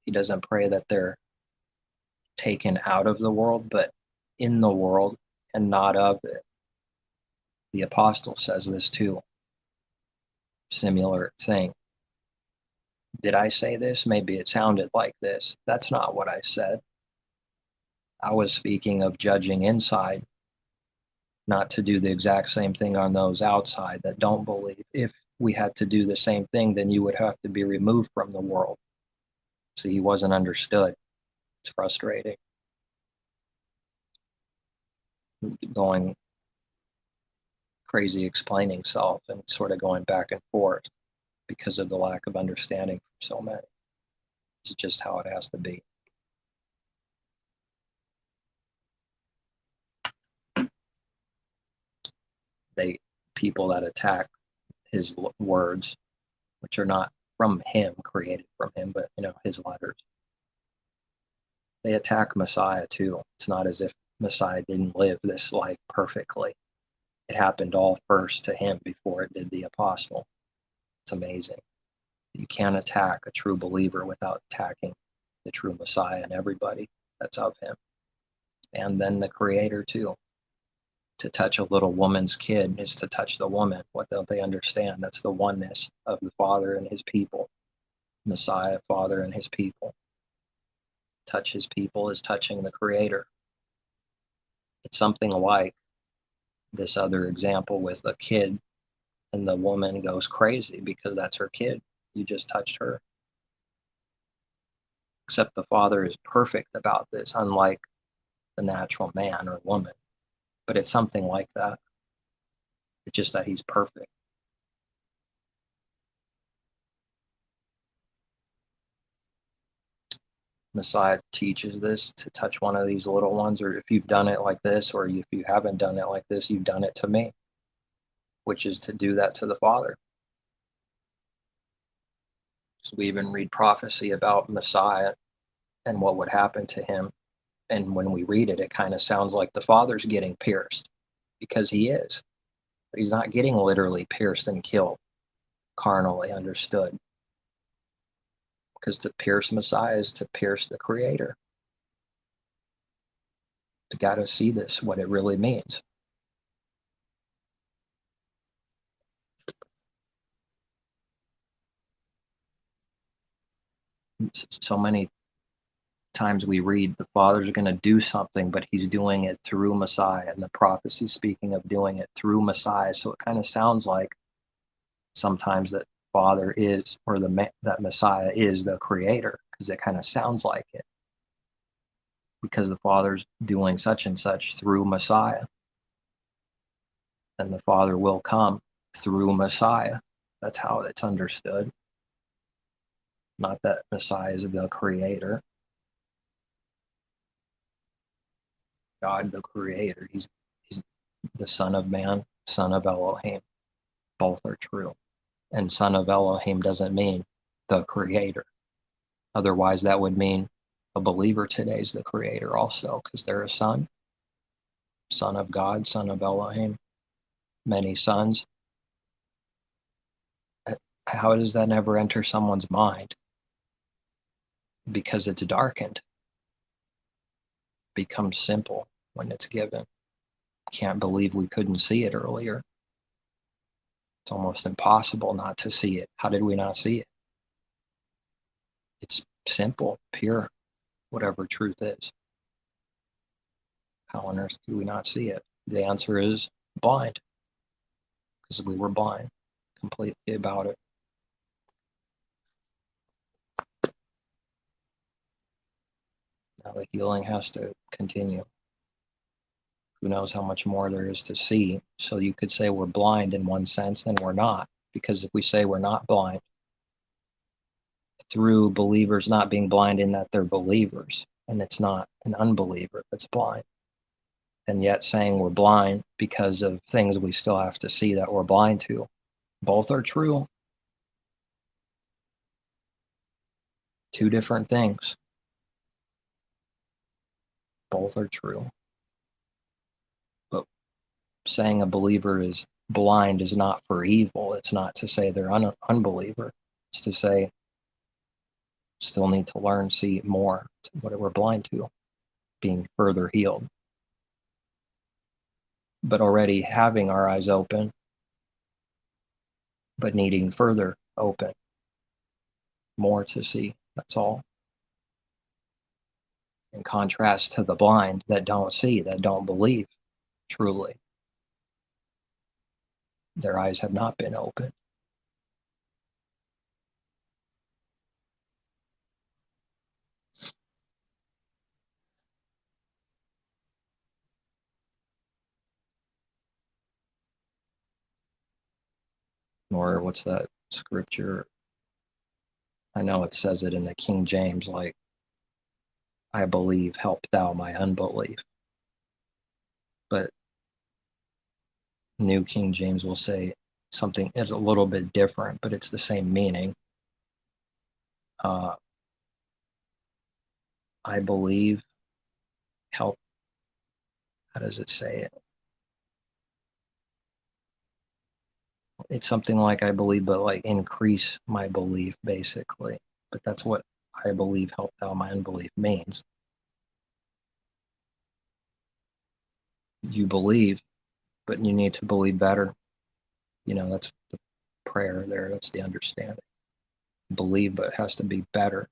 he doesn't pray that they're taken out of the world, but in the world and not of it. The apostle says this too. Similar thing. Did I say this? Maybe it sounded like this. That's not what I said. I was speaking of judging inside, not to do the exact same thing on those outside that don't believe. If we had to do the same thing, then you would have to be removed from the world. See, he wasn't understood. It's frustrating. Going crazy explaining self and sort of going back and forth because of the lack of understanding from so many. It's just how it has to be. People that attack his words, which are not from him, created from him, but his letters, they attack Messiah too. It's not as if Messiah didn't live this life perfectly. It happened all first to him before it did the apostle. It's amazing. You can't attack a true believer without attacking the true Messiah and everybody that's of him. And then the Creator too. To touch a little woman's kid is to touch the woman. What don't they understand? That's the oneness of the Father and his people. Messiah, Father, and his people. Touch his people is touching the Creator. It's something like this other example with a kid, and the woman goes crazy because that's her kid. You just touched her. Except the Father is perfect about this, unlike the natural man or woman. But it's something like that. It's just that he's perfect. Messiah teaches this, to touch one of these little ones, or if you've done it like this, or if you haven't done it like this, you've done it to me, which is to do that to the Father. So we even read prophecy about Messiah and what would happen to him. And when we read it, it kind of sounds like the Father's getting pierced, because he is. But he's not getting literally pierced and killed, carnally understood. Because to pierce Messiah is to pierce the Creator. You got to see this, what it really means. So many times we read the Father's going to do something, but he's doing it through Messiah, and the prophecy speaking of doing it through Messiah. So it kind of sounds like sometimes that Father is, or that Messiah is the Creator, because it kind of sounds like it, because the Father's doing such and such through Messiah, and the Father will come through Messiah. That's how it's understood. Not that Messiah is the creator. God, the creator. He's the Son of Man, Son of Elohim. Both are true. And Son of Elohim doesn't mean the creator. Otherwise, that would mean a believer today is the creator also, because they're a son. Son of God, Son of Elohim. Many sons. How does that never enter someone's mind? Because it's darkened. Becomes simple when it's given. Can't believe we couldn't see it earlier. It's almost impossible not to see it. How did we not see it? It's simple, pure, whatever truth is. How on earth do we not see it? The answer is blind, because we were blind completely about it. Now the healing has to continue. Who knows how much more there is to see? So you could say we're blind in one sense, and we're not. Because if we say we're not blind, through believers not being blind in that they're believers, and it's not an unbeliever that's blind. And yet saying we're blind because of things we still have to see that we're blind to. Both are true. Two different things. Both are true. But saying a believer is blind is not for evil. It's not to say they're unbeliever. It's to say still need to learn, see more, what we're blind to, being further healed. But already having our eyes open, but needing further open, more to see. That's all. In contrast to the blind that don't see, that don't believe truly. Their eyes have not been opened. Or what's that scripture? I know it says it in the King James, like, I believe, help thou my unbelief. But New King James will say something is a little bit different, but it's the same meaning. I believe, help, how does it say it? It's something like I believe, but like increase my belief, basically. But that's what I believe, help thou my unbelief means. You believe, but you need to believe better. You know, that's the prayer there. That's the understanding. Believe, but it has to be better.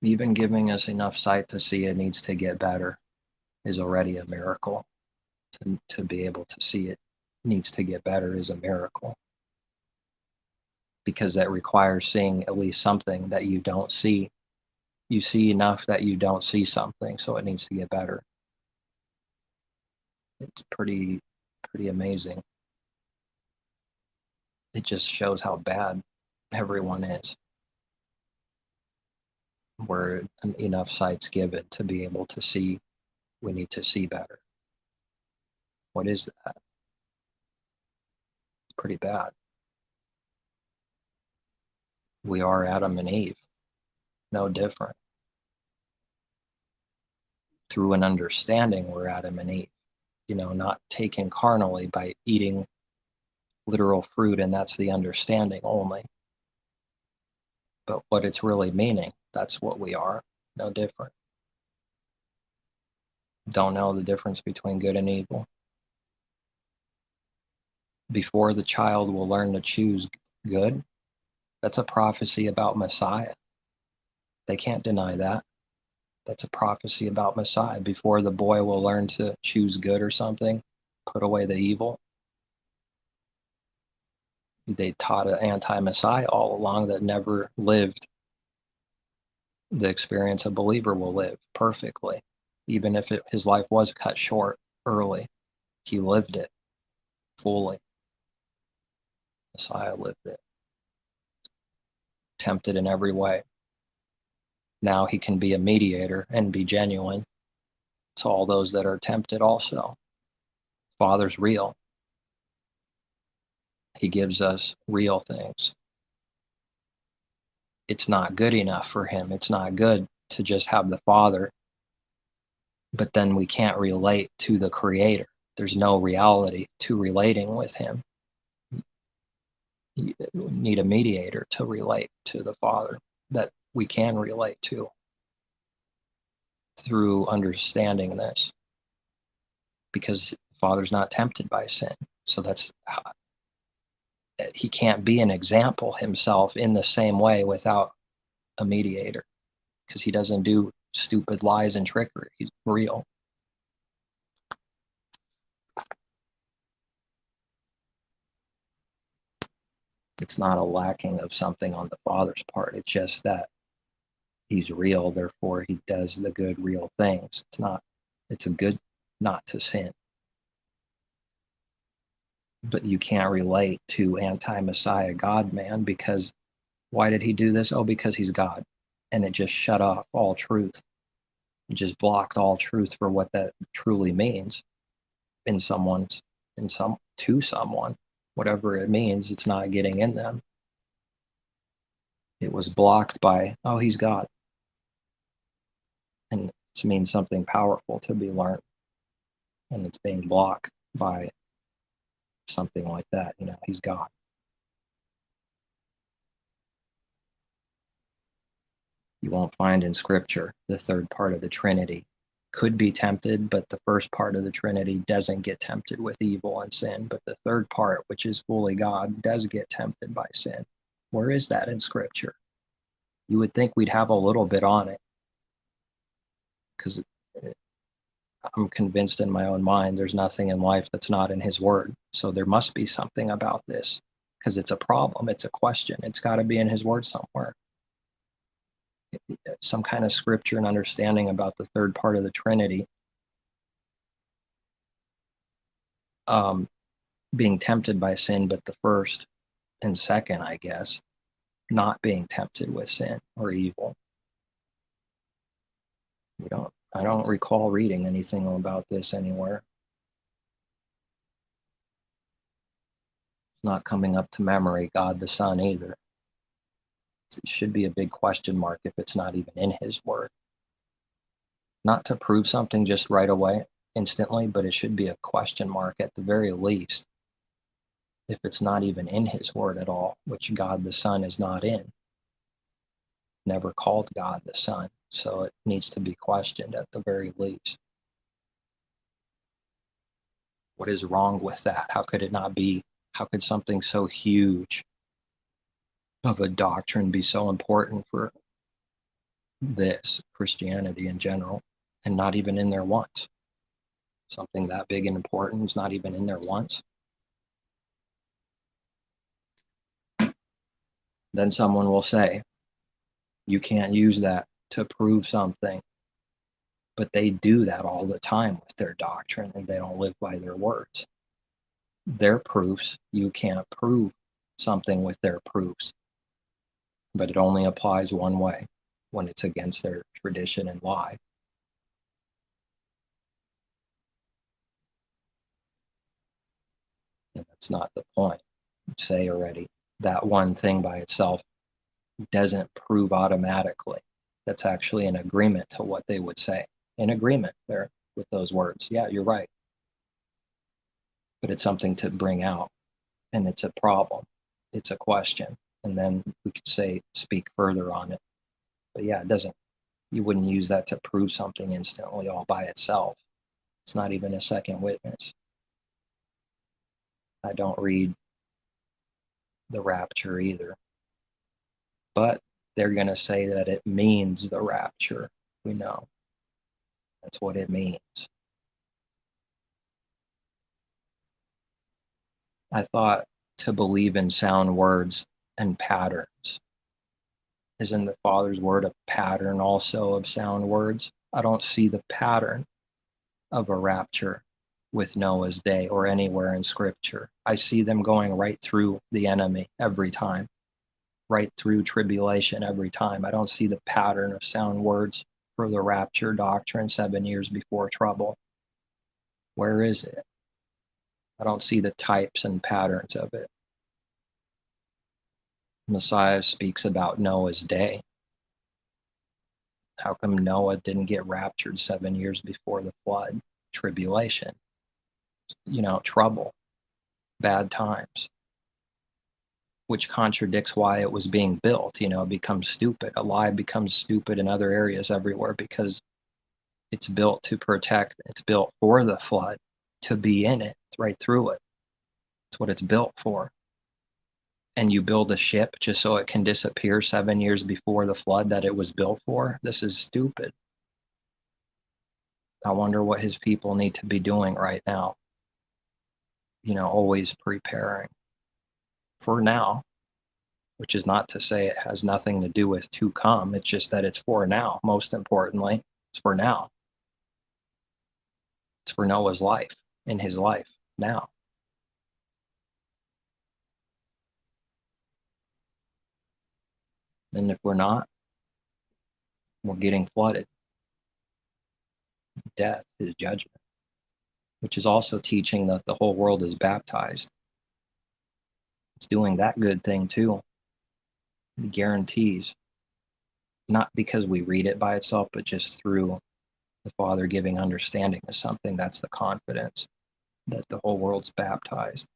Even giving us enough sight to see it needs to get better is already a miracle. To be able to see it needs to get better is a miracle. Because that requires seeing at least something that you don't see. You see enough that you don't see something, so it needs to get better. It's pretty amazing. It just shows how bad everyone is. Where enough sight's given to be able to see, we need to see better. What is that? It's pretty bad. We are Adam and Eve, no different. Through an understanding, we're Adam and Eve. You know, not taken carnally by eating literal fruit, and that's the understanding only. But what it's really meaning, that's what we are, no different. Don't know the difference between good and evil. Before the child will learn to choose good, that's a prophecy about Messiah. They can't deny that. That's a prophecy about Messiah. Before the boy will learn to choose good or something, put away the evil. They taught an anti-Messiah all along that never lived the experience a believer will live perfectly. Even if his life was cut short early, he lived it. fully. Messiah lived it. Tempted in every way. Now he can be a mediator and be genuine to all those that are tempted also. Father's real. He gives us real things. It's not good enough for him. It's not good to just have the Father, but then we can't relate to the Creator. There's no reality to relating with him. You need a mediator to relate to the Father that we can relate to through understanding this, because the Father's not tempted by sin. So that's he can't be an example himself in the same way without a mediator, because he doesn't do stupid lies and trickery. He's real. It's not a lacking of something on the Father's part. It's just that he's real, therefore he does the good, real things. It's a good not to sin. But you can't relate to anti-Messiah God-man, because why did he do this? Oh, because he's God. And it just shut off all truth. It just blocked all truth for what that truly means to someone, whatever it means. It's not getting in them. It was blocked by, oh, he's God. And it means something powerful to be learned. And it's being blocked by something like that. He's God. You won't find in Scripture the third part of the Trinity could be tempted, but the first part of the Trinity doesn't get tempted with evil and sin. But the third part, which is fully God, does get tempted by sin. Where is that in Scripture? You would think we'd have a little bit on it, because I'm convinced in my own mind there's nothing in life that's not in his word. So there must be something about this, because it's a problem. It's a question. It's got to be in his word somewhere. Some kind of scripture and understanding about the third part of the Trinity being tempted by sin, but the first and second, I guess, not being tempted with sin or evil. I don't recall reading anything about this anywhere. It's not coming up to memory, God the Son either. It should be a big question mark if it's not even in his word. Not to prove something just right away, instantly, but it should be a question mark at the very least if it's not even in his word at all, which God the Son is not in. Never called God the Son, so it needs to be questioned at the very least. What is wrong with that? How could it not be? How could something so huge of a doctrine be so important for this Christianity in general and not even in there once? Something that big and important is not even in there once. Then someone will say, you can't use that to prove something. But they do that all the time with their doctrine, and they don't live by their words. Their proofs, you can't prove something with their proofs. But it only applies one way, when it's against their tradition and lie. And that's not the point. Say already, that one thing by itself doesn't prove automatically. That's actually an agreement to what they would say. In agreement there with those words. Yeah, you're right. But it's something to bring out, and it's a problem. It's a question. And then we could speak further on it. But yeah, you wouldn't use that to prove something instantly all by itself. It's not even a second witness. I don't read the rapture either. But they're going to say that it means the rapture. We know. That's what it means. I thought to believe in sound words and patterns. Isn't the Father's word a pattern also of sound words? I don't see the pattern of a rapture with Noah's day or anywhere in scripture. I see them going right through the enemy every time, right through tribulation every time. I don't see the pattern of sound words for the rapture doctrine 7 years before trouble. Where is it? I don't see the types and patterns of it. Messiah speaks about Noah's day. How come Noah didn't get raptured 7 years before the flood? Tribulation, trouble, bad times, which contradicts why it was being built. It becomes stupid. A lie becomes stupid in other areas everywhere because it's built to protect. It's built for the flood, to be in it, right through it. It's what it's built for. And you build a ship just so it can disappear 7 years before the flood that it was built for? This is stupid. I wonder what his people need to be doing right now. Always preparing for now, which is not to say it has nothing to do with to come. It's just that it's for now. Most importantly, it's for now. It's for Noah's life, in his life, now. And if we're not, we're getting flooded. Death is judgment, which is also teaching that the whole world is baptized. It's doing that good thing too. It guarantees, not because we read it by itself, but just through the Father giving understanding to something. That's the confidence that the whole world's baptized,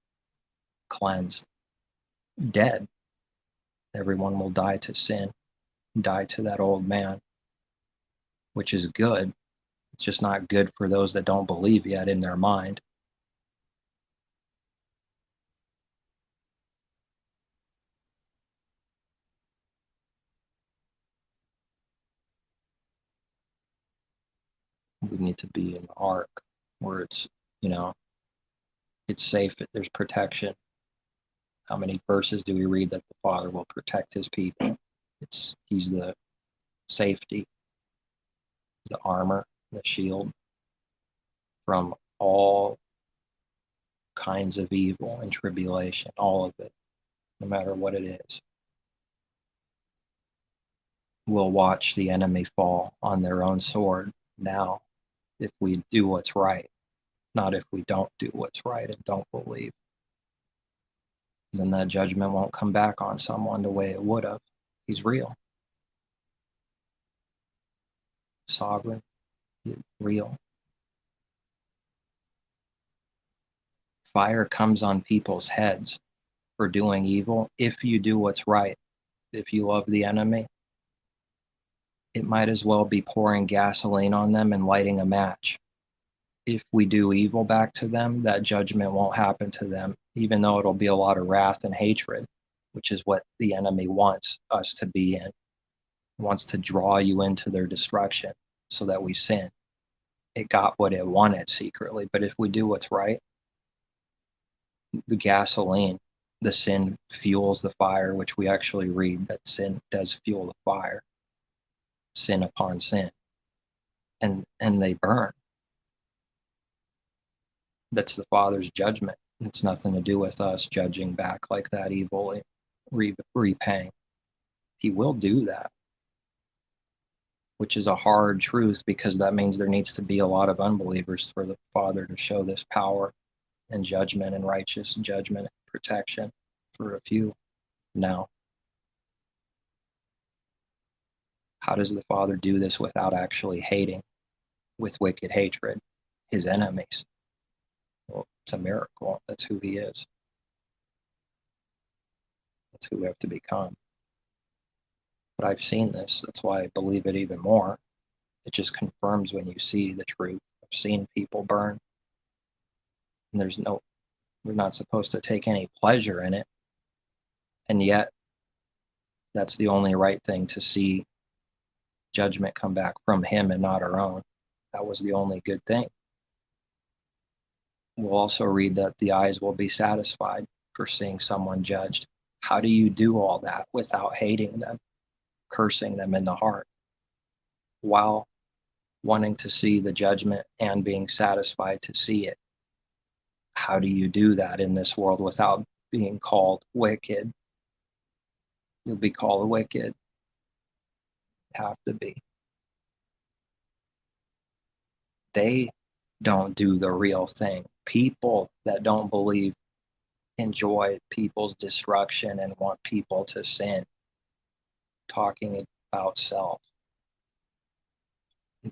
cleansed, dead. Everyone will die to sin, die to that old man, which is good. It's just not good for those that don't believe yet in their mind. We need to be in the ark where it's, it's safe, there's protection. How many verses do we read that the Father will protect his people? He's the safety, the armor, the shield from all kinds of evil and tribulation, all of it, no matter what it is. We'll watch the enemy fall on their own sword now if we do what's right, not if we don't do what's right and don't believe. Then that judgment won't come back on someone the way it would have. He's real, sovereign, real. Fire comes on people's heads for doing evil. If you do what's right, if you love the enemy, it might as well be pouring gasoline on them and lighting a match. If we do evil back to them, that judgment won't happen to them, even though it'll be a lot of wrath and hatred, which is what the enemy wants us to be in. He wants to draw you into their destruction so that we sin. It got what it wanted secretly, but if we do what's right, the gasoline, the sin fuels the fire, which we actually read that sin does fuel the fire, sin upon sin, and they burn. That's the Father's judgment. It's nothing to do with us judging back like that evilly, repaying. He will do that, which is a hard truth because that means there needs to be a lot of unbelievers for the Father to show this power and judgment and righteous judgment and protection for a few now. How does the Father do this without actually hating with wicked hatred his enemies? Well, it's a miracle. That's who he is. That's who we have to become. But I've seen this. That's why I believe it even more. It just confirms when you see the truth. I've seen people burn. And we're not supposed to take any pleasure in it. And yet, that's the only right thing, to see judgment come back from him and not our own. That was the only good thing. We'll also read that the eyes will be satisfied for seeing someone judged. How do you do all that without hating them, cursing them in the heart, while wanting to see the judgment and being satisfied to see it? How do you do that in this world without being called wicked? You'll be called wicked. Have to be. They don't do the real thing. People that don't believe enjoy people's destruction and want people to sin, talking about self.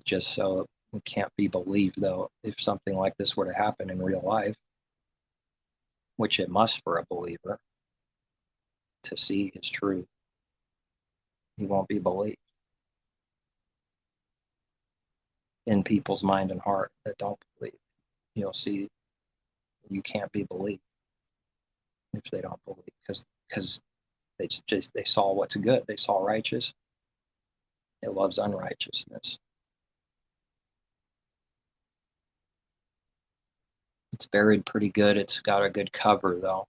Just so it can't be believed, though, if something like this were to happen in real life, which it must for a believer to see his truth, he won't be believed. In people's mind and heart that don't believe, you'll see you can't be believed if they don't believe, because they saw what's good, they saw righteous, it loves unrighteousness. It's buried pretty good. It's got a good cover, though.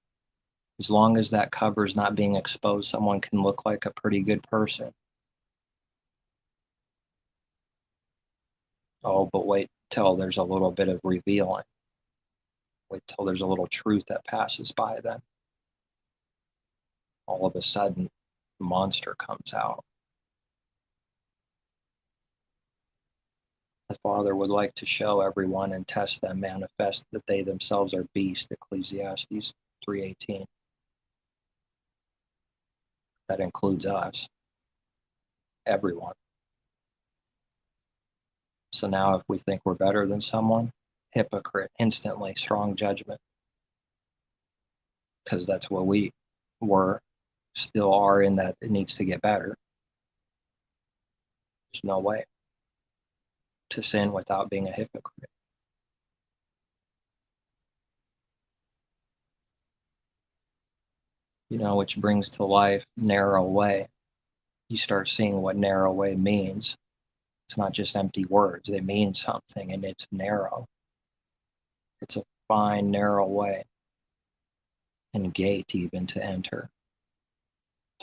As long as that cover is not being exposed, someone can look like a pretty good person. Oh, but wait till there's a little bit of revealing. Wait till there's a little truth that passes by them. All of a sudden, the monster comes out. The Father would like to show everyone and test them, manifest that they themselves are beasts, Ecclesiastes 3:18. That includes us, everyone. So now if we think we're better than someone, hypocrite, instantly, strong judgment. Because that's what we were, still are, in that it needs to get better. There's no way to sin without being a hypocrite. Which brings to life narrow way. You start seeing what narrow way means. It's not just empty words. They mean something, and it's narrow. It's a fine, narrow way, and gate even to enter.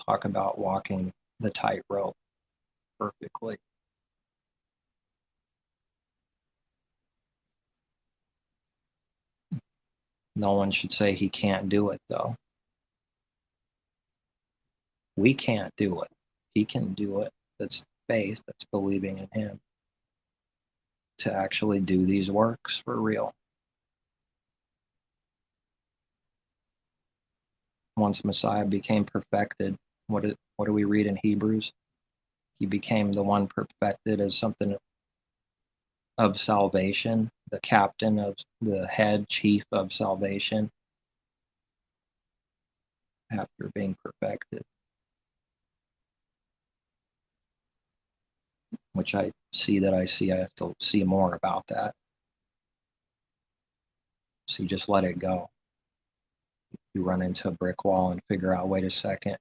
Talk about walking the tightrope perfectly. No one should say he can't do it, though. We can't do it. He can do it. That's faith. That's believing in him to actually do these works for real. Once Messiah became perfected, what do we read in Hebrews? He became the one perfected as something of salvation, the captain of the head chief of salvation after being perfected, which I have to see more about that. So you just let it go. You run into a brick wall and figure out, wait a second,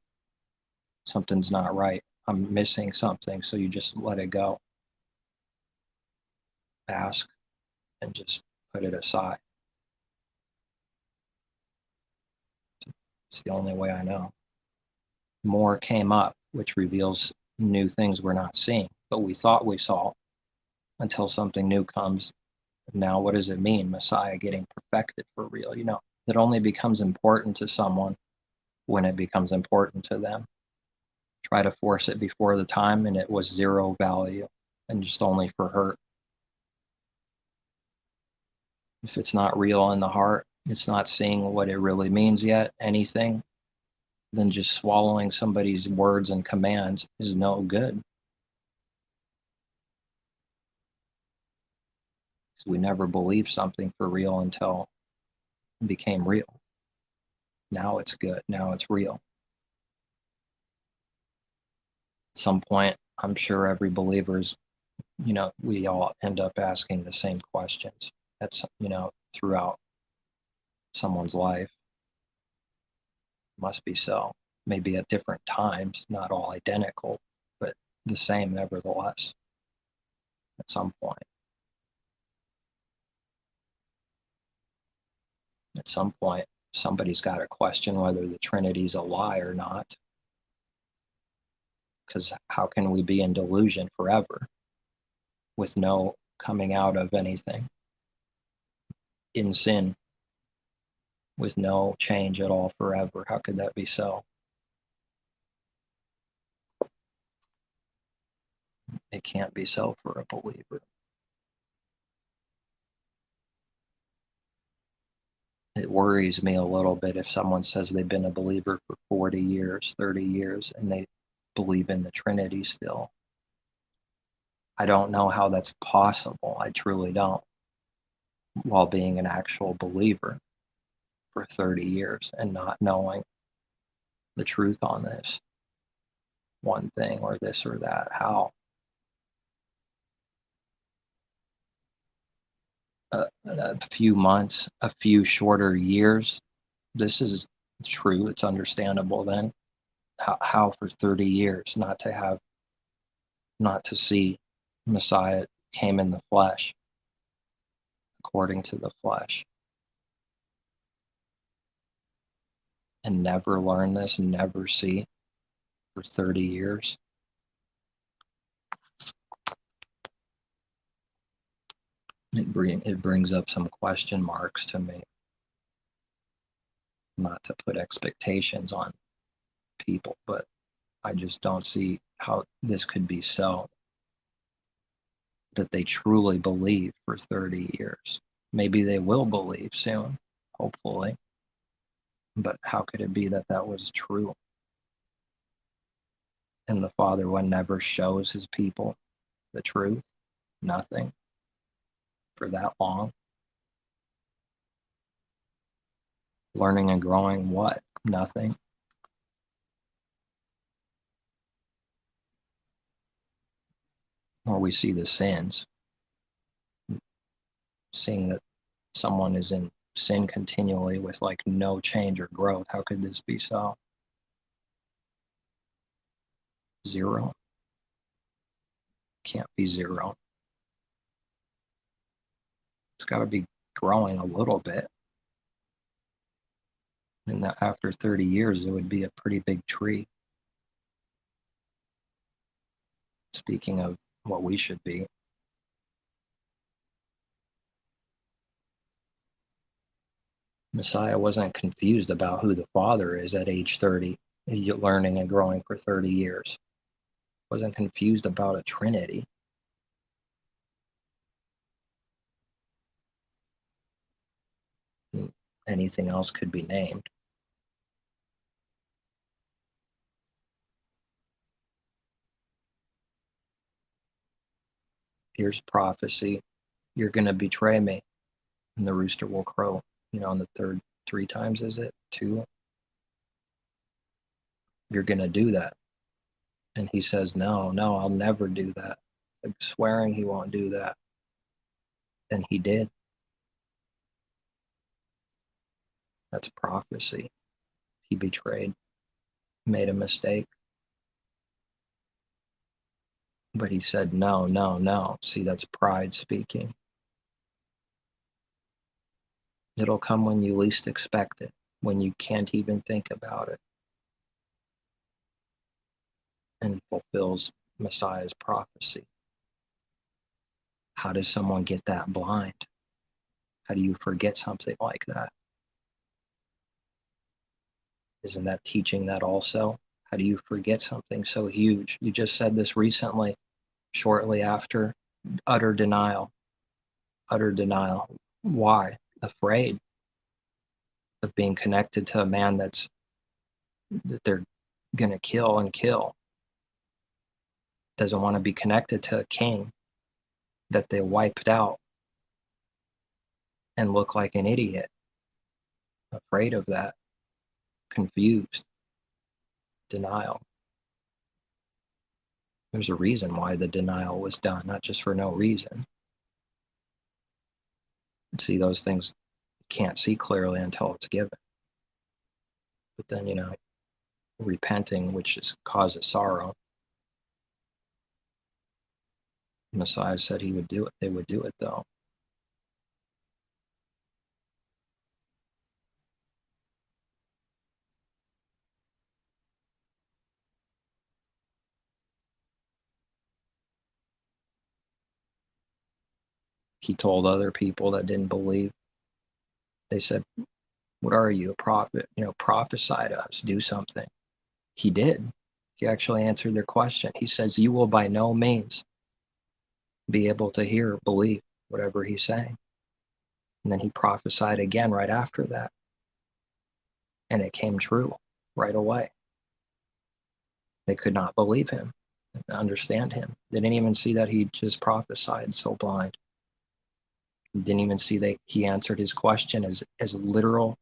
something's not right. I'm missing something. So you just let it go. Ask and just put it aside. It's the only way I know. More came up, which reveals new things we're not seeing, but we thought we saw until something new comes. Now, what does it mean, Messiah getting perfected for real? It only becomes important to someone when it becomes important to them. Try to force it before the time, and it was zero value and just only for hurt. If it's not real in the heart, it's not seeing what it really means yet, anything, then just swallowing somebody's words and commands is no good. Because we never believed something for real until it became real. Now it's good. Now it's real. At some point, I'm sure every believer's, we all end up asking the same questions. That's, throughout someone's life. Must be so. Maybe at different times, not all identical, but the same nevertheless at some point. At some point, somebody's got to question whether the Trinity's a lie or not. Because how can we be in delusion forever with no coming out of anything? In sin, with no change at all forever. How could that be so? It can't be so for a believer. It worries me a little bit if someone says they've been a believer for 40 years, 30 years, and they believe in the Trinity still. I don't know how that's possible. I truly don't. While being an actual believer for 30 years and not knowing the truth on this one thing or this or that. How? A few months, a few shorter years. This is true. It's understandable then. How for 30 years not to see Messiah came in the flesh, according to the flesh, and never learn this, never see for 30 years. It brings up some question marks to me. Not to put expectations on people, but I just don't see how this could be so, that they truly believe for 30 years. Maybe they will believe soon, hopefully, but how could it be that that was true? And the Father one never shows his people the truth, nothing, for that long. Learning and growing what? Nothing. Or we see the sins, seeing that someone is in sin continually with like no change or growth. How could this be so? Zero? Can't be zero. It's got to be growing a little bit. And that after 30 years, it would be a pretty big tree. Speaking of what we should be. Messiah wasn't confused about who the Father is at age 30, learning and growing for 30 years. Wasn't confused about a Trinity. Anything else could be named. Here's prophecy. You're going to betray me, and the rooster will crow. On the third, 3 times, is it? 2? You're going to do that. And he says, no, I'll never do that. Like swearing he won't do that. And he did. That's prophecy. He betrayed, made a mistake. But he said, no. See, that's pride speaking. It'll come when you least expect it, when you can't even think about it, and fulfills Messiah's prophecy. How does someone get that blind? How do you forget something like that? Isn't that teaching that also? How do you forget something so huge? You just said this recently, shortly after. Utter denial. Why? Afraid of being connected to a man that they're going to kill. Doesn't want to be connected to a king that they wiped out and look like an idiot. Afraid of that. Confused. Denial. There's a reason why the denial was done, not just for no reason. See, those things you can't see clearly until it's given. But then, repenting, which causes sorrow. Messiah said he would do it. They would do it, though. He told other people that didn't believe. They said, What are you, a prophet? Prophesy to us, do something. He did. He actually answered their question. He says, you will by no means be able to hear or believe whatever he's saying. And then he prophesied again right after that. And it came true right away. They could not believe him and understand him. They didn't even see that he just prophesied so blind. Didn't even see that he answered his question as literal,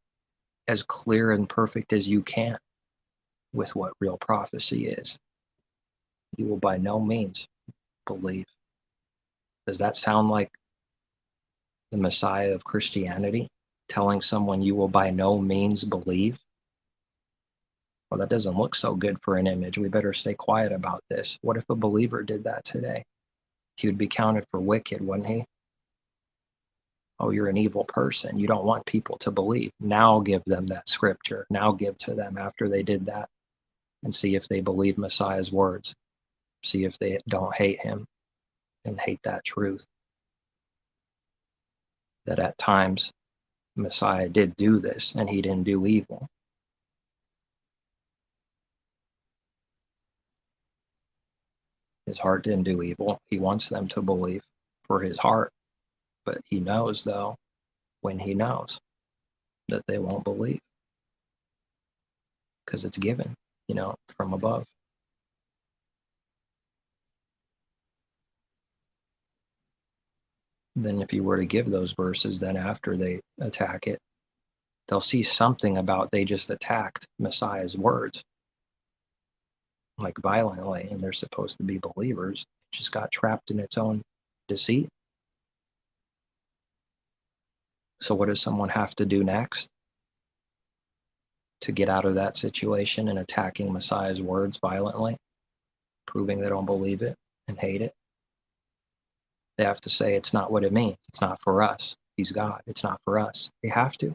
as clear and perfect as you can with what real prophecy is. You will by no means believe. Does that sound like the Messiah of Christianity? Telling someone you will by no means believe? Well, that doesn't look so good for an image. We better stay quiet about this. What if a believer did that today? He would be counted for wicked, wouldn't he? Oh, you're an evil person. You don't want people to believe. Now give them that scripture. Now give to them after they did that and see if they believe Messiah's words. See if they don't hate him and hate that truth. That at times Messiah did do this and he didn't do evil. His heart didn't do evil. He wants them to believe for his heart. But he knows, though, when he knows that they won't believe because it's given, from above. Then if you were to give those verses, then after they attack it, they'll see something about they just attacked Messiah's words, like violently, and they're supposed to be believers. It just got trapped in its own deceit. So what does someone have to do next to get out of that situation and attacking Messiah's words violently, proving they don't believe it and hate it? They have to say it's not what it means. It's not for us. He's God. It's not for us. They have to.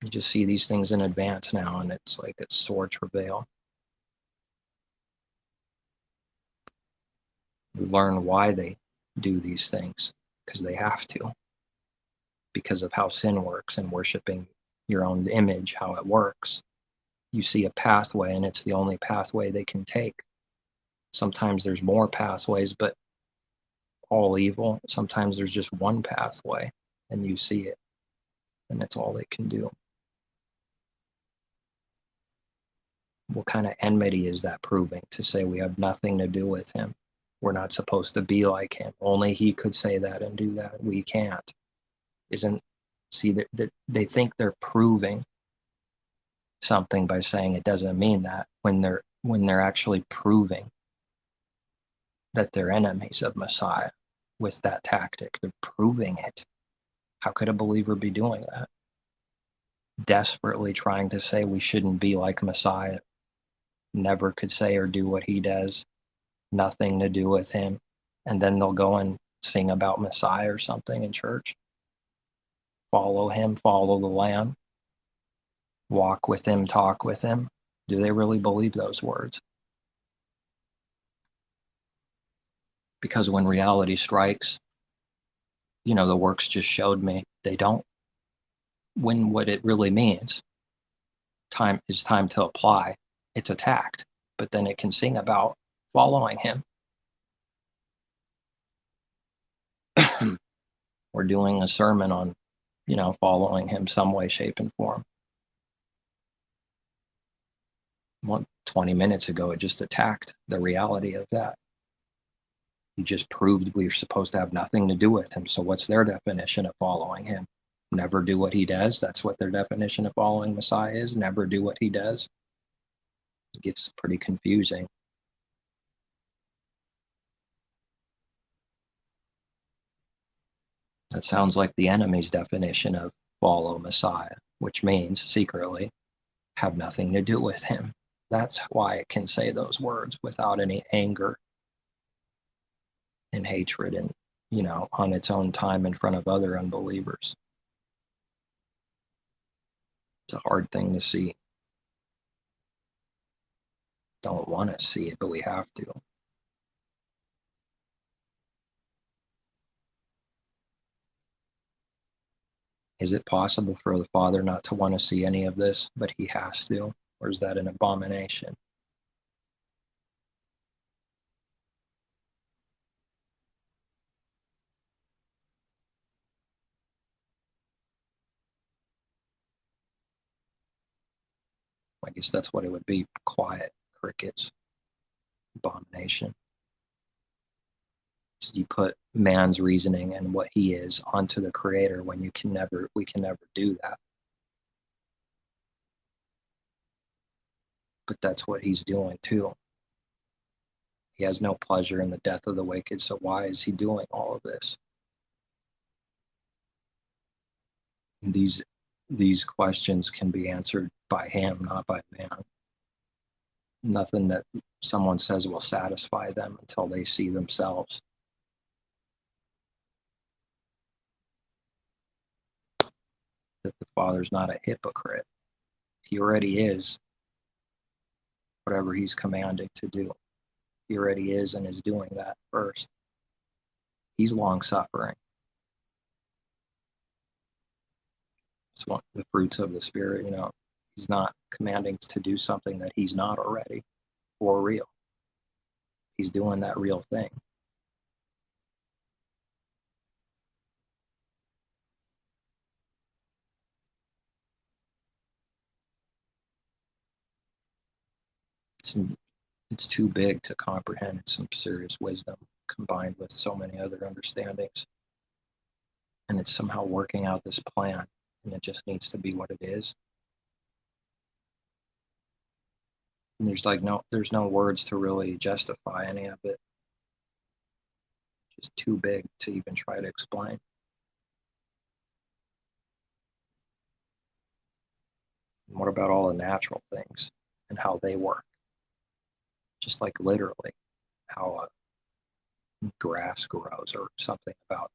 You just see these things in advance now, and it's like it's sore travail. We learn why they do these things, because they have to, because of how sin works and worshiping your own image, how it works. You see a pathway, and it's the only pathway they can take. Sometimes there's more pathways, but all evil. Sometimes there's just one pathway, and you see it, and it's all they can do. What kind of enmity is that proving, to say we have nothing to do with him? We're not supposed to be like him. Only he could say that and do that. We can't. See that they think they're proving something by saying it doesn't mean that, when they're actually proving that they're enemies of Messiah with that tactic. They're proving it. How could a believer be doing that? Desperately trying to say we shouldn't be like Messiah, never could say or do what he does, nothing to do with him, and then they'll go and sing about Messiah or something in church. Follow him, follow the Lamb, walk with him, talk with him. Do they really believe those words? Because when reality strikes, the works just showed me they don't. When what it really means, time to apply, it's attacked. But then it can sing about following him. We're doing a sermon on, following him some way, shape, and form. Well, 20 minutes ago, it just attacked the reality of that. He just proved we're supposed to have nothing to do with him. So what's their definition of following him? Never do what he does? That's what their definition of following Messiah is? Never do what he does? It gets pretty confusing. That sounds like the enemy's definition of follow Messiah, which means secretly have nothing to do with him. That's why it can say those words without any anger and hatred and, on its own time in front of other unbelievers. It's a hard thing to see. Don't want to see it, but we have to. Is it possible for the Father not to want to see any of this, but he has to? Or is that an abomination? I guess that's what it would be. Quiet, crickets, abomination. Just you put man's reasoning and what he is onto the Creator when we can never do that. But that's what he's doing too. He has no pleasure in the death of the wicked, so why is he doing all of this? These questions can be answered by him, not by man. Nothing that someone says will satisfy them until they see themselves. That the Father's not a hypocrite. He already is whatever he's commanding to do. He already is and is doing that first. He's long suffering. It's one of the fruits of the Spirit, He's not commanding to do something that he's not already for real. He's doing that real thing. It's too big to comprehend. It's some serious wisdom combined with so many other understandings. And it's somehow working out this plan, and it just needs to be what it is. And there's no words to really justify any of it. It's just too big to even try to explain. And what about all the natural things and how they work? Just like literally how grass grows or something about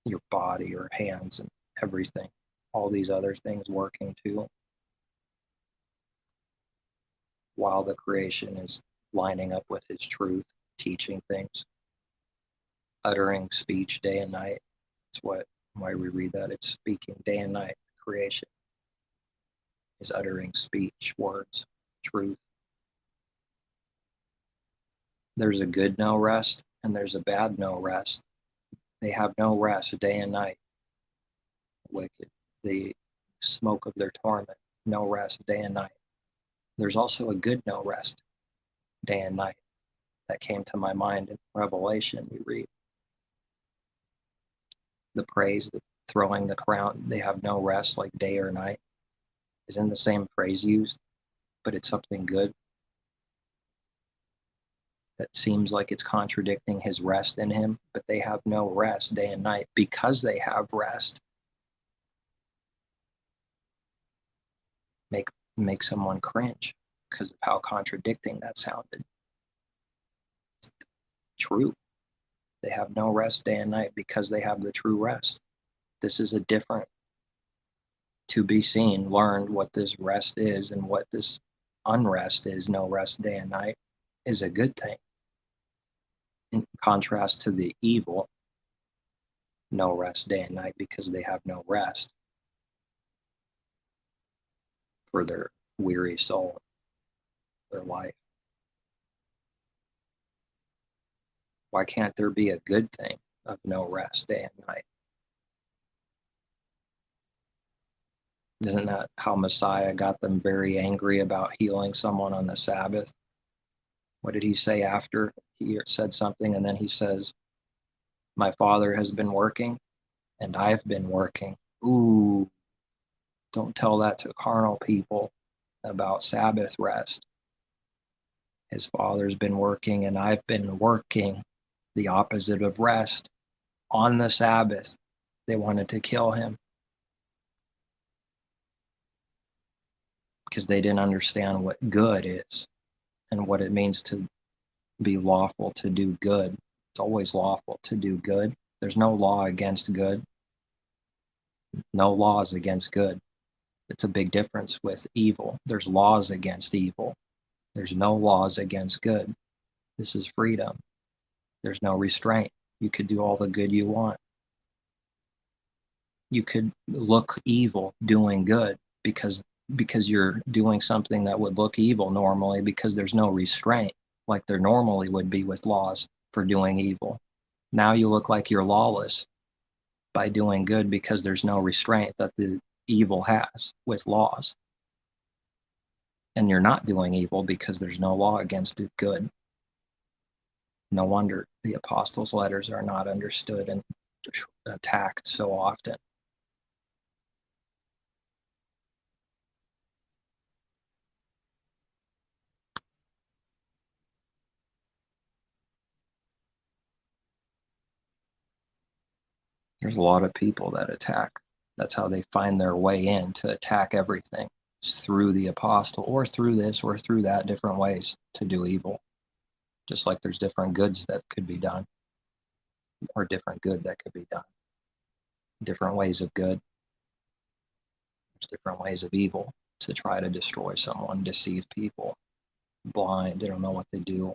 your body or hands and everything. All these other things working too, while the creation is lining up with his truth, teaching things, uttering speech day and night. That's why we read that. It's speaking day and night. Creation is uttering speech, words, truth. There's a good no rest and there's a bad no rest. They have no rest day and night. Wicked. The smoke of their torment, no rest day and night. There's also a good no rest day and night. That came to my mind in Revelation. We read the praise, the throwing the crown, they have no rest like day or night. Isn't the same phrase used, but it's something good that seems like it's contradicting his rest in him, but they have no rest day and night because they have rest. Make someone cringe because of how contradicting that sounded. It's true. They have no rest day and night because they have the true rest. This is a different, to be seen, learned what this rest is and what this unrest is, no rest day and night, is a good thing. In contrast to the evil, no rest day and night because they have no rest for their weary soul, their life. Why can't there be a good thing of no rest day and night? Isn't that how Messiah got them very angry about healing someone on the Sabbath? What did he say after he said something? And then he says, my Father has been working and I've been working. Ooh, don't tell that to carnal people about Sabbath rest. His Father's been working and I've been working, the opposite of rest, on the Sabbath. They wanted to kill him because they didn't understand what good is and what it means to be lawful to do good. It's always lawful to do good. There's no law against good. No laws against good. It's a big difference with evil. There's laws against evil. There's no laws against good. This is freedom. There's no restraint. You could do all the good you want. You could look evil doing good because you're doing something that would look evil normally, because there's no restraint like there normally would be with laws for doing evil. Now you look like you're lawless by doing good because there's no restraint that the evil has with laws. And you're not doing evil because there's no law against it good. No wonder the apostles' letters are not understood and attacked so often. There's a lot of people that attack. That's how they find their way in to attack everything. It's through the apostle, or through this, or through that, different ways to do evil. Just like there's different goods that could be done, or different good that could be done. Different ways of good. There's different ways of evil to try to destroy someone, deceive people, blind, they don't know what they do.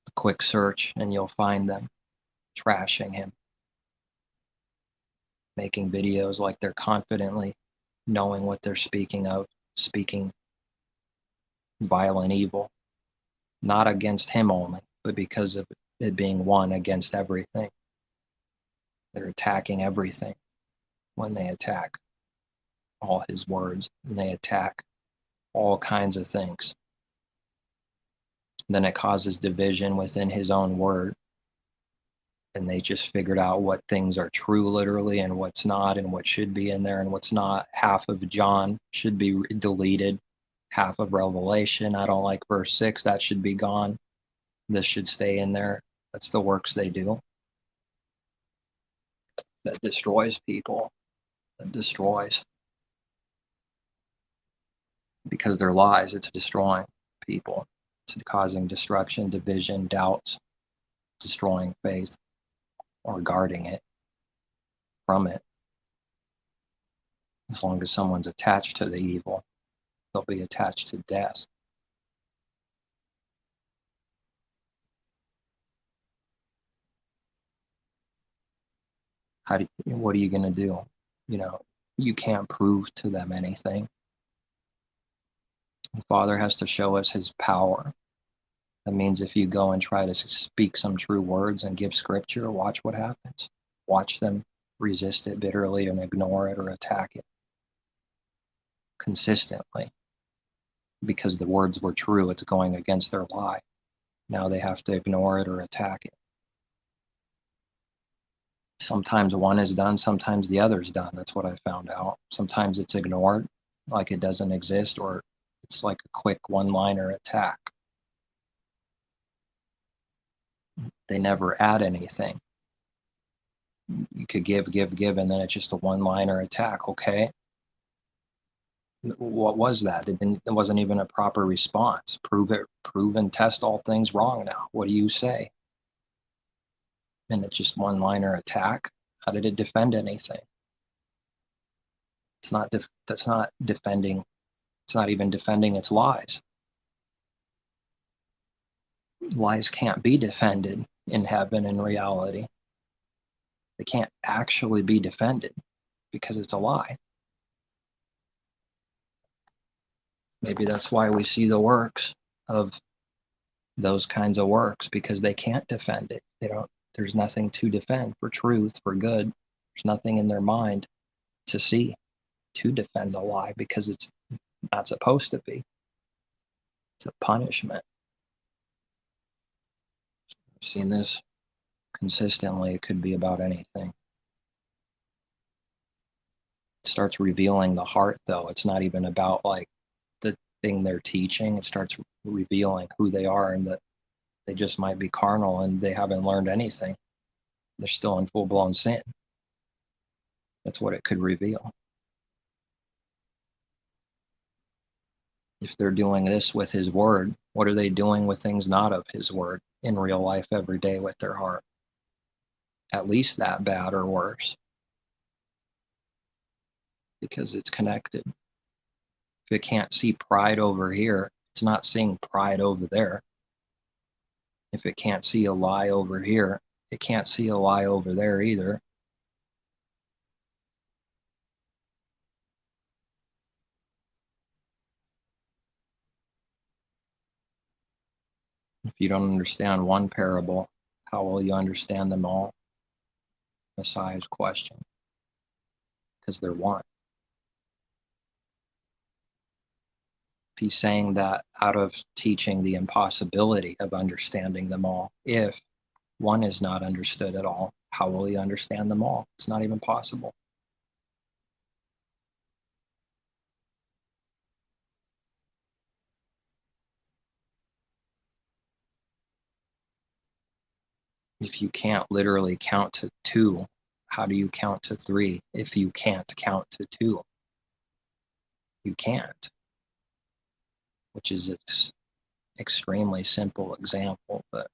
A quick search and you'll find them trashing him, making videos like they're confidently knowing what they're speaking of, speaking violent evil, not against him only, but because of it being one against everything. They're attacking everything when they attack all his words, and they attack all kinds of things. Then it causes division within his own word, and they just figured out what things are true literally and what's not, and what should be in there and what's not. Half of John should be deleted, half of Revelation. I don't like verse 6, that should be gone. This should stay in there. That's the works they do. That destroys people. That destroys. Because they're lies, it's destroying people. It's causing destruction, division, doubts, destroying faith, or guarding it from it. As long as someone's attached to the evil, they'll be attached to death. What are you going to do? You can't prove to them anything. The Father has to show us his power. That means if you go and try to speak some true words and give scripture, watch what happens. Watch them resist it bitterly and ignore it or attack it consistently. Because the words were true, it's going against their lie. Now they have to ignore it or attack it. Sometimes one is done, sometimes the other is done. That's what I found out. Sometimes it's ignored, like it doesn't exist, or it's like a quick one-liner attack. They never add anything. You could give, and then it's just a one-liner attack. Okay, what was that? It wasn't even a proper response. Prove and test all things wrong now. What do you say? And it's just one-liner attack. How did it defend anything? That's not defending. It's not even defending its lies. Lies can't be defended in heaven in reality. They can't actually be defended because it's a lie. Maybe that's why we see the works of those kinds of works, because they can't defend it. There's nothing to defend for truth, for good. There's nothing in their mind to see to defend the lie, because it's not supposed to be. It's a punishment. I've seen this consistently. It could be about anything. It starts revealing the heart, though. It's not even about like the thing they're teaching. It starts revealing who they are, and that they just might be carnal and they haven't learned anything. They're still in full-blown sin. That's what it could reveal. If they're doing this with his word, what are they doing with things not of his word in real life every day with their heart? At least that bad or worse. Because it's connected. If it can't see pride over here, it's not seeing pride over there. If it can't see a lie over here, It can't see a lie over there either. If you don't understand one parable, how will you understand them all? Messiah's question, because they're one. He's saying that out of teaching the impossibility of understanding them all. If one is not understood at all, how will he understand them all? It's not even possible. If you can't literally count to two, how do you count to three if you can't count to two? You can't, which is an extremely simple example, but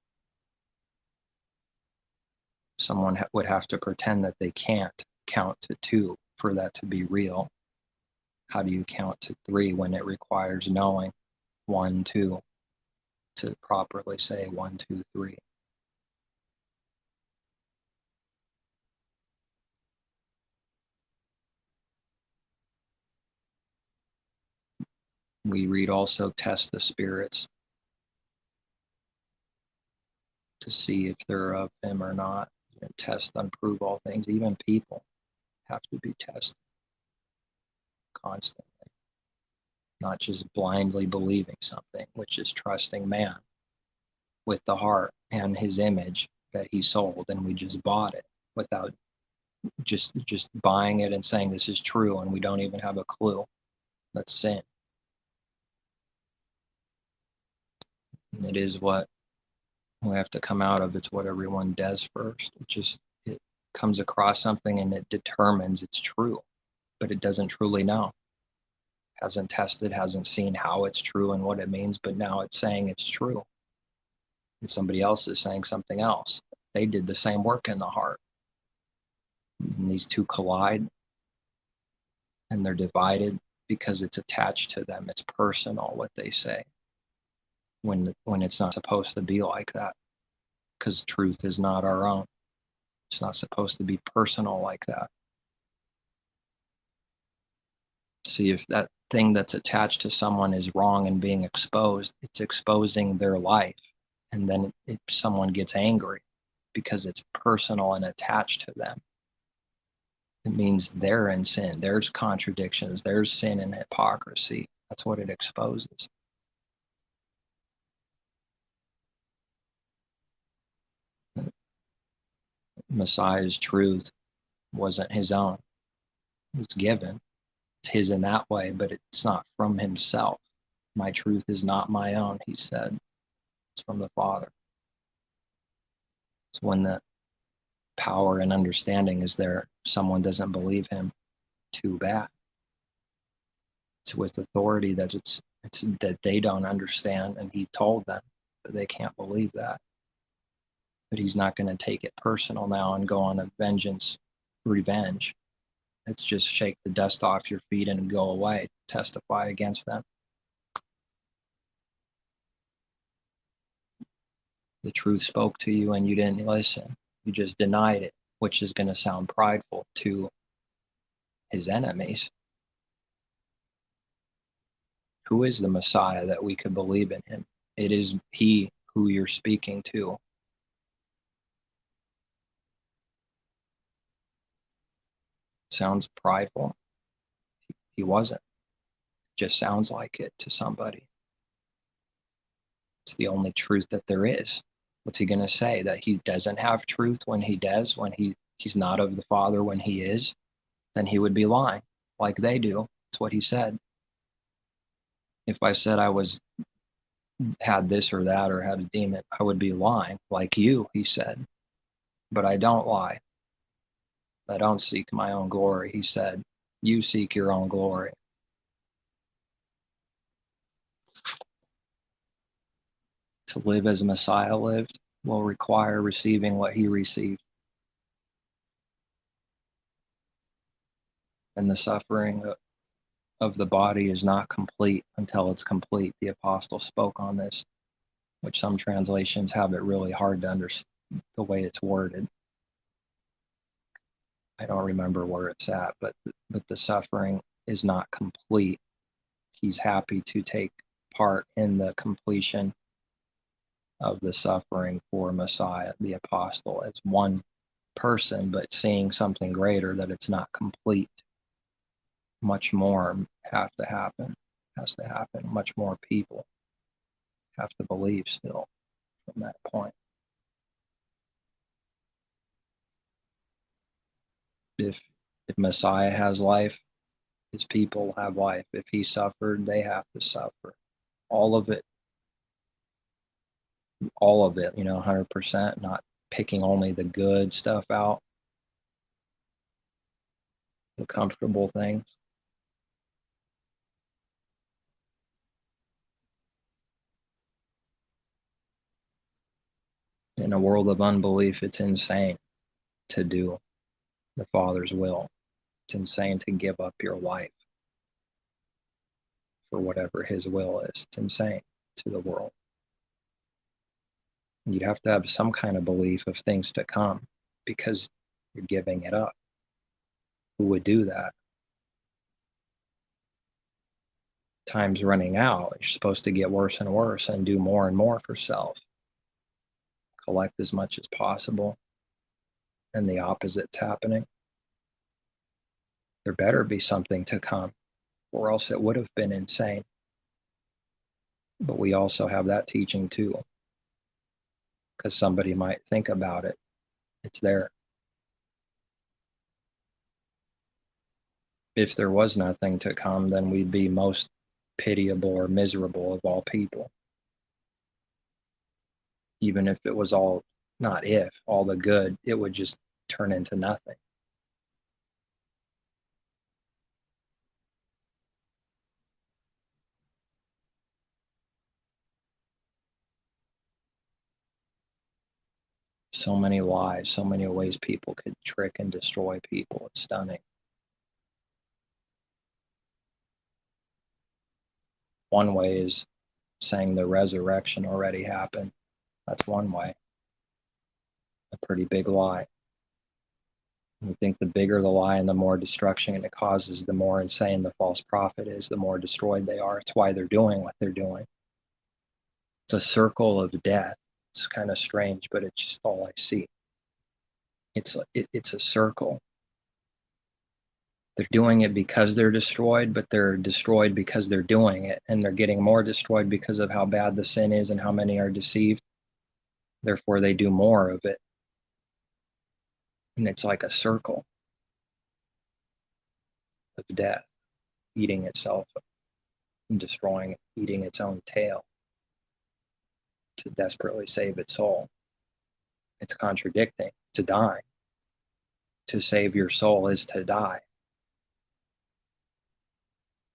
someone would have to pretend that they can't count to two for that to be real. How do you count to three when it requires knowing 1, 2 to properly say 1, 2, 3? We read also test the spirits to see if they're of him or not. And test and prove all things. Even people have to be tested constantly, not just blindly believing something, which is trusting man with the heart and his image that he sold, and we just bought it without just buying it and saying this is true, and we don't even have a clue. That's sin. And it is what we have to come out of. It's what everyone does first. It comes across something and it determines it's true, but it doesn't truly know. Hasn't tested, hasn't seen how it's true and what it means, but now it's saying it's true. And somebody else is saying something else. They did the same work in the heart. And these two collide and they're divided because it's attached to them. It's personal what they say when it's not supposed to be like that, because truth is not our own. It's not supposed to be personal like that. See, if that thing that's attached to someone is wrong and being exposed, it's exposing their life. And then if someone gets angry because it's personal and attached to them, it means they're in sin. There's contradictions. There's sin and hypocrisy. That's what it exposes. Messiah's truth wasn't his own. It was given. It's his in that way, but it's not from himself. My truth is not my own, he said. It's from the Father. It's when the power and understanding is there, someone doesn't believe him, too bad. It's with authority that it's that they don't understand, and he told them, but they can't believe that. But he's not going to take it personal now and go on a revenge. It's just shake the dust off your feet and go away, testify against them. The truth spoke to you and you didn't listen. You just denied it, which is going to sound prideful to his enemies. Who is the Messiah that we could believe in him? It is he who you're speaking to. Sounds prideful. He wasn't. Just sounds like it to somebody. It's the only truth that there is. What's he going to say? That he doesn't have truth when he does, when he's not of the Father when he is? Then he would be lying like they do. That's what he said. If I said I had this or that or had a demon, I would be lying like you, he said. But I don't lie. I don't seek my own glory, he said. You seek your own glory. To live as Messiah lived will require receiving what he received. And the suffering of the body is not complete until it's complete. The apostle spoke on this, which some translations have it really hard to understand. the way it's worded. I don't remember where it's at, but the suffering is not complete. He's happy to take part in the completion of the suffering for Messiah, the apostle. It's one person, but seeing something greater, that it's not complete. Much more has to happen. Much more people have to believe still from that point. If Messiah has life, his people have life. If he suffered, they have to suffer. All of it, 100%, not picking only the good stuff out, the comfortable things. In a world of unbelief, it's insane to do the Father's will. It's insane to give up your life for whatever his will is. It's insane to the world. You'd have to have some kind of belief of things to come, because you're giving it up. Who would do that? Time's running out. You're supposed to get worse and worse and do more and more for self. Collect as much as possible. And the opposite's happening. There better be something to come, or else it would have been insane. But we also have that teaching too, because somebody might think about it. It's there. If there was nothing to come, then we'd be most pitiable or miserable of all people. Even if it was all, not if, all the good, it would just turn into nothing. So many lies, so many ways people could trick and destroy people. It's stunning. One way is saying the resurrection already happened. That's one way. A pretty big lie. We think the bigger the lie and the more destruction it causes, the more insane the false prophet is, the more destroyed they are. It's why they're doing what they're doing. It's a circle of death. It's kind of strange, but it's just all I see. It's a circle. They're doing it because they're destroyed, but they're destroyed because they're doing it, and they're getting more destroyed because of how bad the sin is and how many are deceived. Therefore, they do more of it. And it's like a circle of death, eating itself and destroying it, eating its own tail to desperately save its soul. It's contradicting. To die. To save your soul is to die.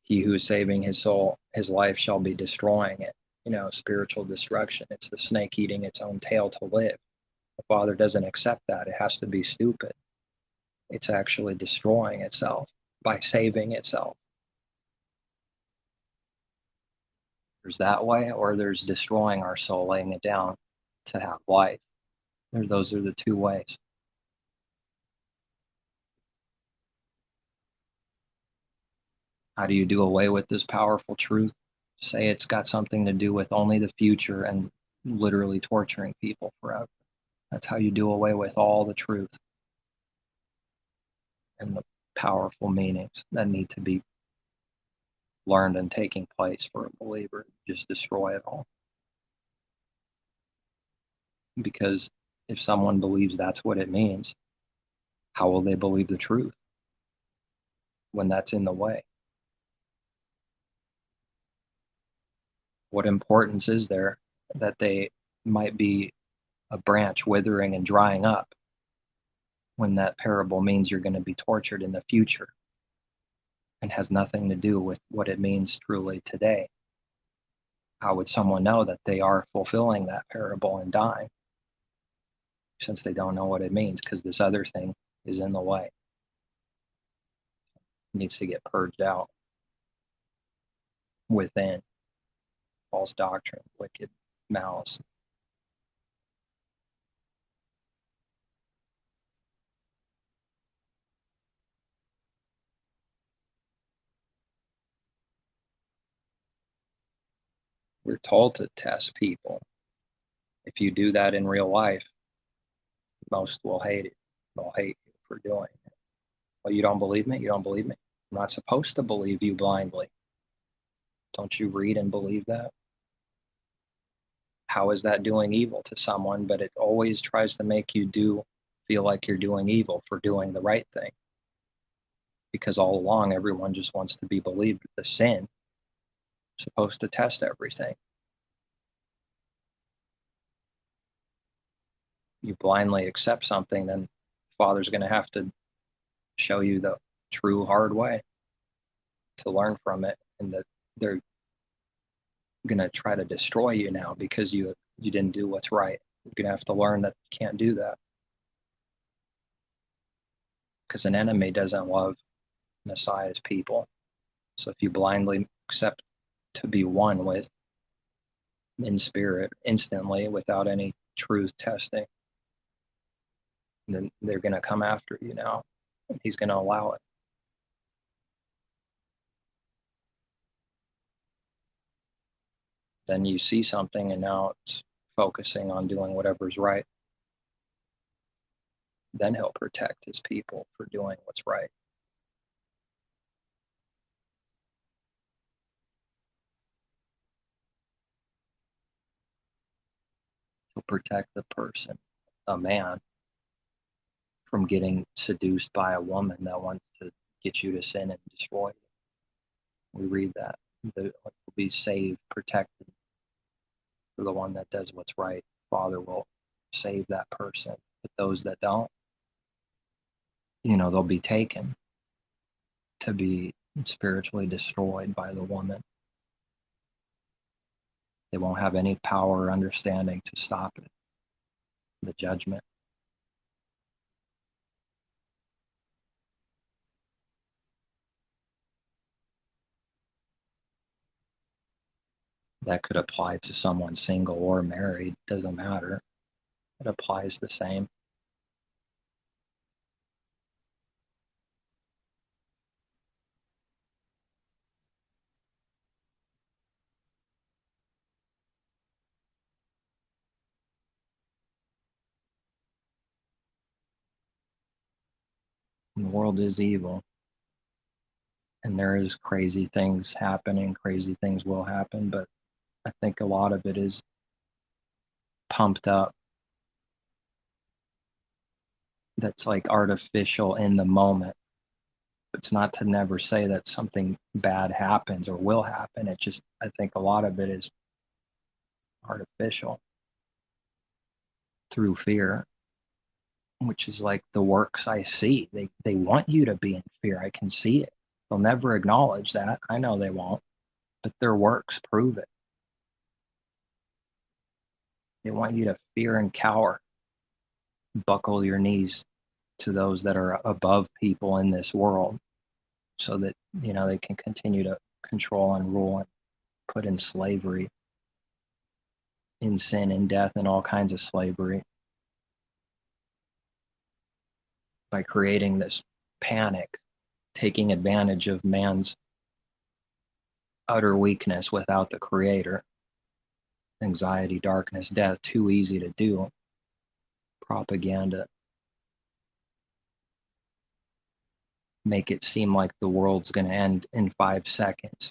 He who is saving his soul, his life shall be destroying it. Spiritual destruction. It's the snake eating its own tail to live. The Father doesn't accept that. It has to be stupid. It's actually destroying itself by saving itself. There's that way, or there's destroying our soul, laying it down to have life. Those are the two ways. How do you do away with this powerful truth? Say it's got something to do with only the future and literally torturing people forever. That's how you do away with all the truth and the powerful meanings that need to be learned and taking place for a believer. Just destroy it all. Because if someone believes that's what it means, how will they believe the truth when that's in the way? What importance is there that they might be a branch withering and drying up when that parable means you're going to be tortured in the future and has nothing to do with what it means truly today? How would someone know that they are fulfilling that parable and dying, since they don't know what it means? Because this other thing is in the way. It needs to get purged out within. False doctrine, wicked malice. We're told to test people. If you do that in real life, most will hate it. They'll hate you for doing it. Well, you don't believe me? You don't believe me? I'm not supposed to believe you blindly. Don't you read and believe that? How is that doing evil to someone? But it always tries to make you feel like you're doing evil for doing the right thing. Because all along, everyone just wants to be believed. The sin is supposed to test everything. You blindly accept something, then Father's going to have to show you the true hard way to learn from it, and that they're going to try to destroy you now because you didn't do what's right. You're going to have to learn that you can't do that, because an enemy doesn't love Messiah's people. So if you blindly accept to be one with in spirit instantly without any truth testing, then they're going to come after you now. He's going to allow it. Then you see something and now it's focusing on doing whatever's right. Then he'll protect his people for doing what's right. He'll protect the person, a man, from getting seduced by a woman that wants to get you to sin and destroy you. We read that. They'll be saved, protected. For the one that does what's right, Father will save that person. But those that don't, they'll be taken to be spiritually destroyed by the woman. They won't have any power or understanding to stop it, the judgment. That could apply to someone single or married, doesn't matter. It applies the same. The world is evil, and there is crazy things happening, crazy things will happen, but I think a lot of it is pumped up. That's like artificial in the moment. It's not to never say that something bad happens or will happen. It just, I think a lot of it is artificial through fear, which is like the works I see. They want you to be in fear. I can see it. They'll never acknowledge that. I know they won't, but their works prove it. They want you to fear and cower, buckle your knees to those that are above people in this world, so that they can continue to control and rule and put in slavery, in sin and death and all kinds of slavery, by creating this panic, taking advantage of man's utter weakness without the creator. Anxiety, darkness, death, too easy to do. Propaganda. Make it seem like the world's going to end in 5 seconds.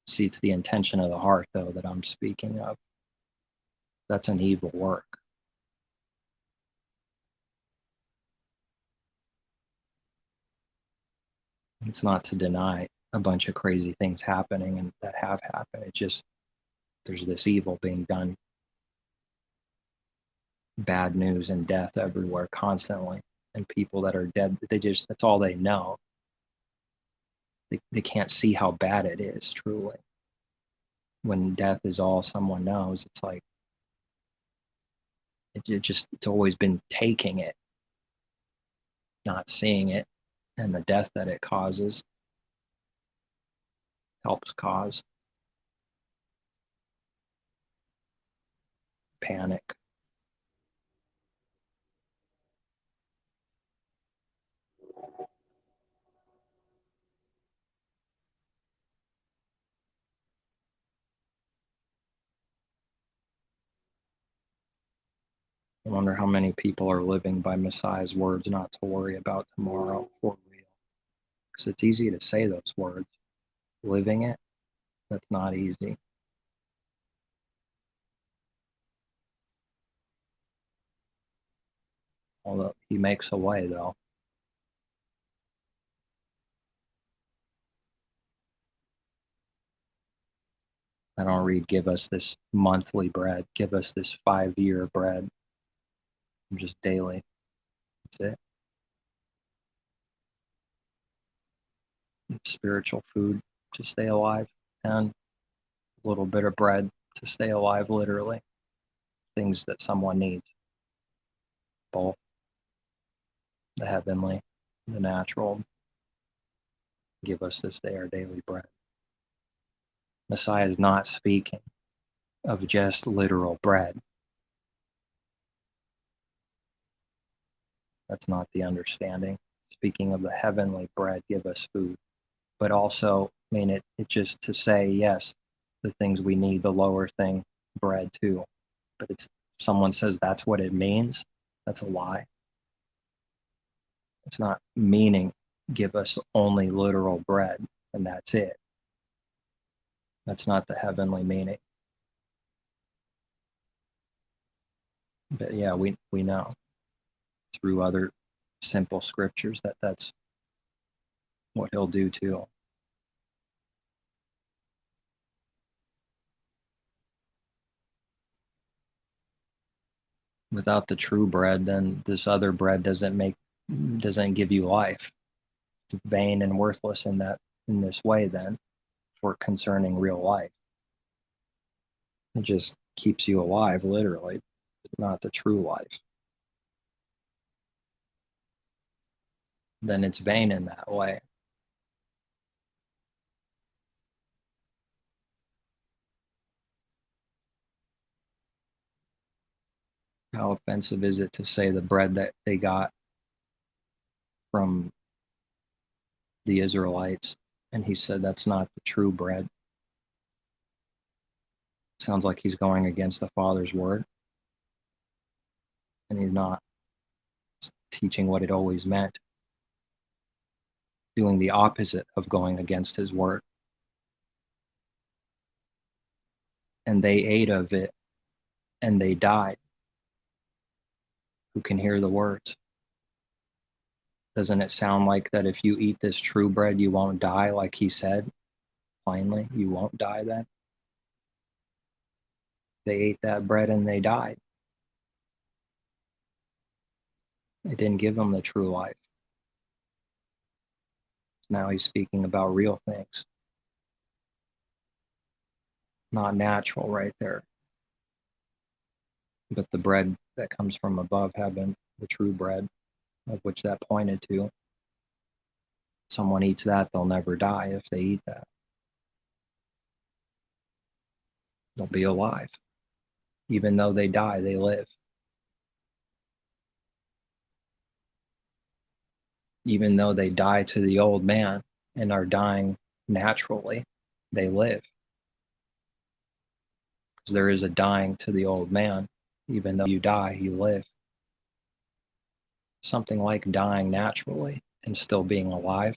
See, it's the intention of the heart, though, that I'm speaking of. That's an evil work. It's not to deny a bunch of crazy things happening and that have happened. It's just there's this evil being done. Bad news and death everywhere constantly. And people that are dead, that's all they know. They can't see how bad it is, truly. When death is all someone knows, it's like it's always been taking it, not seeing it, and the death that it causes helps cause panic. I wonder how many people are living by Messiah's words not to worry about tomorrow for real. Because it's easy to say those words. Living it, that's not easy. Although he makes a way, though. I don't read, give us this monthly bread, give us this 5-year bread, just daily. That's it. Spiritual food to stay alive, and a little bit of bread to stay alive, literally. Things that someone needs, both the heavenly, the natural. Give us this day our daily bread. Messiah is not speaking of just literal bread. That's not the understanding. Speaking of the heavenly bread, give us food. But also, I mean, it just to say, yes, the things we need, the lower thing, bread too. But it's, someone says that's what it means, that's a lie. It's not meaning give us only literal bread and that's it. That's not the heavenly meaning. But yeah, we know through other simple scriptures that that's what he'll do too. Without the true bread, then this other bread doesn't give you life. It's vain and worthless in this way then, for concerning real life. It just keeps you alive, literally, but not the true life. Then it's vain in that way. How offensive is it to say the bread that they got from the Israelites, and he said that's not the true bread? Sounds like he's going against the Father's word, and he's not teaching what it always meant, doing the opposite of going against his word. And they ate of it, and they died. Who can hear the words? Doesn't it sound like that if you eat this true bread, you won't die, like he said plainly? You won't die then? They ate that bread and they died. It didn't give them the true life. Now he's speaking about real things, not natural right there, but the bread that comes from above heaven, the true bread, of which that pointed to. Someone eats that, they'll never die if they eat that. They'll be alive. Even though they die, they live. Even though they die to the old man and are dying naturally, they live. Because there is a dying to the old man. Even though you die, you live. Something like dying naturally and still being alive,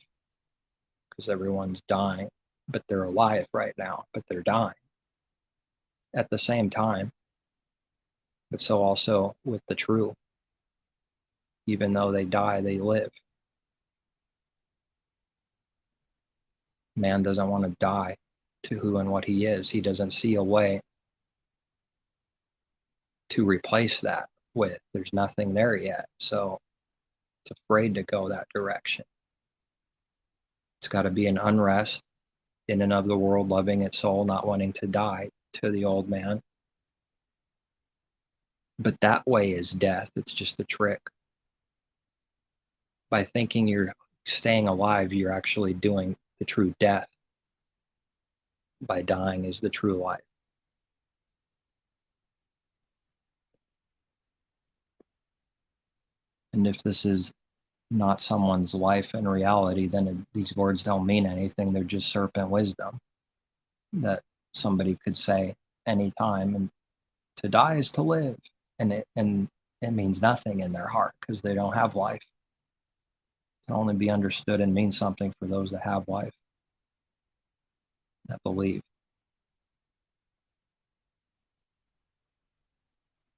because everyone's dying, but they're alive right now, but they're dying at the same time. But so also with the true, even though they die, they live. Man doesn't want to die to who and what he is. He doesn't see a way to replace that with. There's nothing there yet. So it's afraid to go that direction. It's got to be an unrest in and of the world, loving its soul, not wanting to die to the old man. But that way is death. It's just a trick. By thinking you're staying alive, you're actually doing the true death. By dying is the true life. And if this is not someone's life in reality, then these words don't mean anything. They're just serpent wisdom that somebody could say anytime. And to die is to live. And it means nothing in their heart because they don't have life. It can only be understood and mean something for those that have life, that believe.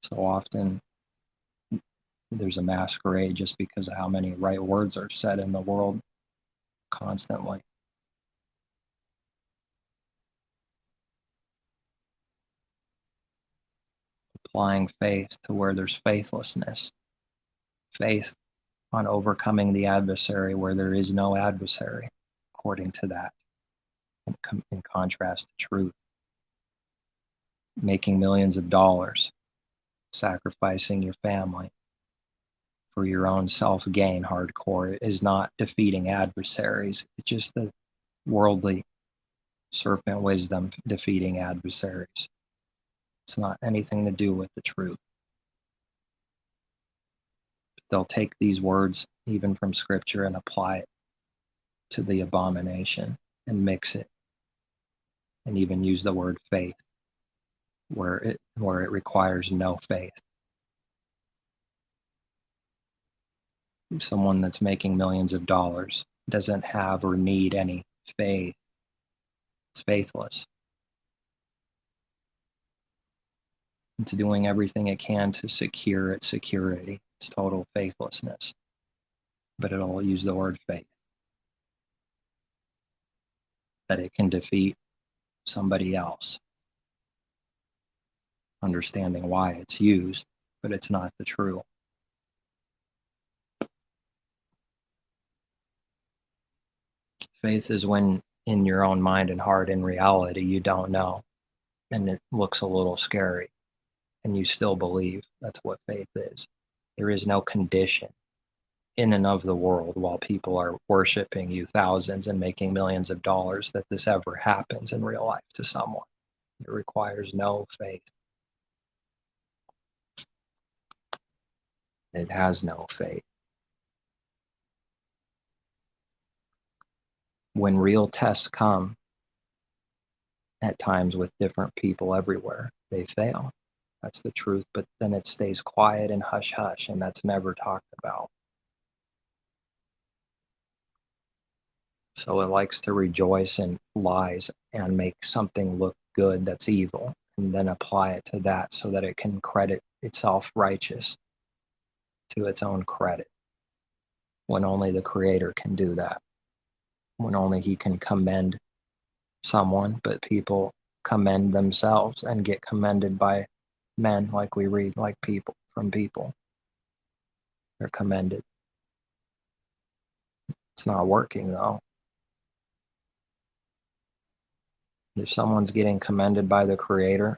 So often there's a masquerade just because of how many right words are said in the world constantly. Applying faith to where there's faithlessness. Faith on overcoming the adversary where there is no adversary, according to that, in contrast to truth. Making millions of dollars, sacrificing your family for your own self-gain hardcore is not defeating adversaries. It's just the worldly serpent wisdom defeating adversaries. It's not anything to do with the truth. They'll take these words, even from scripture, and apply it to the abomination and mix it, and even use the word faith where it requires no faith. Someone that's making millions of dollars doesn't have or need any faith. It's faithless. It's doing everything it can to secure its security. It's total faithlessness. But it'll use the word faith. That it can defeat somebody else. Understanding why it's used, but it's not the true. Faith is when in your own mind and heart, in reality, you don't know. And it looks a little scary. And you still believe. That's what faith is. There is no condition in and of the world while people are worshiping you thousands and making millions of dollars that this ever happens in real life to someone. It requires no faith. It has no faith. When real tests come, at times with different people everywhere, they fail. That's the truth, but then it stays quiet and hush hush, and that's never talked about. So it likes to rejoice in lies and make something look good that's evil, and then apply it to that so that it can credit itself righteous to its own credit, when only the Creator can do that, when only He can commend someone, but people commend themselves and get commended by men, like we read, like people, from people. They're commended. It's not working though. If someone's getting commended by the Creator,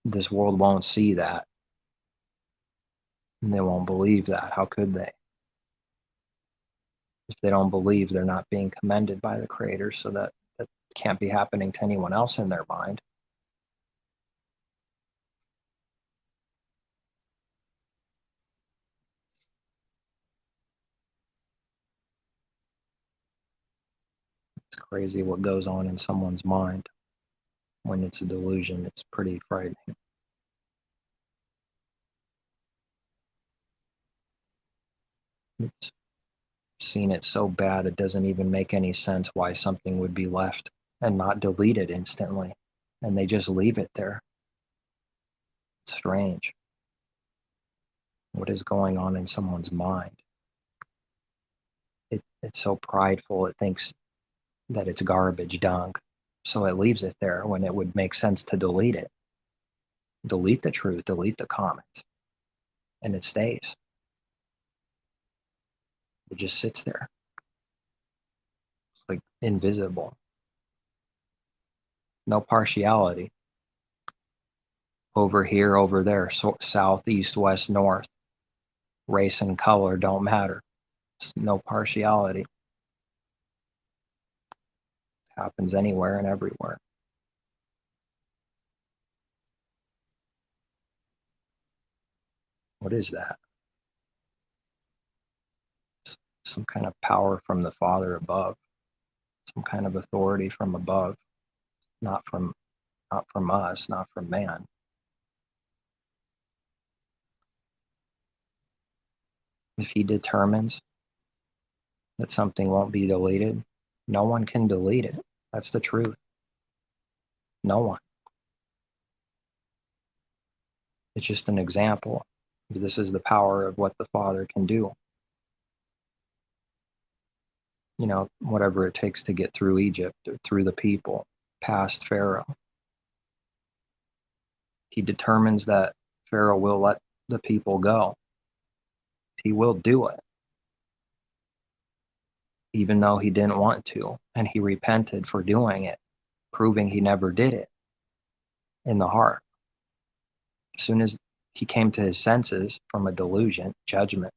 this world won't see that. And they won't believe that. How could they? If they don't believe they're not being commended by the Creator, so that can't be happening to anyone else in their mind. It's crazy what goes on in someone's mind when it's a delusion. It's pretty frightening. It's seen it so bad it doesn't even make any sense why something would be left and not deleted instantly, and they just leave it there. It's strange. What is going on in someone's mind? It's so prideful, it thinks that it's garbage dump, so it leaves it there when it would make sense to delete it. Delete the truth, delete the comments, and it stays. It just sits there. It's like invisible. No partiality. Over here, over there, so south, east, west, north. Race and color don't matter. It's no partiality. It happens anywhere and everywhere. What is that? Some kind of power from the Father above. Some kind of authority from above. Not from us, not from man. If he determines that something won't be deleted, no one can delete it. That's the truth. No one. It's just an example. This is the power of what the Father can do. You know, whatever it takes to get through Egypt or through the people, past Pharaoh. He determines that Pharaoh will let the people go. He will do it, even though he didn't want to, and he repented for doing it, proving he never did it in the heart. As soon as he came to his senses from a delusion, judgment,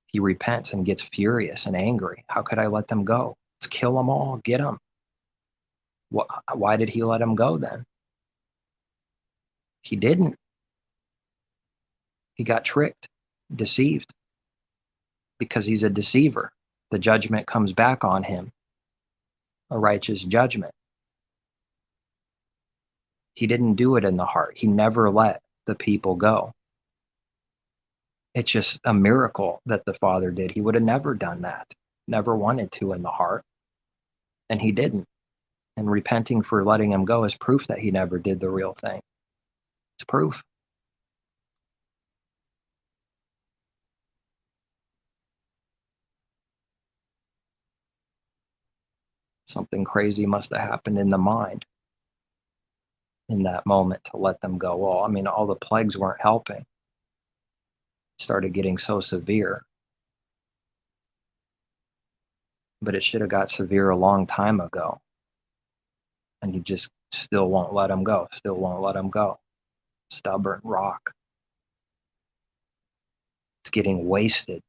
he repents and gets furious and angry. How could I let them go? Let's kill them all, get them. Why did he let them go then? He didn't. He got tricked, deceived, because he's a deceiver. The judgment comes back on him, a righteous judgment. He didn't do it in the heart. He never let the people go. It's just a miracle that the Father did. He would have never done that, never wanted to in the heart, and he didn't. And repenting for letting him go is proof that he never did the real thing. It's proof. Something crazy must have happened in the mind in that moment to let them go. Well, I mean, all the plagues weren't helping. It started getting so severe. But it should have got severe a long time ago. And he just still won't let him go, still won't let him go. Stubborn rock. It's getting wasted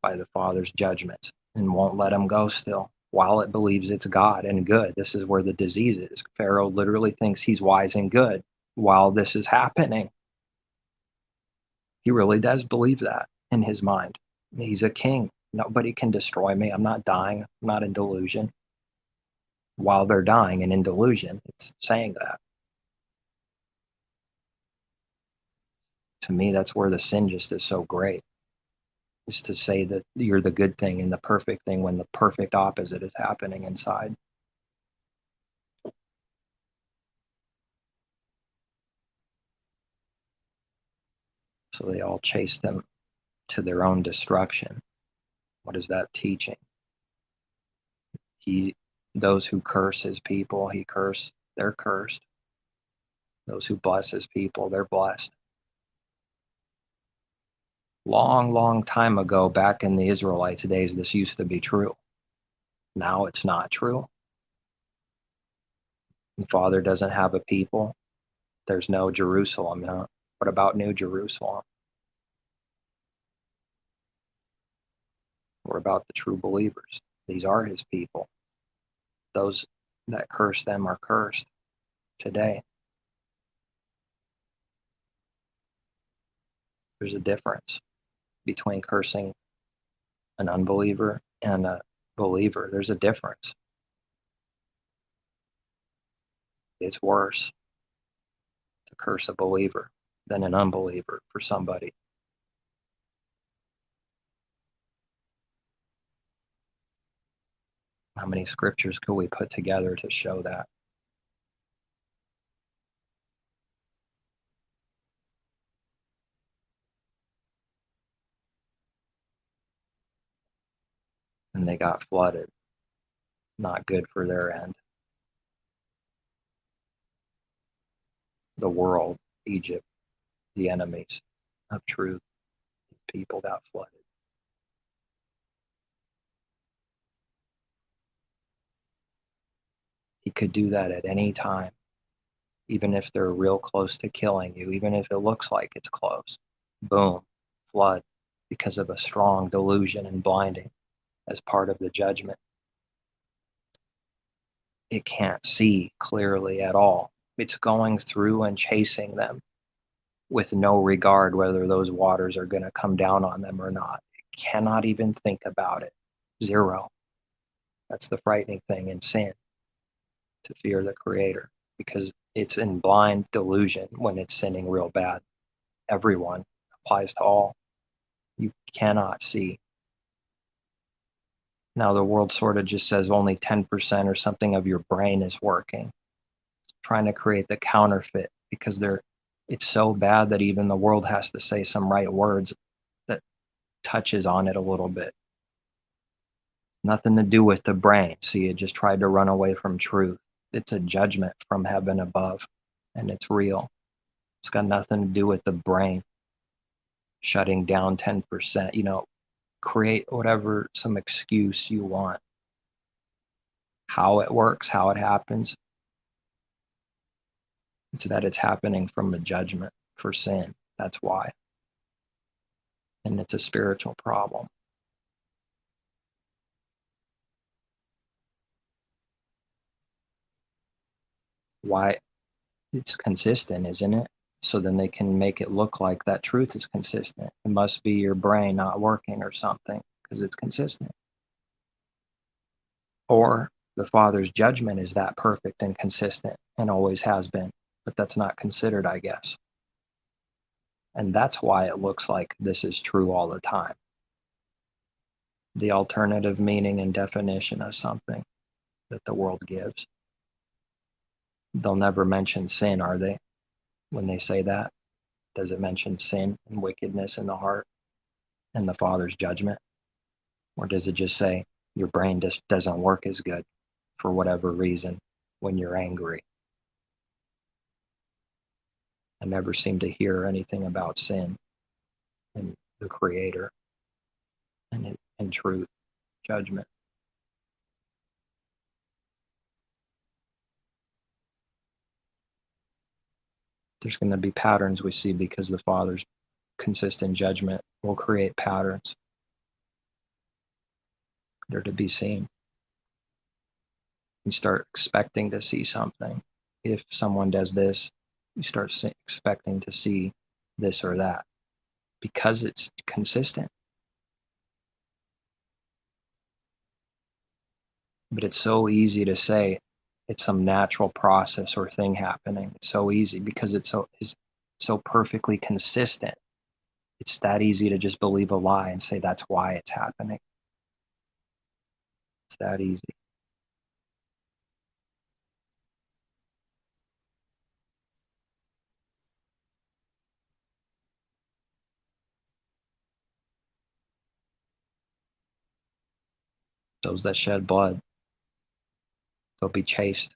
by the Father's judgments and won't let him go still, while it believes it's God and good. This is where the disease is. Pharaoh literally thinks he's wise and good while this is happening. He really does believe that in his mind. He's a king. Nobody can destroy me. I'm not dying. I'm not in delusion. While they're dying and in delusion, it's saying that. To me, that's where the sin just is so great. Is to say that you're the good thing and the perfect thing when the perfect opposite is happening inside. So they all chase them to their own destruction. What is that teaching? Those who curse his people, they're cursed. Those who bless his people, they're blessed. Long, long time ago, back in the Israelites' days, this used to be true. Now it's not true. The Father doesn't have a people. There's no Jerusalem. Huh? What about New Jerusalem? What about the true believers? These are his people. Those that curse them are cursed today. There's a difference between cursing an unbeliever and a believer. There's a difference. It's worse to curse a believer than an unbeliever for somebody. How many scriptures could we put together to show that? And they got flooded. Not good for their end. The world, Egypt, the enemies of truth, people got flooded. He could do that at any time, even if they're real close to killing you, even if it looks like it's close. Boom, flood, because of a strong delusion and blinding as part of the judgment. It can't see clearly at all. It's going through and chasing them with no regard whether those waters are going to come down on them or not. It cannot even think about it. Zero. That's the frightening thing in sin, to fear the Creator, because it's in blind delusion when it's sinning real bad. Everyone, applies to all. You cannot see. Now the world sort of just says only 10% or something of your brain is working, trying to create the counterfeit because it's so bad that even the world has to say some right words that touches on it a little bit. Nothing to do with the brain. See, it just tried to run away from truth. It's a judgment from heaven above, and it's real. It's got nothing to do with the brain shutting down 10%. Create whatever, some excuse you want. How it works, how it happens. It's that it's happening from a judgment for sin. That's why. And it's a spiritual problem. Why? It's consistent, isn't it? So then they can make it look like that truth is consistent. It must be your brain not working or something because it's consistent. Or the Father's judgment is that perfect and consistent and always has been, but that's not considered, I guess. And that's why it looks like this is true all the time. The alternative meaning and definition of something that the world gives. They'll never mention sin, are they? When they say that, does it mention sin and wickedness in the heart and the Father's judgment? Or does it just say your brain just doesn't work as good for whatever reason when you're angry? I never seem to hear anything about sin and the Creator and truth, judgment. There's going to be patterns we see because the Father's consistent judgment will create patterns. They're to be seen. You start expecting to see something. If someone does this, you start expecting to see this or that because it's consistent. But it's so easy to say it's some natural process or thing happening. It's so easy because it's so perfectly consistent. It's that easy to just believe a lie and say that's why it's happening. It's that easy. Those that shed blood, they'll be chased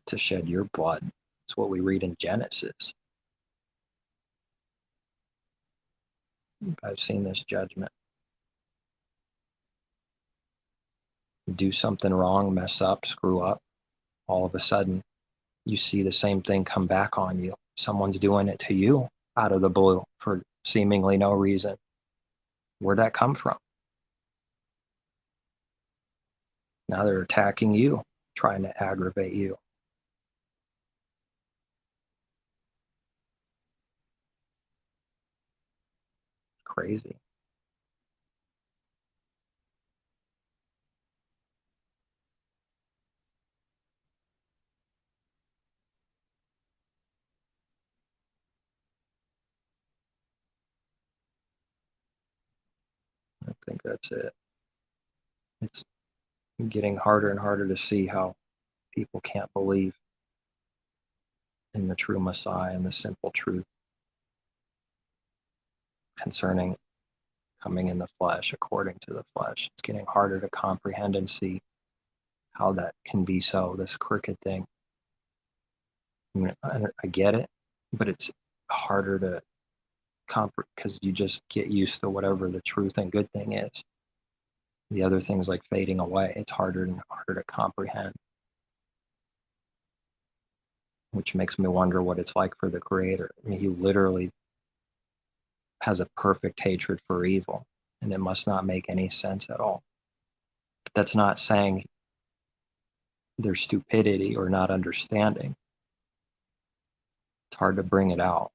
to shed your blood. It's what we read in Genesis. I've seen this judgment. Do something wrong, mess up, screw up, all of a sudden you see the same thing come back on you. Someone's doing it to you out of the blue for seemingly no reason. Where'd that come from? Now they're attacking you, trying to aggravate you. Crazy. I think that's it. It's getting harder and harder to see how people can't believe in the true Messiah and the simple truth concerning coming in the flesh, according to the flesh. It's getting harder to comprehend and see how that can be so, this crooked thing. I get it, but it's harder to comprehend because you just get used to whatever the truth and good thing is. The other things like fading away, it's harder and harder to comprehend, which makes me wonder what it's like for the Creator. I mean, he literally has a perfect hatred for evil, and it must not make any sense at all. But that's not saying there's stupidity or not understanding. It's hard to bring it out.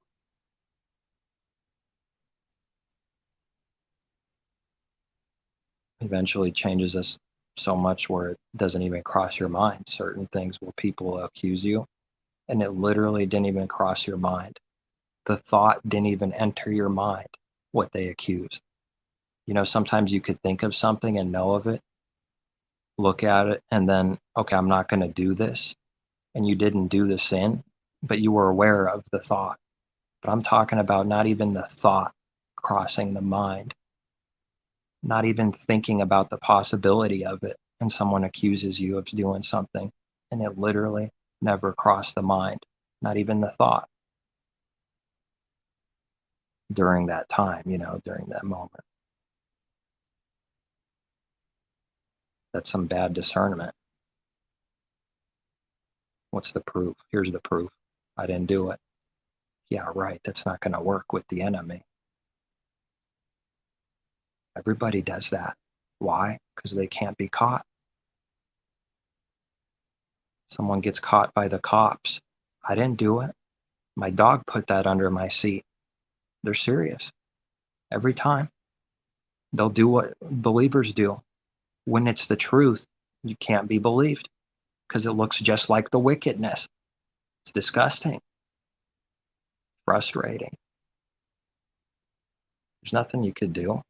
Eventually changes us so much where it doesn't even cross your mind. Certain things where people will accuse you, and it literally didn't even cross your mind. the thought didn't even enter your mind what they accused. You know, sometimes you could think of something and know of it, look at it, and then, okay, I'm not going to do this. And you didn't do the sin, but you were aware of the thought. But I'm talking about not even the thought crossing the mind, not even thinking about the possibility of it. And someone accuses you of doing something, and it literally never crossed the mind, not even the thought during that time, you know, during that moment. That's some bad discernment. What's the proof? Here's the proof. I didn't do it. Yeah, right. That's not going to work with the enemy. Everybody does that. Why? Because they can't be caught. Someone gets caught by the cops. I didn't do it. My dog put that under my seat. They're serious. Every time. They'll do what believers do. When it's the truth, you can't be believed because it looks just like the wickedness. It's disgusting, frustrating. There's nothing you could do.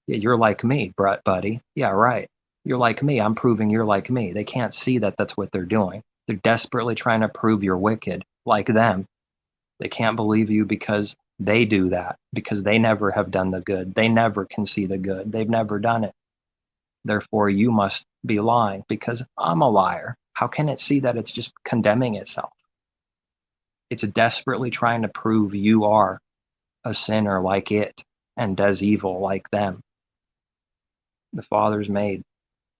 Yeah, you're like me, Brett, buddy. Yeah, right. You're like me. I'm proving you're like me. They can't see that that's what they're doing. They're desperately trying to prove you're wicked, like them. They can't believe you because they do that, because they never have done the good. They never can see the good. They've never done it. Therefore, you must be lying because I'm a liar. How can it see that it's just condemning itself? It's desperately trying to prove you are a sinner like it and does evil like them. The Father's made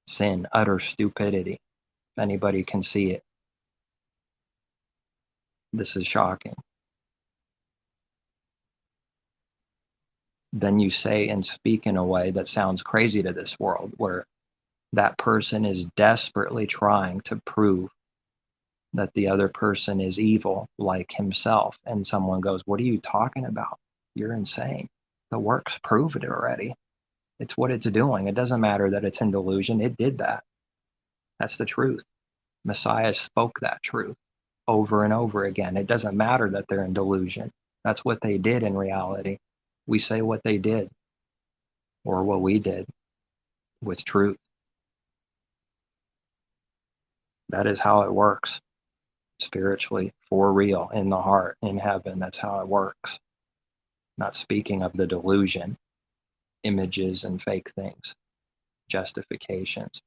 sin utter stupidity. If anybody can see it, this is shocking. Then you say and speak in a way that sounds crazy to this world, where that person is desperately trying to prove that the other person is evil like himself. And someone goes, what are you talking about? You're insane. The works prove it already. It's what it's doing. It doesn't matter that it's in delusion. It did that. That's the truth. Messiah spoke that truth over and over again. It doesn't matter that they're in delusion. That's what they did in reality. We say what they did or what we did with truth. That is how it works spiritually, for real, in the heart, in heaven. That's how it works. Not speaking of the delusion, images and fake things, justifications.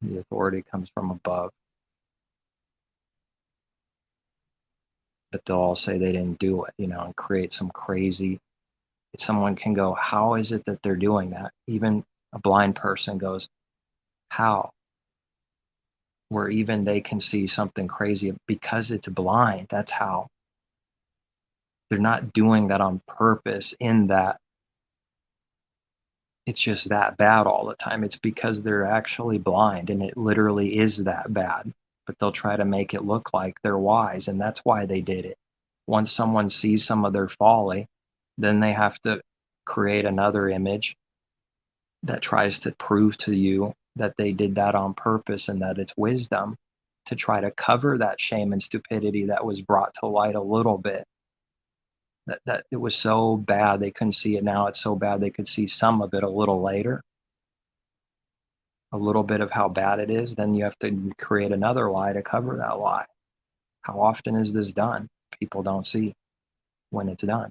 The authority comes from above. But they'll all say they didn't do it, you know, and create some crazy. Someone can go, how is it that they're doing that? Even a blind person goes, how? Where even they can see something crazy because it's blind. That's how. They're not doing that on purpose, in that it's just that bad all the time. It's because they're actually blind, and it literally is that bad. But they'll try to make it look like they're wise, and that's why they did it. Once someone sees some of their folly, then they have to create another image that tries to prove to you that they did that on purpose and that it's wisdom, to try to cover that shame and stupidity that was brought to light a little bit. That it was so bad they couldn't see it. Now it's so bad they could see some of it a little later, a little bit of how bad it is. Then you have to create another lie to cover that lie. How often is this done? People don't see when it's done.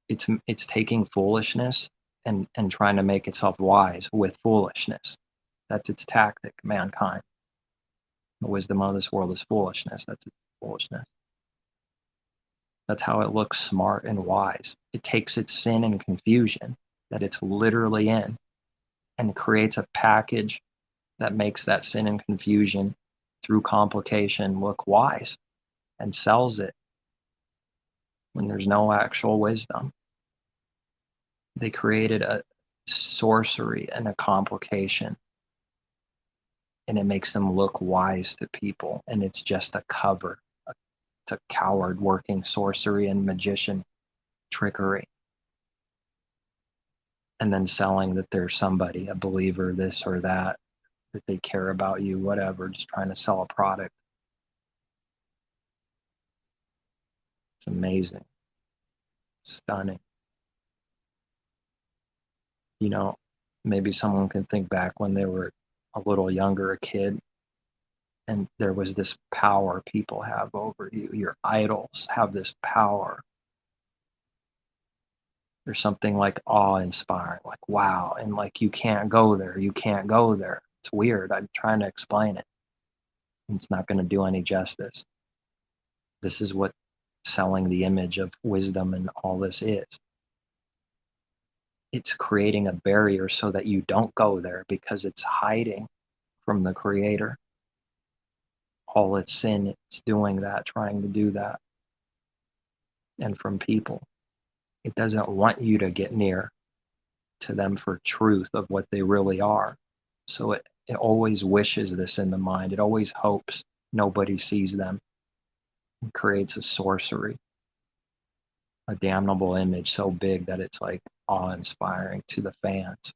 It's taking foolishness and trying to make itself wise with foolishness. That's its tactic, mankind. The wisdom of this world is foolishness. That's its foolishness. That's how it looks smart and wise. It takes its sin and confusion that it's literally in and creates a package that makes that sin and confusion through complication look wise, and sells it when there's no actual wisdom. They created a sorcery and a complication, and it makes them look wise to people, and it's just a cover. It's a coward working sorcery and magician trickery, and then selling that they're somebody, a believer, this or that they care about you, whatever, just trying to sell a product. It's amazing, stunning. You know, maybe someone can think back when they were a little younger, a kid, and there was this power people have over you. Your idols have this power. There's something like awe-inspiring, like wow, and like you can't go there, you can't go there. It's weird. I'm trying to explain it. It's not going to do any justice. This is what selling the image of wisdom and all this is. It's creating a barrier so that you don't go there because it's hiding from the Creator. All its sin, it's doing that, trying to do that. And from people, it doesn't want you to get near to them for truth of what they really are. So it always wishes this in the mind. It always hopes nobody sees them. It creates a sorcery, a damnable image so big that it's like awe-inspiring to the fans.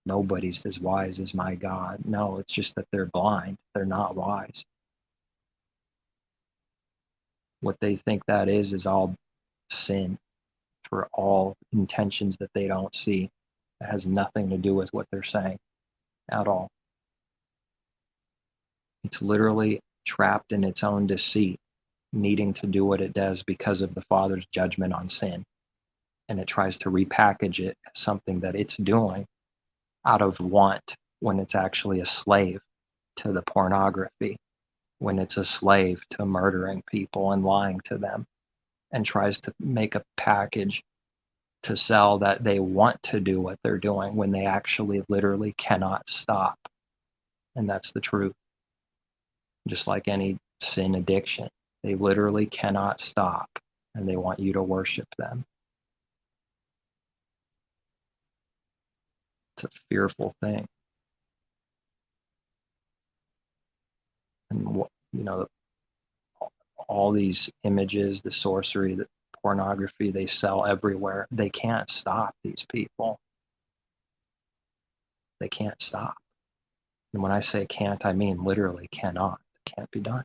Nobody's as wise as my God. No, it's just that they're blind. They're not wise. What they think that is all sin for all intentions that they don't see. It has nothing to do with what they're saying at all. It's literally trapped in its own deceit, needing to do what it does because of the Father's judgment on sin. And it tries to repackage it as something that it's doing out of want when it's actually a slave to the pornography, when it's a slave to murdering people and lying to them, and tries to make a package to sell that they want to do what they're doing when they actually literally cannot stop. And that's the truth. Just like any sin addiction, they literally cannot stop and they want you to worship them. It's a fearful thing. And you know, all these images, the sorcery, the pornography they sell everywhere, they can't stop these people. They can't stop. And when I say can't, I mean literally cannot. It can't be done.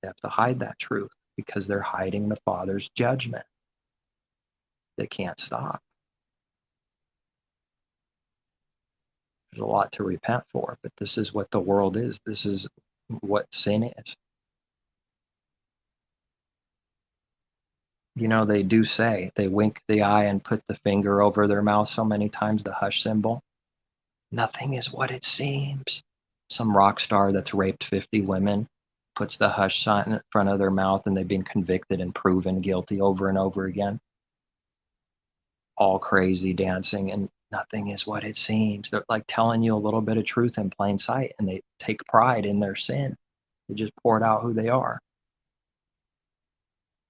They have to hide that truth because they're hiding the Father's judgment. They can't stop. There's a lot to repent for, but this is what the world is. This is what sin is. You know, they do say, they wink the eye and put the finger over their mouth so many times, the hush symbol. Nothing is what it seems. Some rock star that's raped 50 women puts the hush sign in front of their mouth and they've been convicted and proven guilty over and over again. All crazy dancing, and nothing is what it seems. They're like telling you a little bit of truth in plain sight, and they take pride in their sin. They just poured out who they are.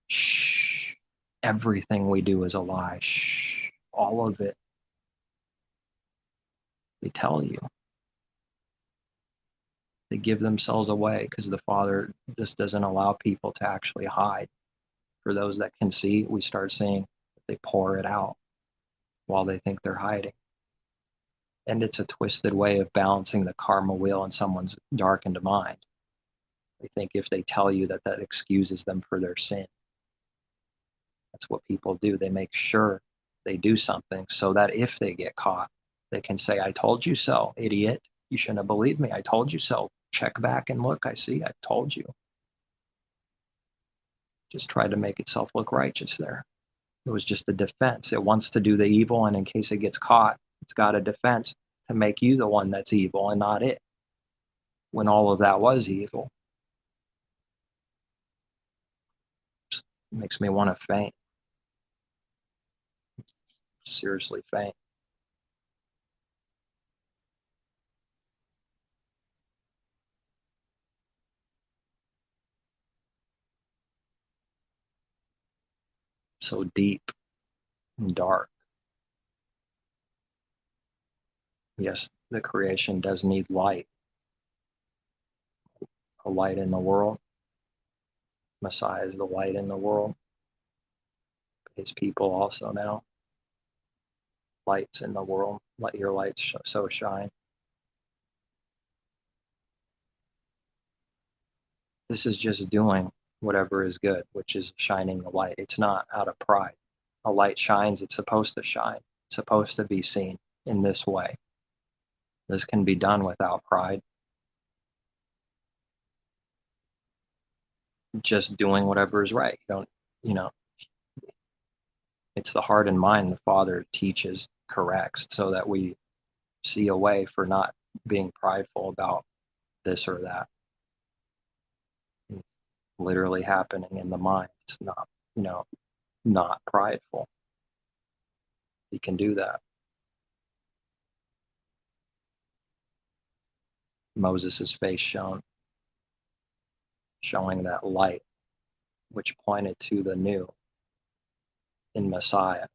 Shh. Everything we do is a lie. Shh. All of it. They tell you. They give themselves away because the Father just doesn't allow people to actually hide. For those that can see, we start seeing that they pour it out while they think they're hiding. And it's a twisted way of balancing the karma wheel in someone's darkened mind. They think if they tell you that that excuses them for their sin. That's what people do. They make sure they do something so that if they get caught, they can say, I told you so, idiot. You shouldn't have believed me. I told you so. Check back and look. I see. I told you. Just tried to make itself look righteous there. It was just a defense. It wants to do the evil, and in case it gets caught, it's got a defense to make you the one that's evil and not it, when all of that was evil. It makes me want to faint. Seriously faint. So deep and dark. Yes, the creation does need light, a light in the world. Messiah is the light in the world. His people also now. Lights in the world. Let your light so shine. This is just doing whatever is good, which is shining the light. It's not out of pride. A light shines, it's supposed to shine. It's supposed to be seen in this way. This can be done without pride. Just doing whatever is right. You don't, you know, it's the heart and mind the Father teaches, corrects, so that we see a way for not being prideful about this or that. It's literally happening in the mind. It's not, not prideful. He can do that. Moses' face shone, showing that light which pointed to the new in Messiah.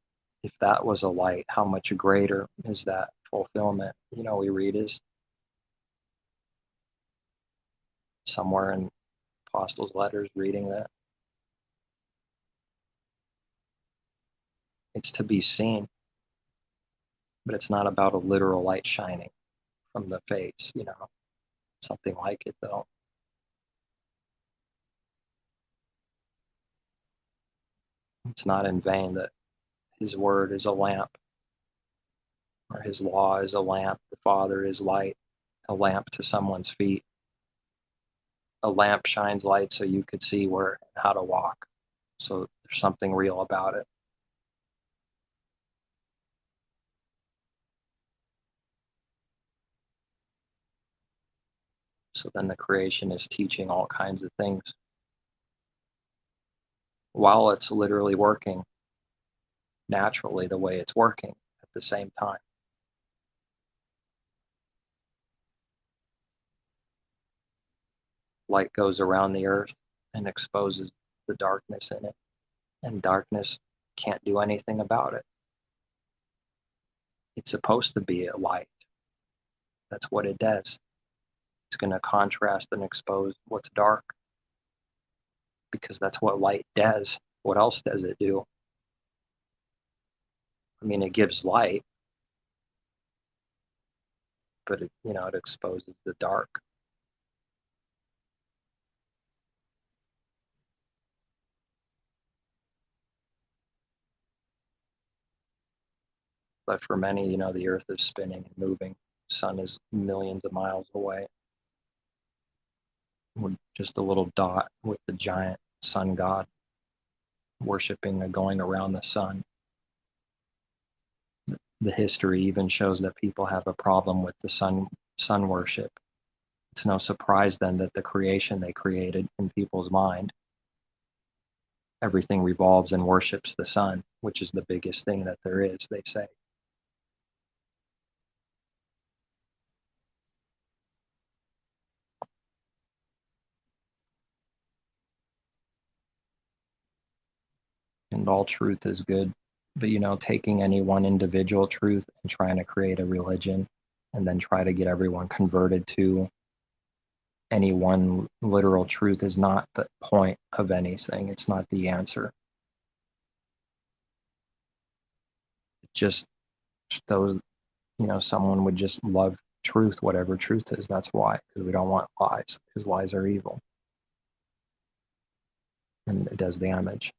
If that was a light, how much greater is that fulfillment? We read is somewhere in Apostles' letters reading that. It's to be seen, but it's not about a literal light shining from the face, something like it though. It's not in vain that his word is a lamp, or his law is a lamp. The Father is light, a lamp to someone's feet. A lamp shines light so you could see how to walk. So there's something real about it. So then the creation is teaching all kinds of things while it's literally working naturally the way it's working at the same time. Light goes around the earth and exposes the darkness in it, and darkness can't do anything about it. It's supposed to be a light. That's what it does. It's going to contrast and expose what's dark, because that's what light does. What else does it do? I mean, it gives light, but it exposes the dark. But for many, the earth is spinning and moving. The sun is millions of miles away. We're just a little dot with the giant sun god, worshiping and going around the sun. The history even shows that people have a problem with the sun worship. It's no surprise then that the creation they created in people's mind, everything revolves and worships the sun, which is the biggest thing that there is, they say. And all truth is good, but taking any one individual truth and trying to create a religion and then try to get everyone converted to any one literal truth is not the point of anything. It's not the answer. Just those, someone would just love truth, whatever truth is. That's why, because we don't want lies, because lies are evil and it does damage.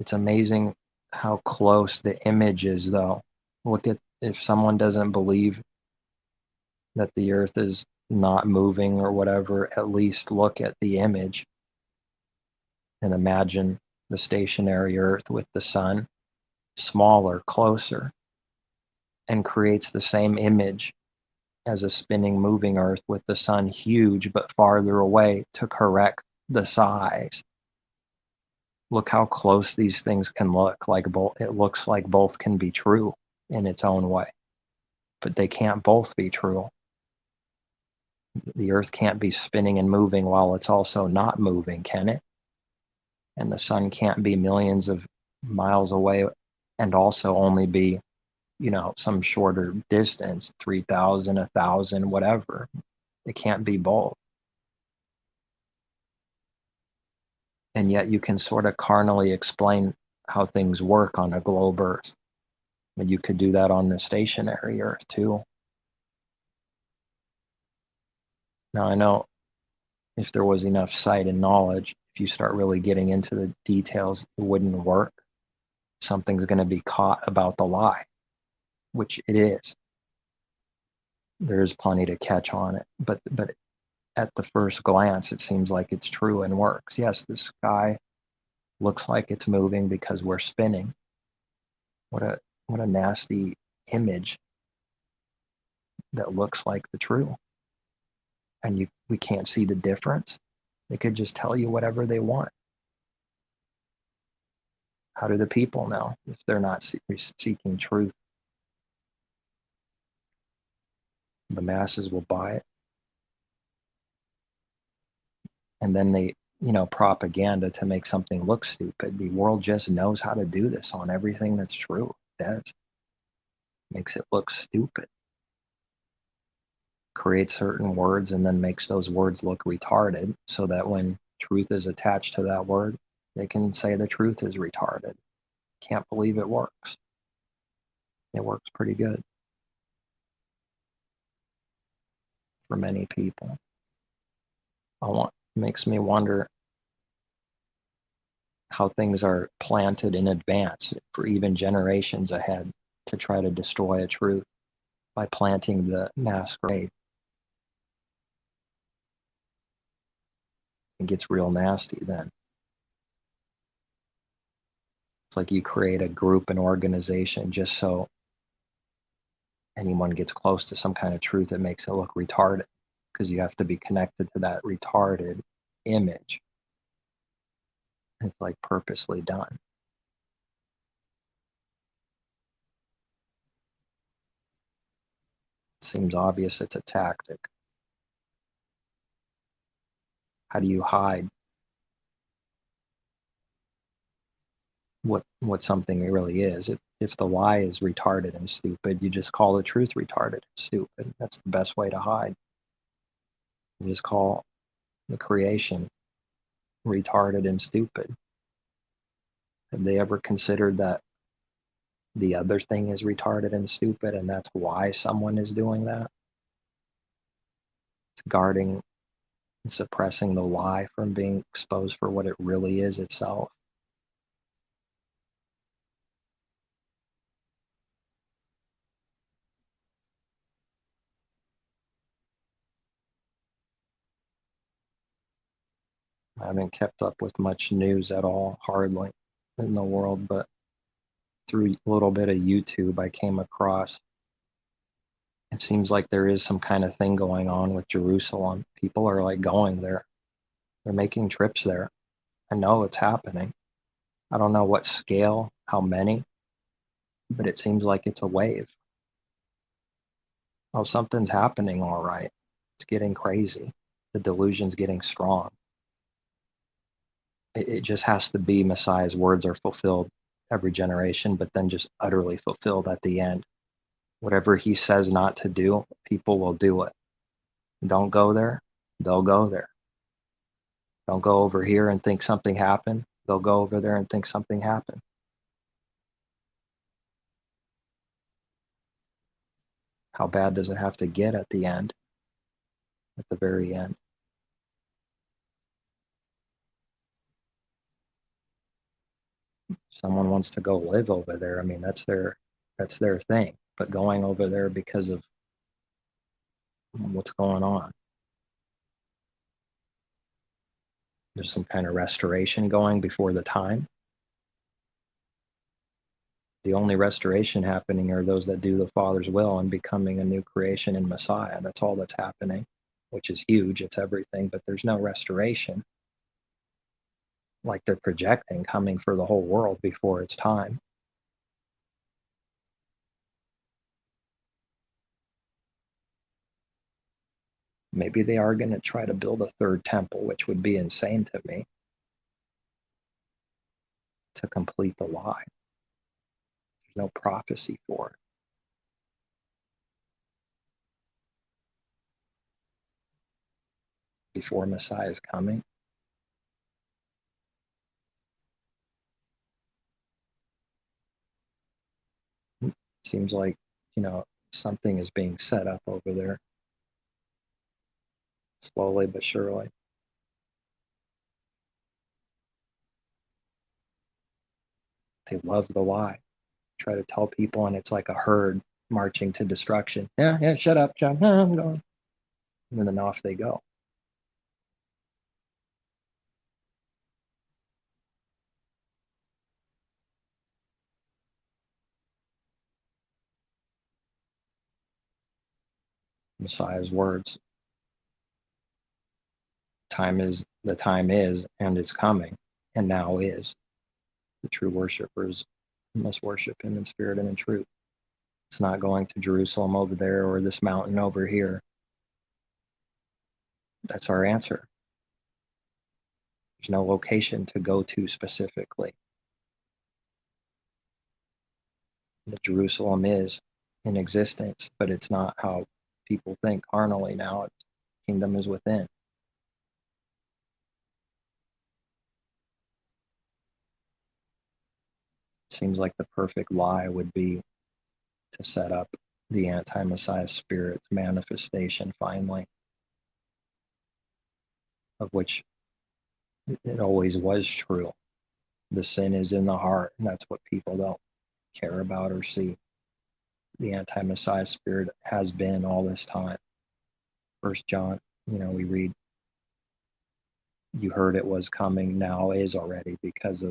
It's amazing how close the image is, though. Look at, if someone doesn't believe that the earth is not moving or whatever, at least look at the image and imagine the stationary earth with the sun smaller, closer, and creates the same image as a spinning, moving earth with the sun huge but farther away to correct the size. Look how close these things can look. Like it looks like both can be true in its own way, but they can't both be true. The earth can't be spinning and moving while it's also not moving, can it? And the sun can't be millions of miles away and also only be, some shorter distance, 3,000, 1,000, whatever. It can't be both. And yet you can sort of carnally explain how things work on a globe earth. And you could do that on the stationary Earth too. Now I know if there was enough sight and knowledge, if you start really getting into the details, it wouldn't work. Something's going to be caught about the lie, which it is. There is plenty to catch on it, but at the first glance, it seems like it's true and works. Yes, the sky looks like it's moving because we're spinning. What a nasty image that looks like the true. And we can't see the difference. They could just tell you whatever they want. How do the people know if they're not seeking truth? The masses will buy it. And then they, propaganda to make something look stupid. The world just knows how to do this on everything that's true. That makes it look stupid. Creates certain words and then makes those words look retarded so that when truth is attached to that word, they can say the truth is retarded. Can't believe it works. It works pretty good for many people. Makes me wonder how things are planted in advance for even generations ahead to try to destroy a truth by planting the masquerade. It gets real nasty then. It's like you create a group, an organization, just so anyone gets close to some kind of truth that makes it look retarded, because you have to be connected to that retarded image. It's like purposely done. It seems obvious it's a tactic. How do you hide what something really is? If the lie is retarded and stupid, you just call the truth retarded and stupid. That's the best way to hide. You just call the creation retarded and stupid. Have they ever considered that the other thing is retarded and stupid, and that's why someone is doing that? It's guarding and suppressing the lie from being exposed for what it really is itself. I haven't kept up with much news at all, hardly, in the world, but through a little bit of YouTube, I came across, it seems like there is some kind of thing going on with Jerusalem. People are like going there. They're making trips there. I know it's happening. I don't know what scale, how many, but it seems like it's a wave. Oh, something's happening, all right. It's getting crazy. The delusion's getting strong. It just has to be Messiah's words are fulfilled every generation, but then just utterly fulfilled at the end. Whatever he says not to do, people will do it. Don't go there, they'll go there. Don't go over here and think something happened, they'll go over there and think something happened. How bad does it have to get at the end? At the very end. Someone wants to go live over there. I mean, that's their thing. But going over there because of what's going on. There's some kind of restoration going before the time. The only restoration happening are those that do the Father's will and becoming a new creation in Messiah. That's all that's happening, which is huge. It's everything, but there's no restoration like they're projecting coming for the whole world before its time. Maybe they are going to try to build a third temple, which would be insane to me, to complete the lie. There's no prophecy for it. Before Messiah is coming. Seems like, something is being set up over there, slowly but surely. They love the lie. Try to tell people, and it's like a herd marching to destruction. Yeah, shut up, John. No, I'm going. And then off they go. Messiah's words. The time is, and it's coming, and now is. The true worshipers must worship him in spirit and in truth. It's not going to Jerusalem over there or this mountain over here. That's our answer. There's no location to go to specifically. The Jerusalem is in existence, but it's not how people think carnally now. It's, kingdom is within. It seems like the perfect lie would be to set up the anti-Messiah spirit's manifestation finally, of which it always was true. The sin is in the heart, and that's what people don't care about or see. The anti-Messiah spirit has been all this time. First John, we read, you heard it was coming, now is already, because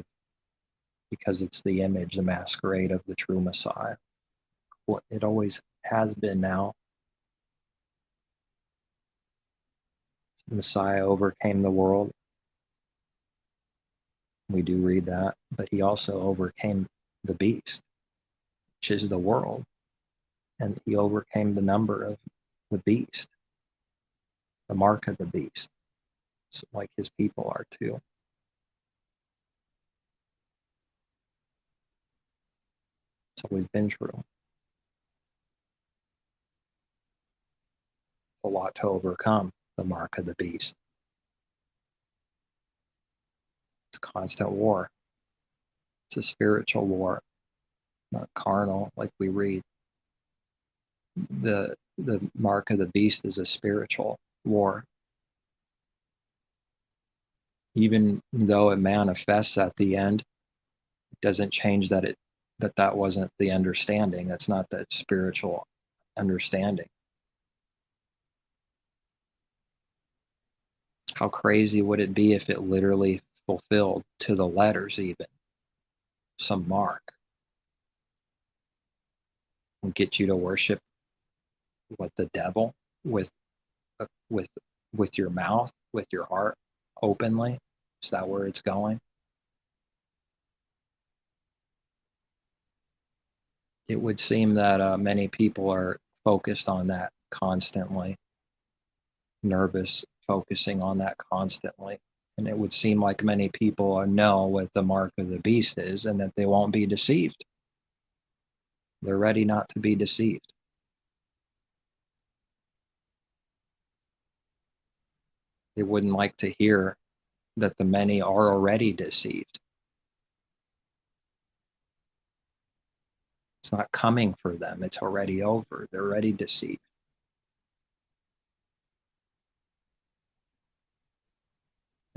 it's the image, the masquerade of the true Messiah. It always has been now. The Messiah overcame the world. We do read that, but he also overcame the beast, which is the world. And he overcame the number of the beast, the mark of the beast, so like his people are too. It's always been true. A lot to overcome the mark of the beast. It's a constant war. It's a spiritual war, not carnal, like we read. The mark of the beast is a spiritual war. Even though it manifests at the end, it doesn't change that wasn't the understanding. That's not the spiritual understanding. How crazy would it be if it literally fulfilled to the letters, even some mark, and get you to worship the devil with with your mouth, with your heart openly? Is that where it's going? It would seem that many people are focused on that constantly, nervous, focusing on that constantly. And it would seem like many people know what the mark of the beast is and that they won't be deceived. They're ready not to be deceived. They wouldn't like to hear that the many are already deceived. It's not coming for them. It's already over. They're already deceived.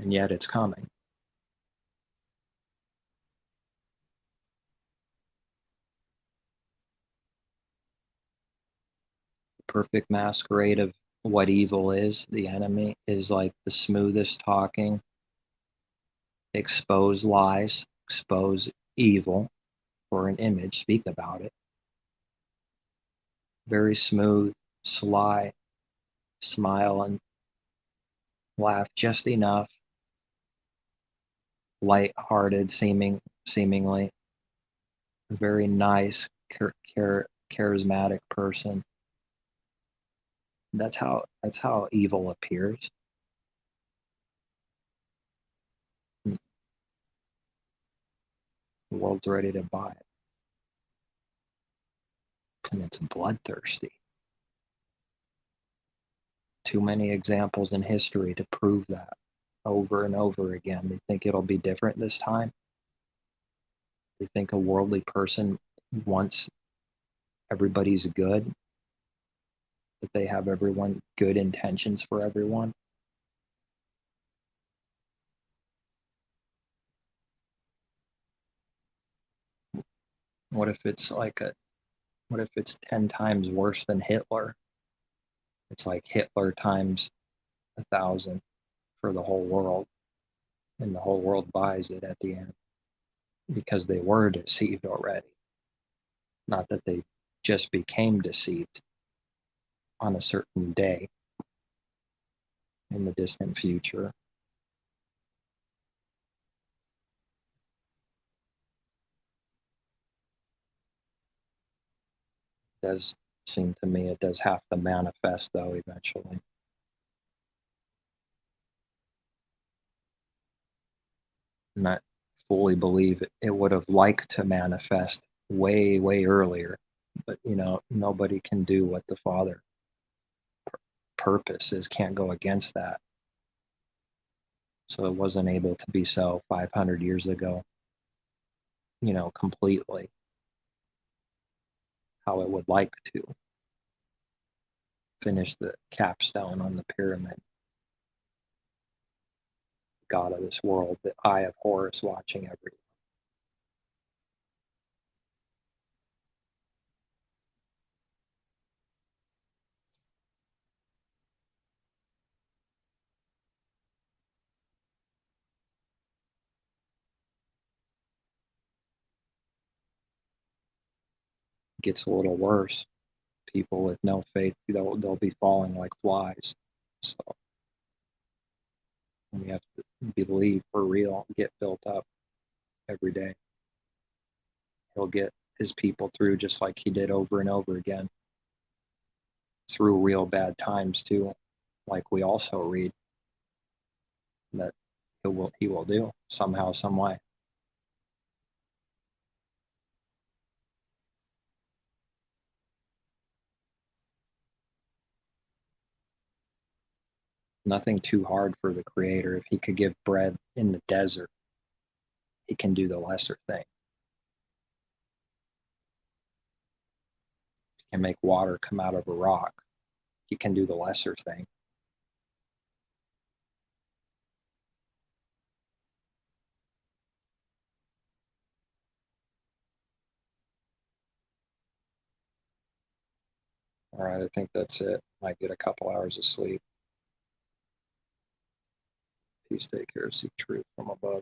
And yet it's coming. Perfect masquerade of what evil is, the enemy, is like the smoothest talking, expose lies, expose evil for an image, speak about it. Very smooth, sly, smile and laugh just enough, light-hearted seemingly, very nice, charismatic person. That's how evil appears. The world's ready to buy it. And it's bloodthirsty. Too many examples in history to prove that over and over again. They think it'll be different this time. They think a worldly person wants everybody's good, that they have everyone good intentions for everyone. What if it's what if it's 10 times worse than Hitler? It's like Hitler times 1,000 for the whole world, and the whole world buys it at the end because they were deceived already. Not that they just became deceived on a certain day in the distant future. It does seem to me it does have to manifest, though, eventually. And I fully believe it would have liked to manifest way, way earlier. But, nobody can do what the Father purpose is, can't go against that. So it wasn't able to be so 500 years ago, completely how it would like to finish the capstone on the pyramid. God of this world, the eye of Horus watching everything. Gets a little worse. People with no faith, they'll be falling like flies. So we have to believe for real, get built up every day. He'll get his people through just like he did over and over again, through real bad times too, like we also read that he will do somehow, some way. Nothing too hard for the Creator. If he could give bread in the desert, he can do the lesser thing. He can make water come out of a rock. He can do the lesser thing. All right, I think that's it. Might get a couple hours of sleep. Peace, take care, seek truth from above.